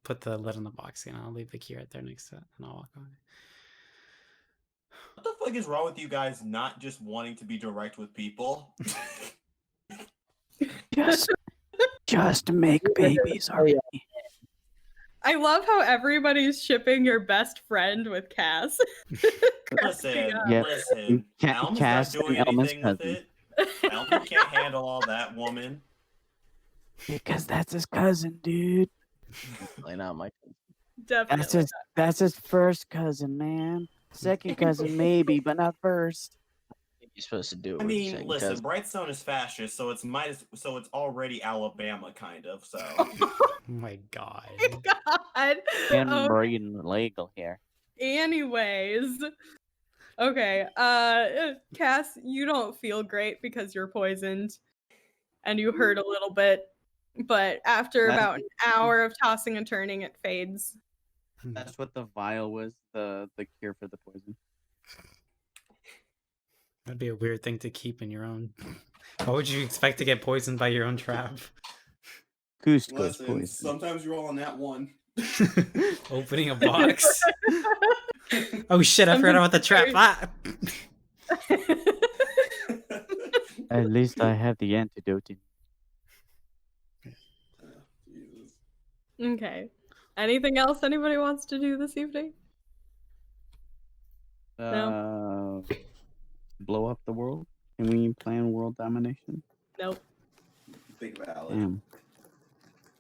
put the lid on the box and I'll leave the key right there next to it and I'll walk away. What the fuck is wrong with you guys not just wanting to be direct with people? Just make babies already. I love how everybody's shipping your best friend with Cass. Listen, Yeah. listen. Elman's Cass not doing and Elman's anything with cousin. it. Elman can't handle all that woman. Because that's his cousin, dude. Definitely not my. Definitely. That's his first cousin, man. Second cousin maybe, but not first. You're supposed to do it. I with your mean, second listen, cousin. Brightstone is fascist, so it's already Alabama kind of. So Oh my god. God. And Oh, breeding legal here. anyways. Okay. Cass, you don't feel great because you're poisoned. And you hurt a little bit. But after about an hour of tossing and turning, it fades. That's what the vial was, the cure for the poison. That'd be a weird thing to keep in your own. How would you expect to get poisoned by your own trap? Cusco's Listen, poison. sometimes you roll on that one. Opening a box. Oh shit, I forgot about the trap. Ah! At least I have the antidote. Jesus. Okay. Anything else anybody wants to do this evening? Blow up the world? Can we plan world domination? Nope. Big valid. Damn.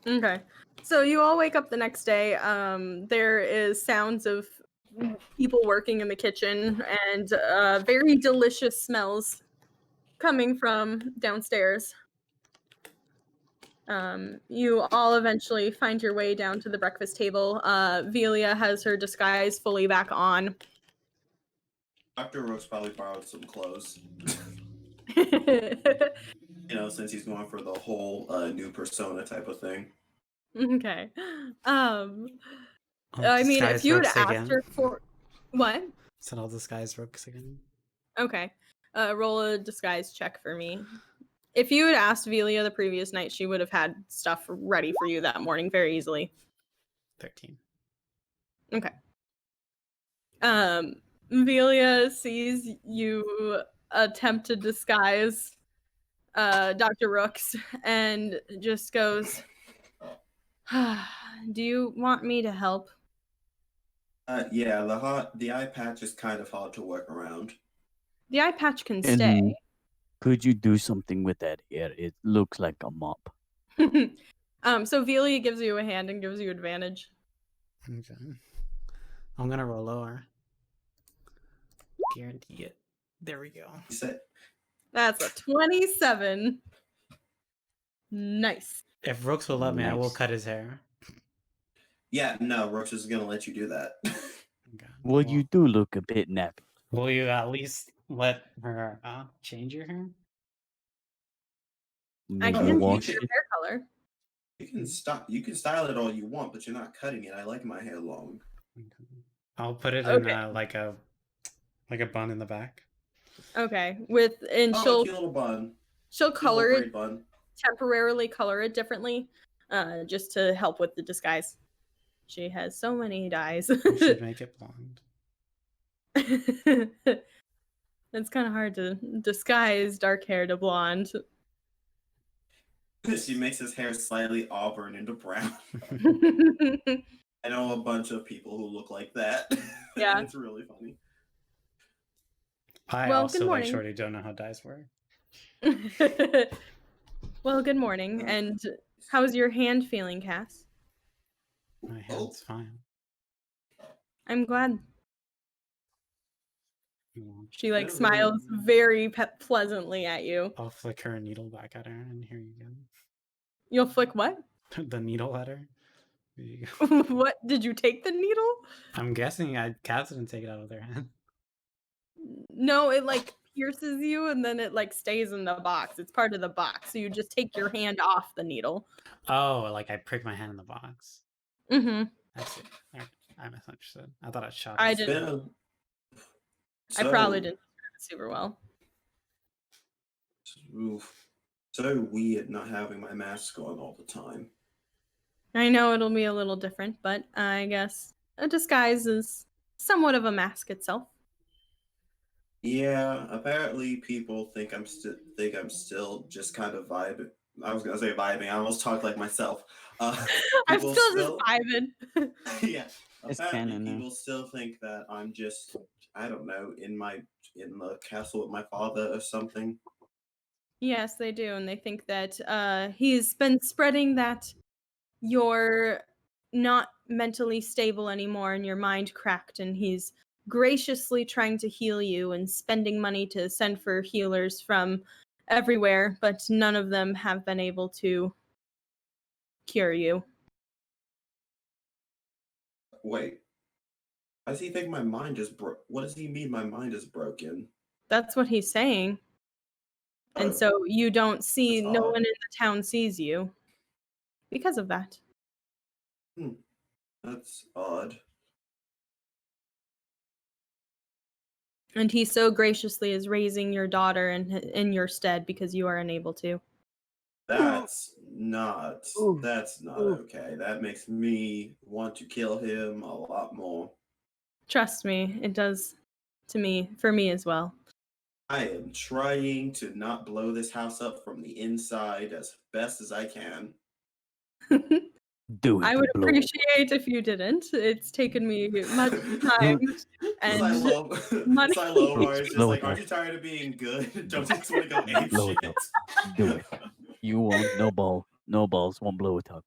Okay. So you all wake up the next day. There is sounds of people working in the kitchen and very delicious smells coming from downstairs. You all eventually find your way down to the breakfast table. Velia has her disguise fully back on. Dr. Rooks probably borrowed some clothes. Since he's going for the whole new persona type of thing. Okay. I I'll mean, if disguise you had Rooks asked again. her for what? So I'll disguise Rooks again. Okay. Roll a disguise check for me. If you had asked Velia the previous night, she would have had stuff ready for you that morning very easily. 13. Okay. Velia sees you attempt to disguise Dr. Rooks and just goes, do you want me to help? Yeah, the eye patch is kind of hard to work around. The eye patch can And stay. could you do something with that hair? It looks like a mop. So Velia gives you a hand and gives you advantage. Okay. I'm gonna roll lower. Guarantee it. There we go. You said, That's a 27. Nice. If Rooks will let me, I will Nice. cut his hair. yeah, no, Rooks is gonna let you do that. Okay. Well, you do look a bit nappy. Will you at least let her change your hair? I Maybe can wash change your it. hair color. You can style it all you want, but you're not cutting it. I like my hair long. Okay. I'll put it Okay. in like a bun in the back. Okay. Oh, cute little bun. She'll Cute color little it, braid bun. temporarily color it differently, just to help with the disguise. She has so many dyes. You should make it blonde. It's kind of hard to disguise dark hair to blonde. She makes his hair slightly auburn into brown. I know a bunch of people who look like that. Yeah. It's really funny. I Well, also, good like morning. Shorty, don't know how dice work. Well, good morning. And how's your hand feeling, Cass? My hand's fine. I'm glad. You want- She like Hello. smiles very pleasantly at you. I'll flick her needle back at her, and here you You'll flick what? go. The needle at her. Here you go. What? Did you take the needle? I'm guessing Cass didn't take it out of their hand. No, it like pierces you and then it like stays in the box. It's part of the box. So you just take your hand off the needle. Oh, like I pricked my hand in the box. Mm-hmm. I see. Alright, I misunderstood. I thought I shot. I it. didn't. So, I probably didn't describe it super well. Oof. So weird not having my mask on all the time. I know it'll be a little different, but I guess a disguise is somewhat of a mask itself. Yeah, apparently people think I'm still just kind of vibing. I was gonna say vibing. I almost talked like myself. I'm People still just vibing. yeah. It's Apparently canon now. people still think that I'm just I don't know in the castle with my father or something. Yes, they do, and they think that he's been spreading that you're not mentally stable anymore and your mind cracked, and he's graciously trying to heal you and spending money to send for healers from everywhere, but none of them have been able to cure you. Wait. Does he think my mind is What does he mean my mind is broken? That's what he's saying. And Oh, so you don't see, that's no odd. one in the town sees you because of that. That's odd. And he so graciously is raising your daughter in your stead because you are unable to. That's not Ooh. Ooh. okay. That makes me want to kill him a lot more. Trust me, it does for me as well. I am trying to not blow this house up from the inside as best as I can. Do it. I would blow. appreciate if you didn't. It's taken me much time and money. Silomar is just Blow like, it aren't up. you tired of being good? Don't you just want to go ape Blow it shit? up. Do it. You won't. No ball. No balls. Won't blow it up.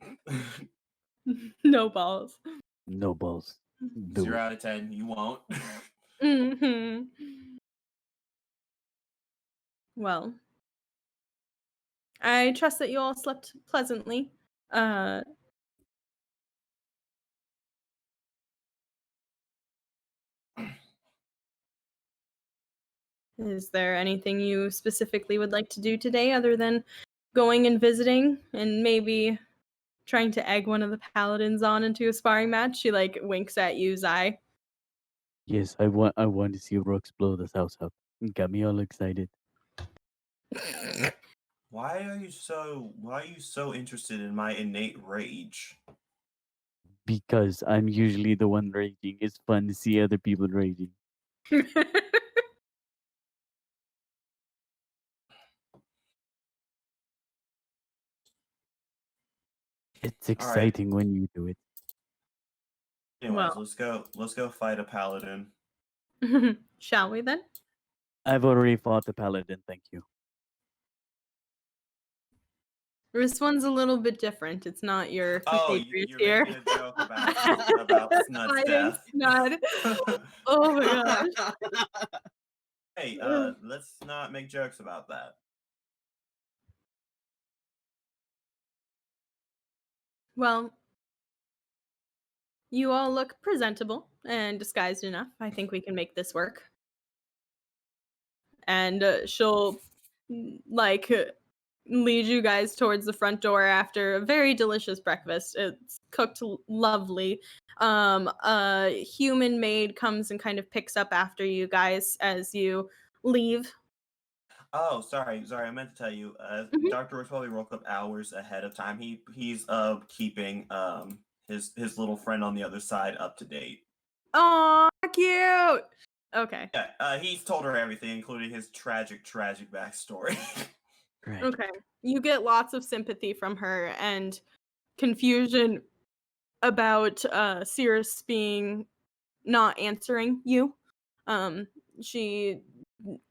No balls. No balls. Do 0 it. out of 10. You won't. Hmm. Well, I trust that you all slept pleasantly. Is there anything you specifically would like to do today other than going and visiting and maybe trying to egg one of the paladins on into a sparring match? She like winks at you, Zai. Yes, I want to see Rooks blow this house up. It got me all excited. Why are you so interested in my innate rage? Because I'm usually the one raging. It's fun to see other people raging. It's exciting when you do it. Anyways, Well. let's go fight a paladin. Shall we then? I've already fought the paladin, thank you. This one's a little bit different. It's not your compatriots you're here. making a joke about Snud's Fighting death. Snud. Oh my gosh. Hey, let's not make jokes about that. Well, you all look presentable and disguised enough. I think we can make this work. And she'll lead you guys towards the front door after a very delicious breakfast. It's cooked lovely. A human maid comes and kind of picks up after you guys as you leave. Oh, sorry. I meant to tell you. Mhm. Dr. Rooks probably woke up hours ahead of time. He's keeping his little friend on the other side up to date. Aw, cute. Okay. Yeah, he's told her everything, including his tragic backstory. Right. Okay. You get lots of sympathy from her and confusion about Sirus being not answering you. She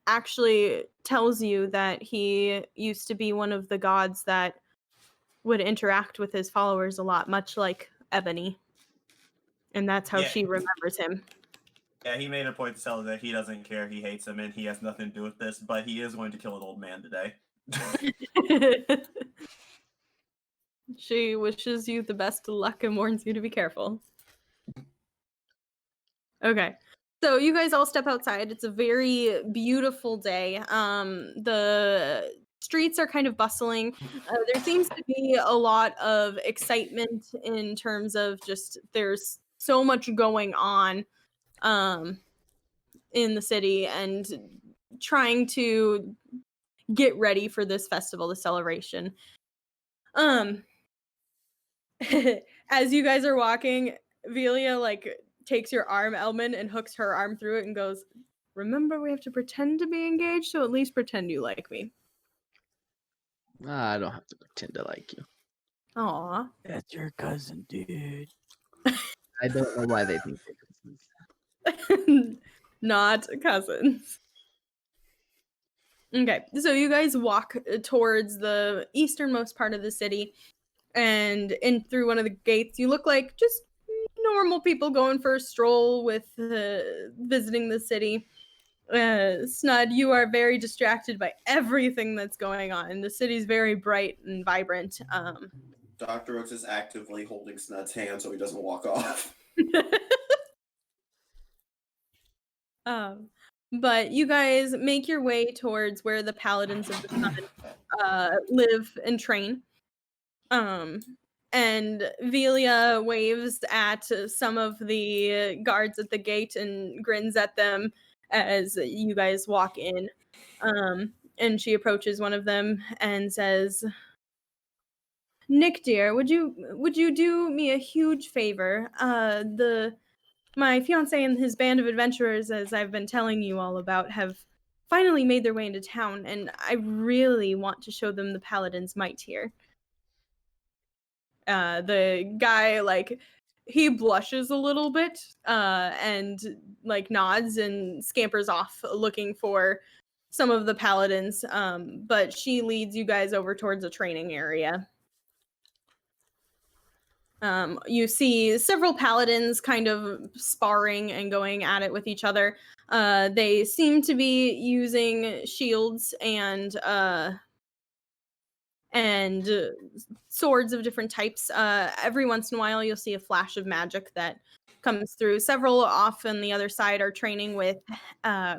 actually tells you that he used to be one of the gods that would interact with his followers a lot, much like Ebony. And that's how Yeah. she remembers him. Yeah, he made a point to tell her that he doesn't care, he hates him, and he has nothing to do with this, but he is going to kill an old man today. She wishes you the best of luck and warns you to be careful. Okay. So you guys all step outside. It's a very beautiful day. The streets are kind of bustling. There seems to be a lot of excitement in terms of just there's so much going on in the city and trying to get ready for this festival, the celebration. As you guys are walking, Velia takes your arm, Elman, and hooks her arm through it and goes, "Remember, we have to pretend to be engaged, so at least pretend you like me." I don't have to pretend to like you. Aw. That's your cousin, dude. I don't know why they think they're cousins. Not cousins. Okay, so you guys walk towards the easternmost part of the city, and in through one of the gates, you look like just normal people going for a stroll with visiting the city. Snud, you are very distracted by everything that's going on. The city's very bright and vibrant. Dr. Rooks is actively holding Snud's hand so he doesn't walk off. But you guys make your way towards where the Paladins of the Sun live and train. And Velia waves at some of the guards at the gate and grins at them as you guys walk in. And she approaches one of them and says, "Nick, dear, would you do me a huge favor? My fiance and his band of adventurers, as I've been telling you all about, have finally made their way into town, and I really want to show them the Paladin's might here." The guy, he blushes a little bit, and, nods and scampers off looking for some of the Paladins, but she leads you guys over towards a training area. You see several Paladins kind of sparring and going at it with each other. They seem to be using shields and swords of different types. Every once in a while, you'll see a flash of magic that comes through. Several off on the other side are training with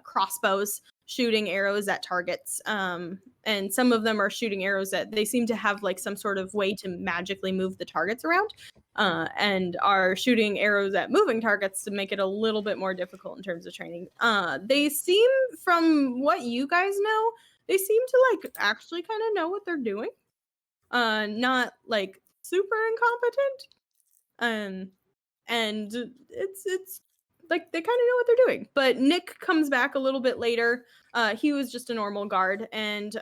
crossbows, shooting arrows at targets. And some of them are shooting arrows at, they seem to have some sort of way to magically move the targets around, and are shooting arrows at moving targets to make it a little bit more difficult in terms of training. They seem, from what you guys know, they seem to actually kind of know what they're doing. Not super incompetent. And it's they kind of know what they're doing. But Nick comes back a little bit later. He was just a normal guard, and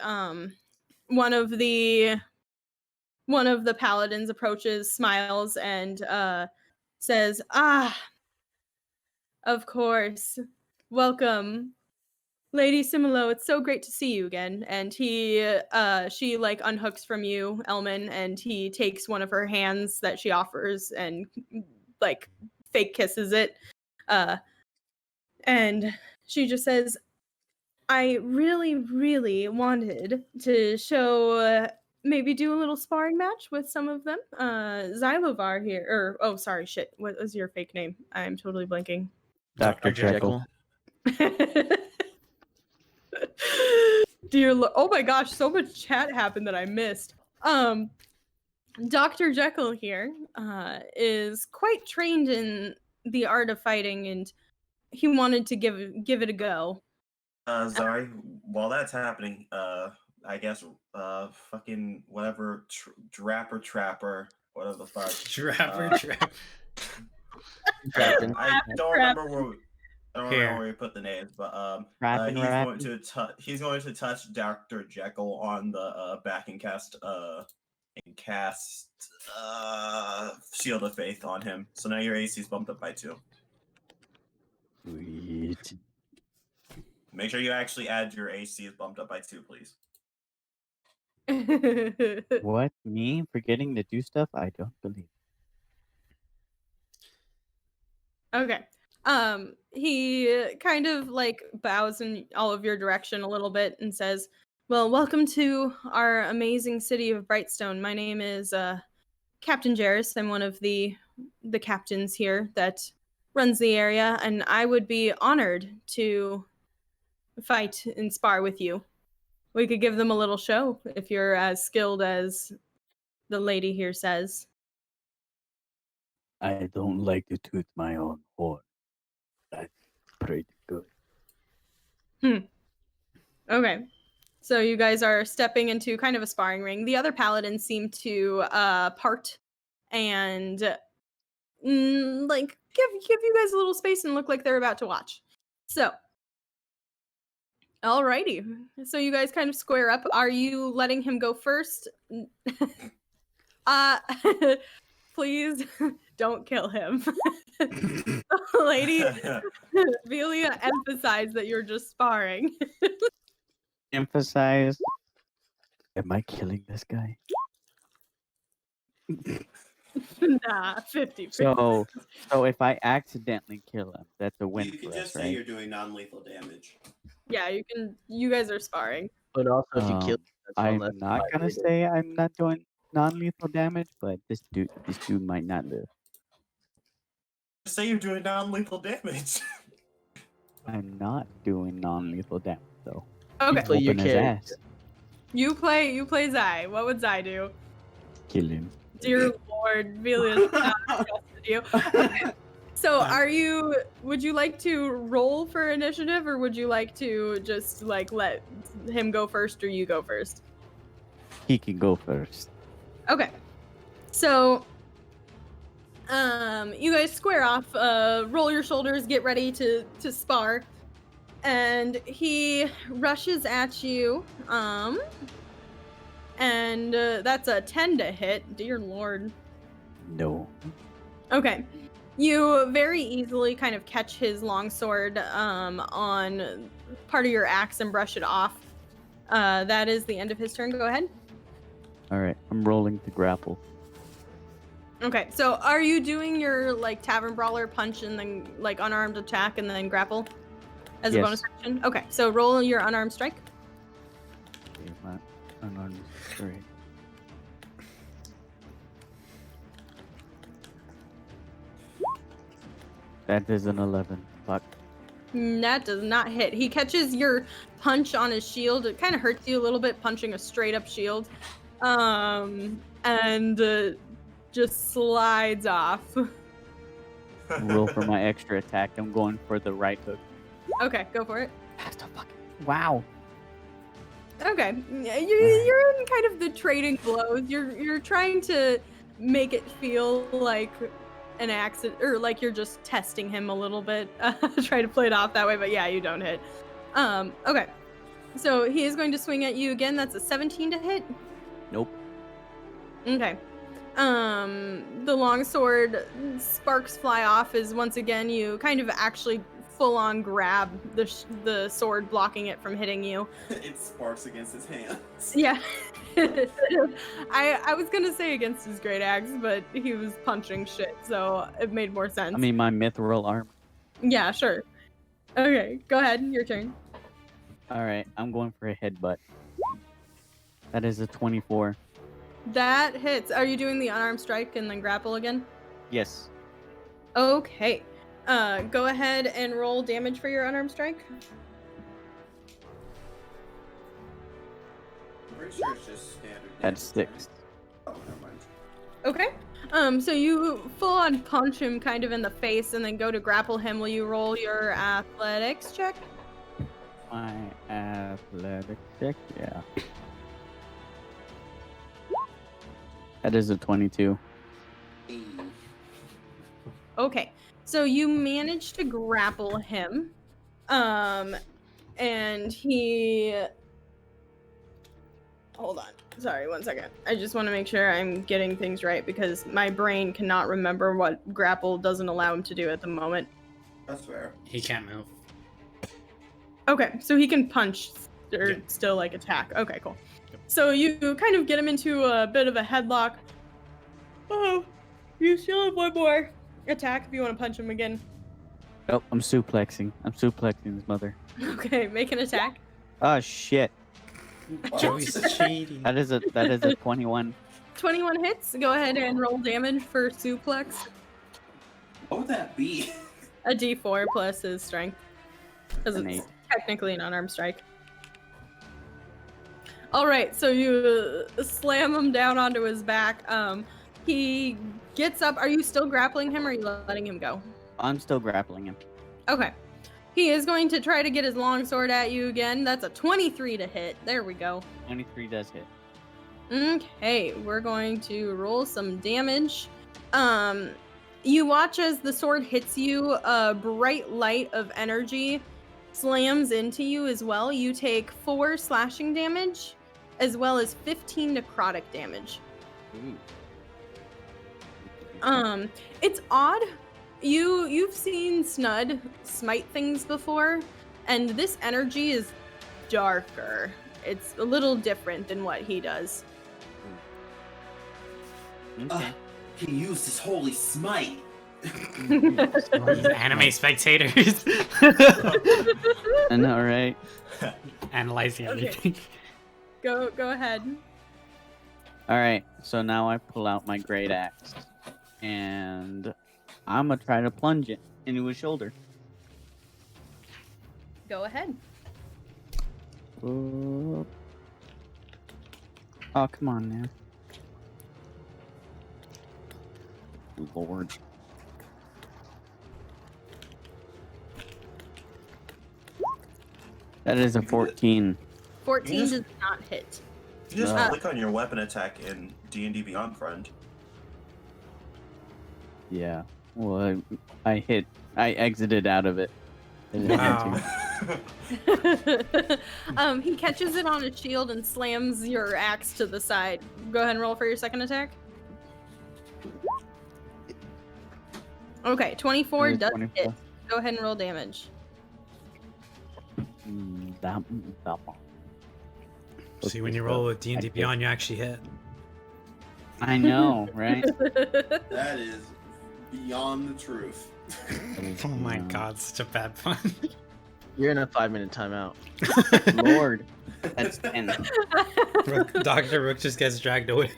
one of the Paladins approaches, smiles, and says, "Ah, of course. Welcome, Lady Similo, it's so great to see you again." And she unhooks from you, Elman, and he takes one of her hands that she offers and fake kisses it. And she just says, "I really, really wanted to show, maybe do a little sparring match with some of them. Xylovar here, what was your fake name? I'm totally blanking." Dr. Jekyll. Dear oh my gosh, so much chat happened that I missed. Dr. Jekyll here is quite trained in the art of fighting, and he wanted to give it a go. Sorry, while that's happening, I guess, fucking whatever, Trapper, whatever the fuck. Trapper. I don't remember where we put the names, but he's going to touch Dr. Jekyll on the back and cast Shield of Faith on him. So now your AC is bumped up by 2. Sweet. Make sure you actually add your AC is bumped up by 2, please. What? Me forgetting to do stuff? I don't believe. Okay. He kind of like bows in all of your direction a little bit and says, "Well, welcome to our amazing city of Brightstone. My name is Captain Jarris. I'm one of the captains here that runs the area, and I would be honored to fight and spar with you. We could give them a little show if you're as skilled as the lady here says." I don't like to toot my own horn. That's pretty good. Okay. So you guys are stepping into kind of a sparring ring. The other paladins seem to part and like give you guys a little space and look like they're about to watch. So, alrighty. So you guys kind of square up. Are you letting him go first? Please don't kill him. Lady Velia, emphasize that you're just sparring. Emphasize. Am I killing this guy? Nah, 50. So if I accidentally kill him, that's a win You can for just us, say right? you're doing non-lethal damage. Yeah, you can. You guys are sparring. But also, if you kill, that's one I'm less not fight gonna later. say I'm not doing non-lethal damage, but this dude might not live. Say you're doing non-lethal damage. I'm not doing non-lethal damage though. Okay, Play your Whooping his character. ass. you play Zai. What would Zai do? Kill him. Dear Lord, Velia's not trusted you. Okay. So, would you like to roll for initiative, or would you like to just like let him go first, or you go first? He can go first. Okay. So, you guys square off, roll your shoulders, get ready to spar, and he rushes at you. And that's a 10 to hit. Dear Lord. No. Okay. You very easily kind of catch his longsword on part of your axe and brush it off. That is the end of his turn. Go ahead. All right. I'm rolling to grapple. Okay. So are you doing your like tavern brawler punch and then like unarmed attack and then grapple as a Yes. bonus action? Okay. So roll your unarmed strike. Okay, my unarmed strike. That is an 11. Fuck. That does not hit. He catches your punch on his shield. It kind of hurts you a little bit punching a straight up shield. And just slides off. Roll for my extra attack. I'm going for the right hook. Okay, go for it. That's a fucking. Wow. Okay. You're in kind of the trading blows. You're trying to make it feel like an accident, or like you're just testing him a little bit. Try to play it off that way, but yeah, you don't hit. Okay. So he is going to swing at you again. That's a 17 to hit. Nope. Okay. The longsword sparks fly off as once again you kind of actually full on grab the sword, blocking it from hitting you. It sparks against his hands. Yeah. I was gonna say against his great axe, but he was punching shit, so it made more sense. I mean, my mithril armor. Yeah, sure. Okay, go ahead. Your turn. All right. I'm going for a headbutt. That is a 24. That hits. Are you doing the unarmed strike and then grapple again? Yes. Okay. Go ahead and roll damage for your unarmed strike. I'm pretty sure it's just standard. That's damage. 6. Oh, never mind. Okay. So you full on punch him kind of in the face and then go to grapple him. Will you roll your athletics check? My athletic check, yeah. That is a 22. Hey. Okay. So you manage to grapple him. And he... Hold on. Sorry, one second. I just want to make sure I'm getting things right because my brain cannot remember what grapple doesn't allow him to do at the moment. That's fair. He can't move. Okay, so he can punch or Yeah. still like attack. Okay, cool. So you kind of get him into a bit of a headlock. Oh, you still have one more attack if you want to punch him again. Nope, I'm suplexing. I'm suplexing his mother. Okay, make an attack. Oh shit. Joey's cheating. That is a 21. 21 hits. Go ahead and roll damage for suplex. What would that be? A d4 plus his strength. Because An it's 8. technically an unarmed strike. Alright, so you slam him down onto his back. He gets up. Are you still grappling him or are you letting him go? I'm still grappling him. Okay. He is going to try to get his long sword at you again. That's a 23 to hit. There we go. 23 does hit. Okay, we're going to roll some damage. You watch as the sword hits you, a bright light of energy slams into you as well. You take 4 slashing damage, as well as 15 necrotic damage. Ooh. It's odd. You've seen Snud smite things before, and this energy is darker. It's a little different than what he does. Okay. He used his holy smite. These anime spectators I know, right? analyzing Okay. everything. Go ahead. Alright, so now I pull out my great axe. And I'm gonna try to plunge it into his shoulder. Go ahead. Oh, come on now. Lord. That is a 14. 14 Yes. does not hit. You just No. click on your weapon attack in D&D Beyond, friend. Yeah. Well, I exited out of it. I didn't have to. Wow. He catches it on his shield and slams your axe to the side. Go ahead and roll for your second attack. Okay, 24 It is does 24. hit. Go ahead and roll damage. That one. See, when you roll with D&D Beyond, you actually hit. I know, right? That is beyond the truth. Oh my god, such a bad pun. You're in a 5-minute timeout. Lord. That's 10. Dr. Rook just gets dragged away.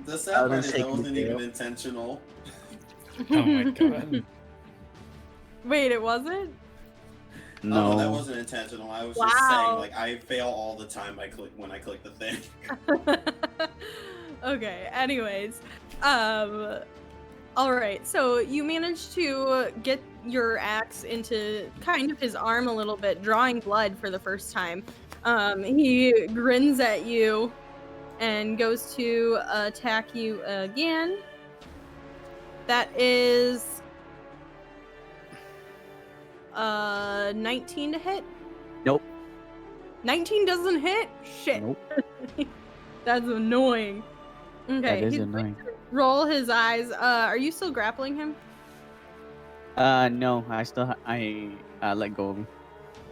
The sad part didn't is take that me wasn't even fail. intentional. Oh my god. Wait, it wasn't? No. Oh, that wasn't intentional. I was just Wow. saying, like, I fail all the time when I click the thing. Okay, anyways. Alright, so you managed to get your axe into kind of his arm a little bit, drawing blood for the first time. He grins at you and goes to attack you again. That is 19 to hit. Nope. 19 doesn't hit? Shit. Nope. That's annoying. Okay, That is he's annoying. going to roll his eyes. Are you still grappling him? No, I let go of him.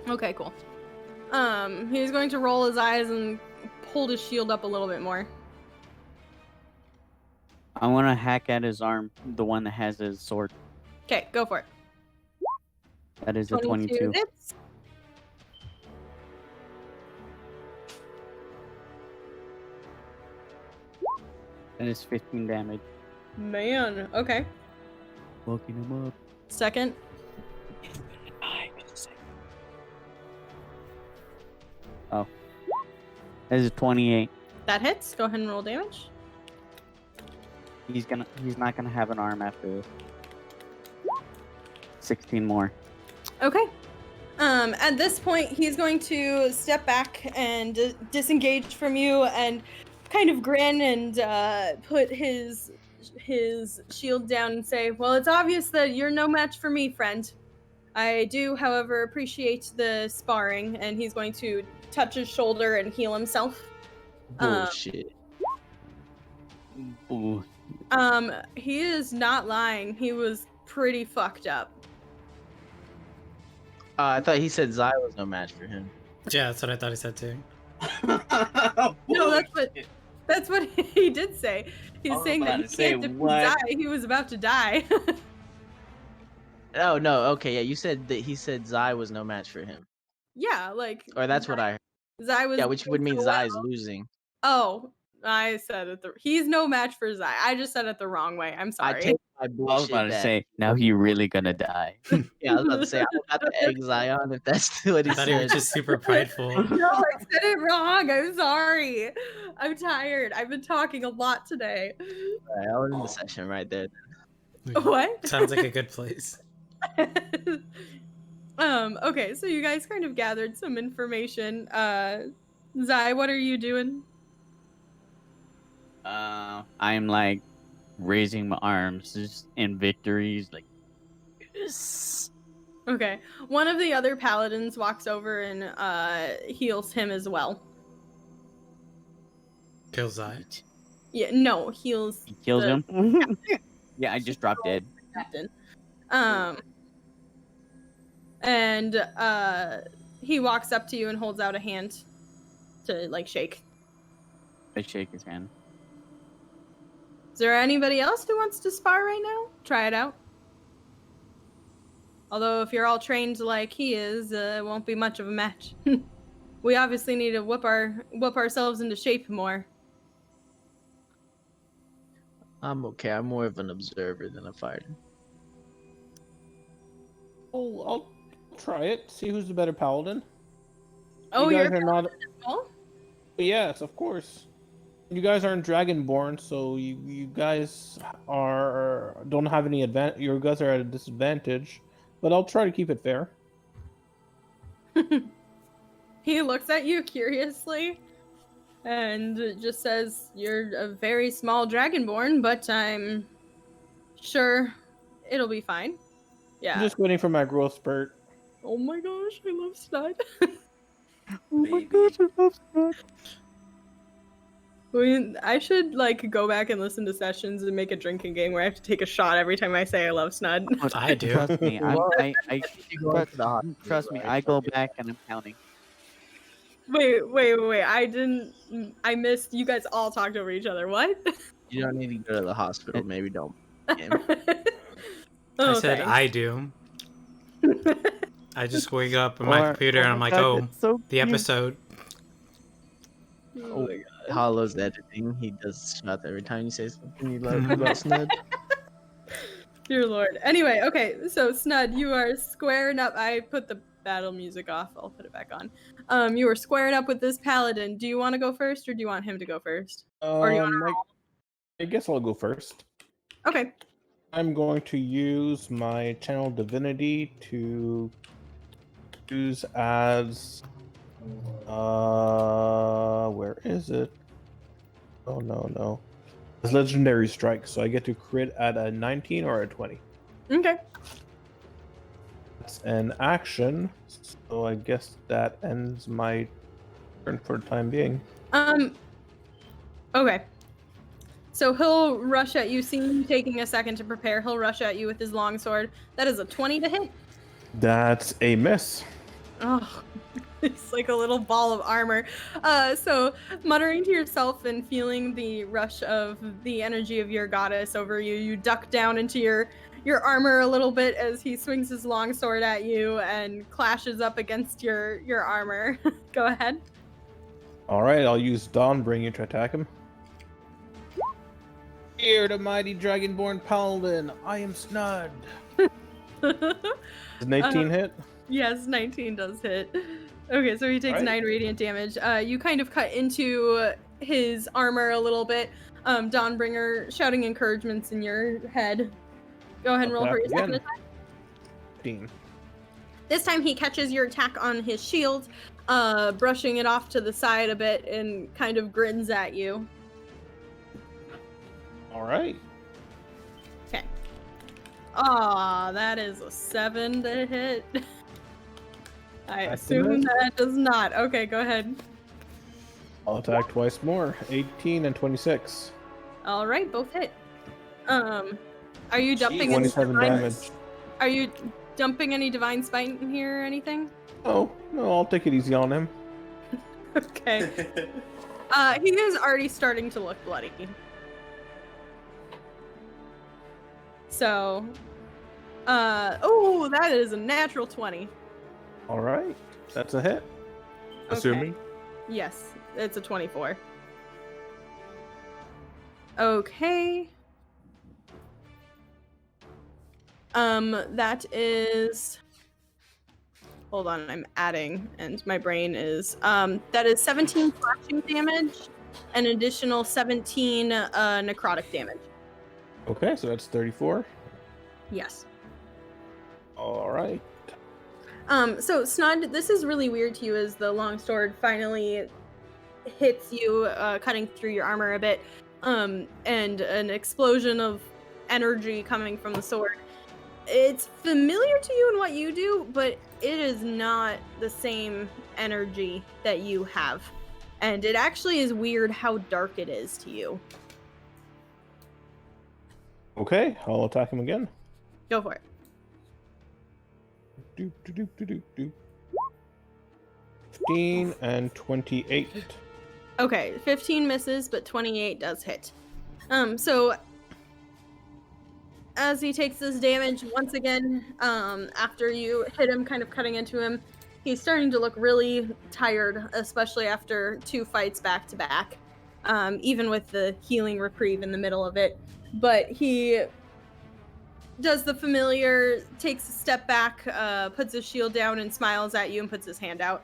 Okay, cool. He's going to roll his eyes and hold his shield up a little bit more. I want to hack at his arm, the one that has his sword. Okay, go for it. That is a 22. hits. That is 15 damage. Man, okay. Fucking him up. Second. Oh. That is a 28. That hits. Go ahead and roll damage. He's not gonna have an arm after this. 16 more. Okay. At this point, he's going to step back and disengage from you and kind of grin and put his shield down and say, "Well, it's obvious that you're no match for me, friend. I do, however, appreciate the sparring." And he's going to touch his shoulder and heal himself. Bullshit. Ooh. He is not lying. He was pretty fucked up. I thought he said Zai was no match for him. Yeah, that's what I thought he said too. No, that's what he did say. He's saying that he can't defeat Zai. He was about to die. Oh no, okay, yeah, you said that he said Zai was no match for him. Yeah, like. Or that's what I heard. Zai was. Yeah, which would mean so Zai is well. losing. Oh, I said it. He's no match for Zai. I just said it the wrong way. I'm I sorry. take my I was bullshit about to back. say, now he really gonna die. Yeah, I was about to say I don't have to egg Zion if that's what he I thought he was said. just super prideful. No, I said it wrong. I'm sorry. I'm tired. I've been talking a lot today. Alright, I was in the session right there. What? Sounds like a good place. Okay, so you guys kind of gathered some information. Zai, what are you doing? I'm like raising my arms just in victories, like yes. Okay. One of the other paladins walks over and heals him as well. Kill Zai. Yeah, no, heals He kills the him. Yeah, I just dropped dead. captain. And he walks up to you and holds out a hand to like shake. I shake his hand. Is there anybody else who wants to spar right now? Try it out. Although if you're all trained like he is, it won't be much of a match. We obviously need to whip ourselves into shape more. I'm okay. I'm more of an observer than a fighter. I'll try it. See who's the better paladin. Oh, you you're guys are not. well? Yes, of course. You guys aren't dragonborn, so you guys don't have any advantage. You guys are at a disadvantage, but I'll try to keep it fair. He looks at you curiously and just says, "You're a very small dragonborn, but I'm sure it'll be fine." Yeah. I'm just waiting for my growth spurt. Oh my gosh, I love Stud. Oh my Baby. gosh, I love that. I should like go back and listen to sessions and make a drinking game where I have to take a shot every time I say I love Snud. I do. Trust me, trust me. I go back and I'm counting. Wait. I missed. You guys all talked over each other. What? You don't need to go to the hospital. Maybe don't. Oh, I said thanks. I do. I just wake up on my computer and I'm like, oh, so the episode. Oh my god. Hollow's editing. He does shots every time you say something you love about Snud. Dear Lord. Anyway, okay, so Snud, you are squaring up. I put the battle music off. I'll put it back on. You were squaring up with this paladin. Do you want to go first, or do you want him to go first? Or do you want I guess I'll go first. Okay. I'm going to use my channel divinity to use as where is it? Oh no. It's legendary strike, so I get to crit at a 19 or a 20. Okay. It's an action, so I guess that ends my turn for the time being. Okay. So he'll rush at you, seeing you taking a second to prepare. He'll rush at you with his longsword. That is a 20 to hit. That's a miss. Oh, it's like a little ball of armor. So muttering to yourself and feeling the rush of the energy of your goddess over you, you duck down into your armor a little bit as he swings his longsword at you and clashes up against your armor. Go ahead. All right, I'll use Dawnbringer to attack him. Here, the mighty dragonborn paladin. I am Snud. Does 19 hit? Yes, 19 does hit. Okay, so he takes Alright. 9 radiant damage. You kind of cut into his armor a little bit. Dawnbringer shouting encouragements in your head. Go ahead and roll for your Attack second again. attack. 15. This time he catches your attack on his shield, brushing it off to the side a bit and kind of grins at you. All right. Okay. Aw, that is a 7 to hit. I That's a assume miss. that does not. Okay, go ahead. I'll attack twice more. 18 and 26. All right, both hit. Are you jumping into 27 divine- damage. Are you dumping any divine spite in here or anything? Oh, no, I'll take it easy on him. Okay. He is already starting to look bloody. So, oh, that is a natural 20. All right, that's a hit. Okay. Assuming. Yes, it's a 24. Okay. That is... Hold on, I'm adding, and my brain is... that is 17 slashing damage, an additional 17 necrotic damage. Okay, so that's 34. Yes. All right. So Snud, this is really weird to you as the longsword finally hits you, cutting through your armor a bit, and an explosion of energy coming from the sword. It's familiar to you in what you do, but it is not the same energy that you have. And it actually is weird how dark it is to you. Okay, I'll attack him again. Go for it. Doop, doop, doop, doop, doop. 15 and 28. Okay, 15 misses, but 28 does hit. So as he takes this damage once again, after you hit him, kind of cutting into him, he's starting to look really tired, especially after 2 fights back to back, even with the healing reprieve in the middle of it. But he does the familiar, takes a step back, puts his shield down and smiles at you and puts his hand out.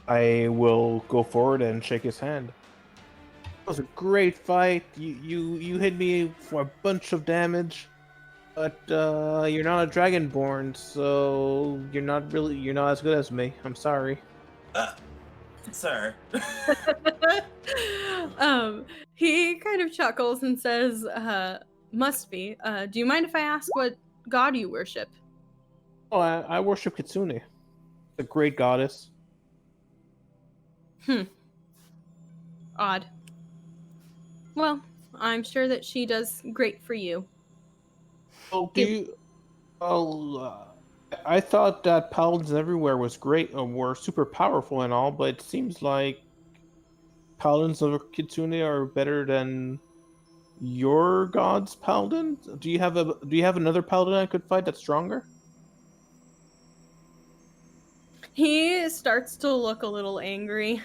I will go forward and shake his hand. It was a great fight. You hit me for a bunch of damage, but you're not a dragonborn, so you're not as good as me. I'm sorry. Sir. He kind of chuckles and says, must be. Do you mind if I ask what god you worship? Oh, I worship Kitsune. A great goddess. Odd. Well, I'm sure that she does great for you. Oh, I thought that paladins everywhere was great, were super powerful and all, but it seems like paladins of Kitsune are better than your god's paladin. Do you have another paladin I could fight that's stronger? He starts to look a little angry.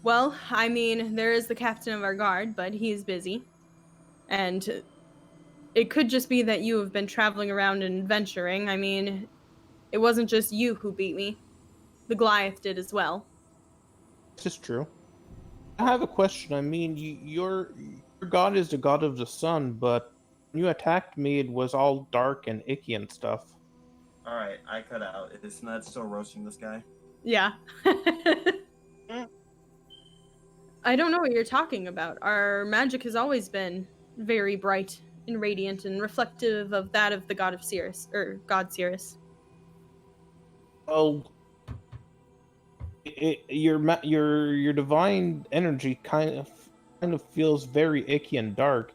Well, I mean, there is the captain of our guard, but he's busy. And it could just be that you have been traveling around and adventuring. I mean, it wasn't just you who beat me. The Goliath did as well. This is true. I have a question. I mean, your god is the god of the sun, but when you attacked me, it was all dark and icky and stuff. Alright, I cut out. Is Snud still roasting this guy? Yeah. I don't know what you're talking about. Our magic has always been very bright and radiant and reflective of that of the god of Sirus, or god Sirus. Well, your divine energy kind of feels very icky and dark.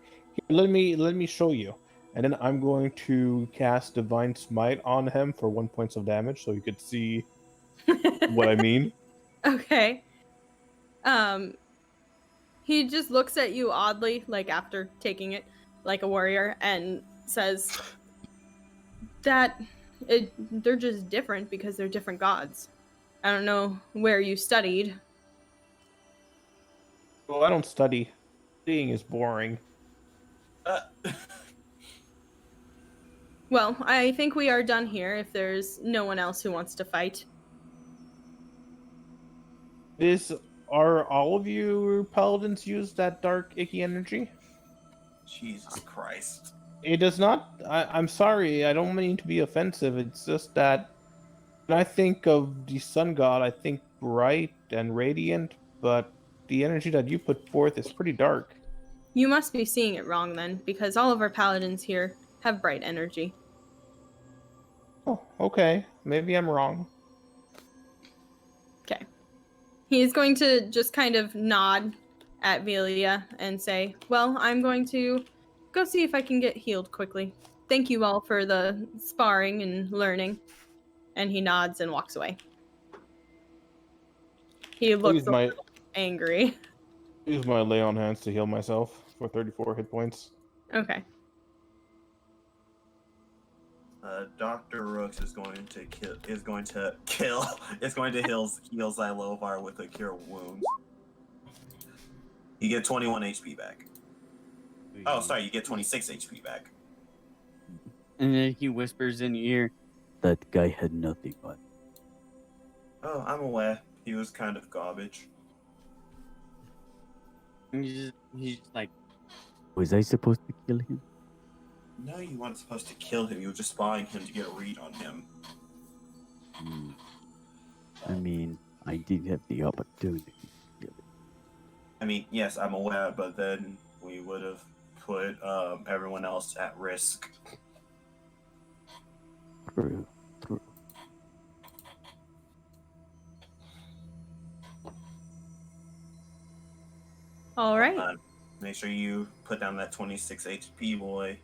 Here, let me show you, and then I'm going to cast Divine Smite on him for 1 point of damage, so you could see what I mean. Okay. He just looks at you oddly, like after taking it, like a warrior, and says that they're just different because they're different gods. I don't know where you studied. Well, I don't study. Studying is boring. Well, I think we are done here if there's no one else who wants to fight. Are all of you paladins use that dark, icky energy? Jesus Christ. It does not. I'm sorry. I don't mean to be offensive. It's just that when I think of the sun god, I think bright and radiant, but the energy that you put forth is pretty dark. You must be seeing it wrong then, because all of our paladins here have bright energy. Oh, okay. Maybe I'm wrong. Okay. He's going to just kind of nod at Velia and say, well, I'm going to go see if I can get healed quickly. Thank you all for the sparring and learning. And he nods and walks away. He looks a little angry. Use my lay on hands to heal myself for 34 hit points. Okay. Doctor Rooks is going to heal Xylovar with a cure wounds. You get 21 HP back. Oh, sorry, you get 26 HP back. And then he whispers in your ear, that guy had nothing but. Oh, I'm aware. He was kind of garbage. He's just like, was I supposed to kill him? No, you weren't supposed to kill him. You were just spying him to get a read on him. I mean, I did have the opportunity to kill him. I mean, yes, I'm aware, but then we would have put everyone else at risk. True. All right. Make sure you put down that 26 HP, boy.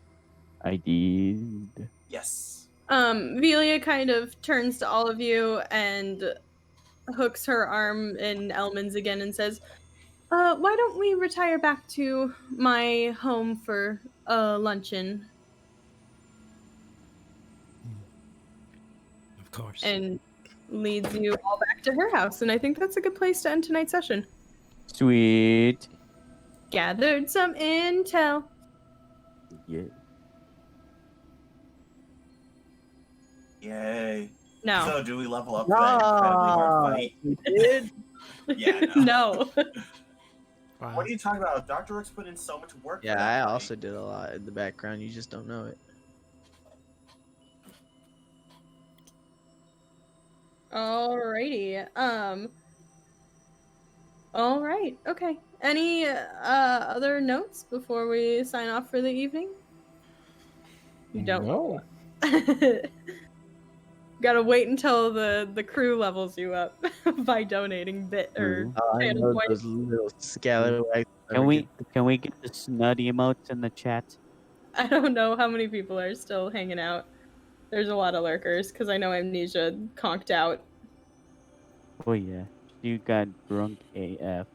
I did. Yes. Velia kind of turns to all of you and hooks her arm in Elman's again and says, why don't we retire back to my home for luncheon? Of course. And leads you all back to her house. And I think that's a good place to end tonight's session. Sweet. Gathered some intel. Yeah. Yay. No. So, do we level up that incredibly hard fight? We did. Yeah, no. No. Wow. What are you talking about? Dr. Rooks put in so much work. for Yeah, that I fight. also did a lot in the background. You just don't know it. Alrighty. All right. Okay. Any other notes before we sign off for the evening? You don't. No. Gotta wait until the crew levels you up by donating bit or I channel know points. those little scalawags. Can we get the snuddy emotes in the chat? I don't know how many people are still hanging out. There's a lot of lurkers because I know Amnesia conked out. Oh yeah, you got drunk AF.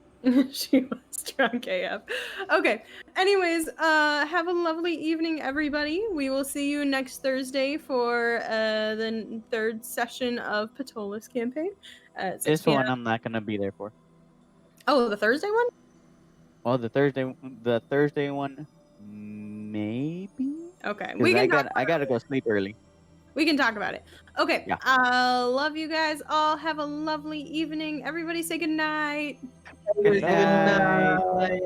She was drunk AF. Okay. Anyways, have a lovely evening, everybody. We will see you next Thursday for the third session of Patola's campaign. At 6 This p.m. one I'm not gonna be there for. Oh, the Thursday one? Oh, the Thursday one, maybe. Okay. 'Cause I gotta go sleep early. We can talk about it. Okay. Yeah. Love you guys all. Have a lovely evening. Everybody say good night. Good night. Good night.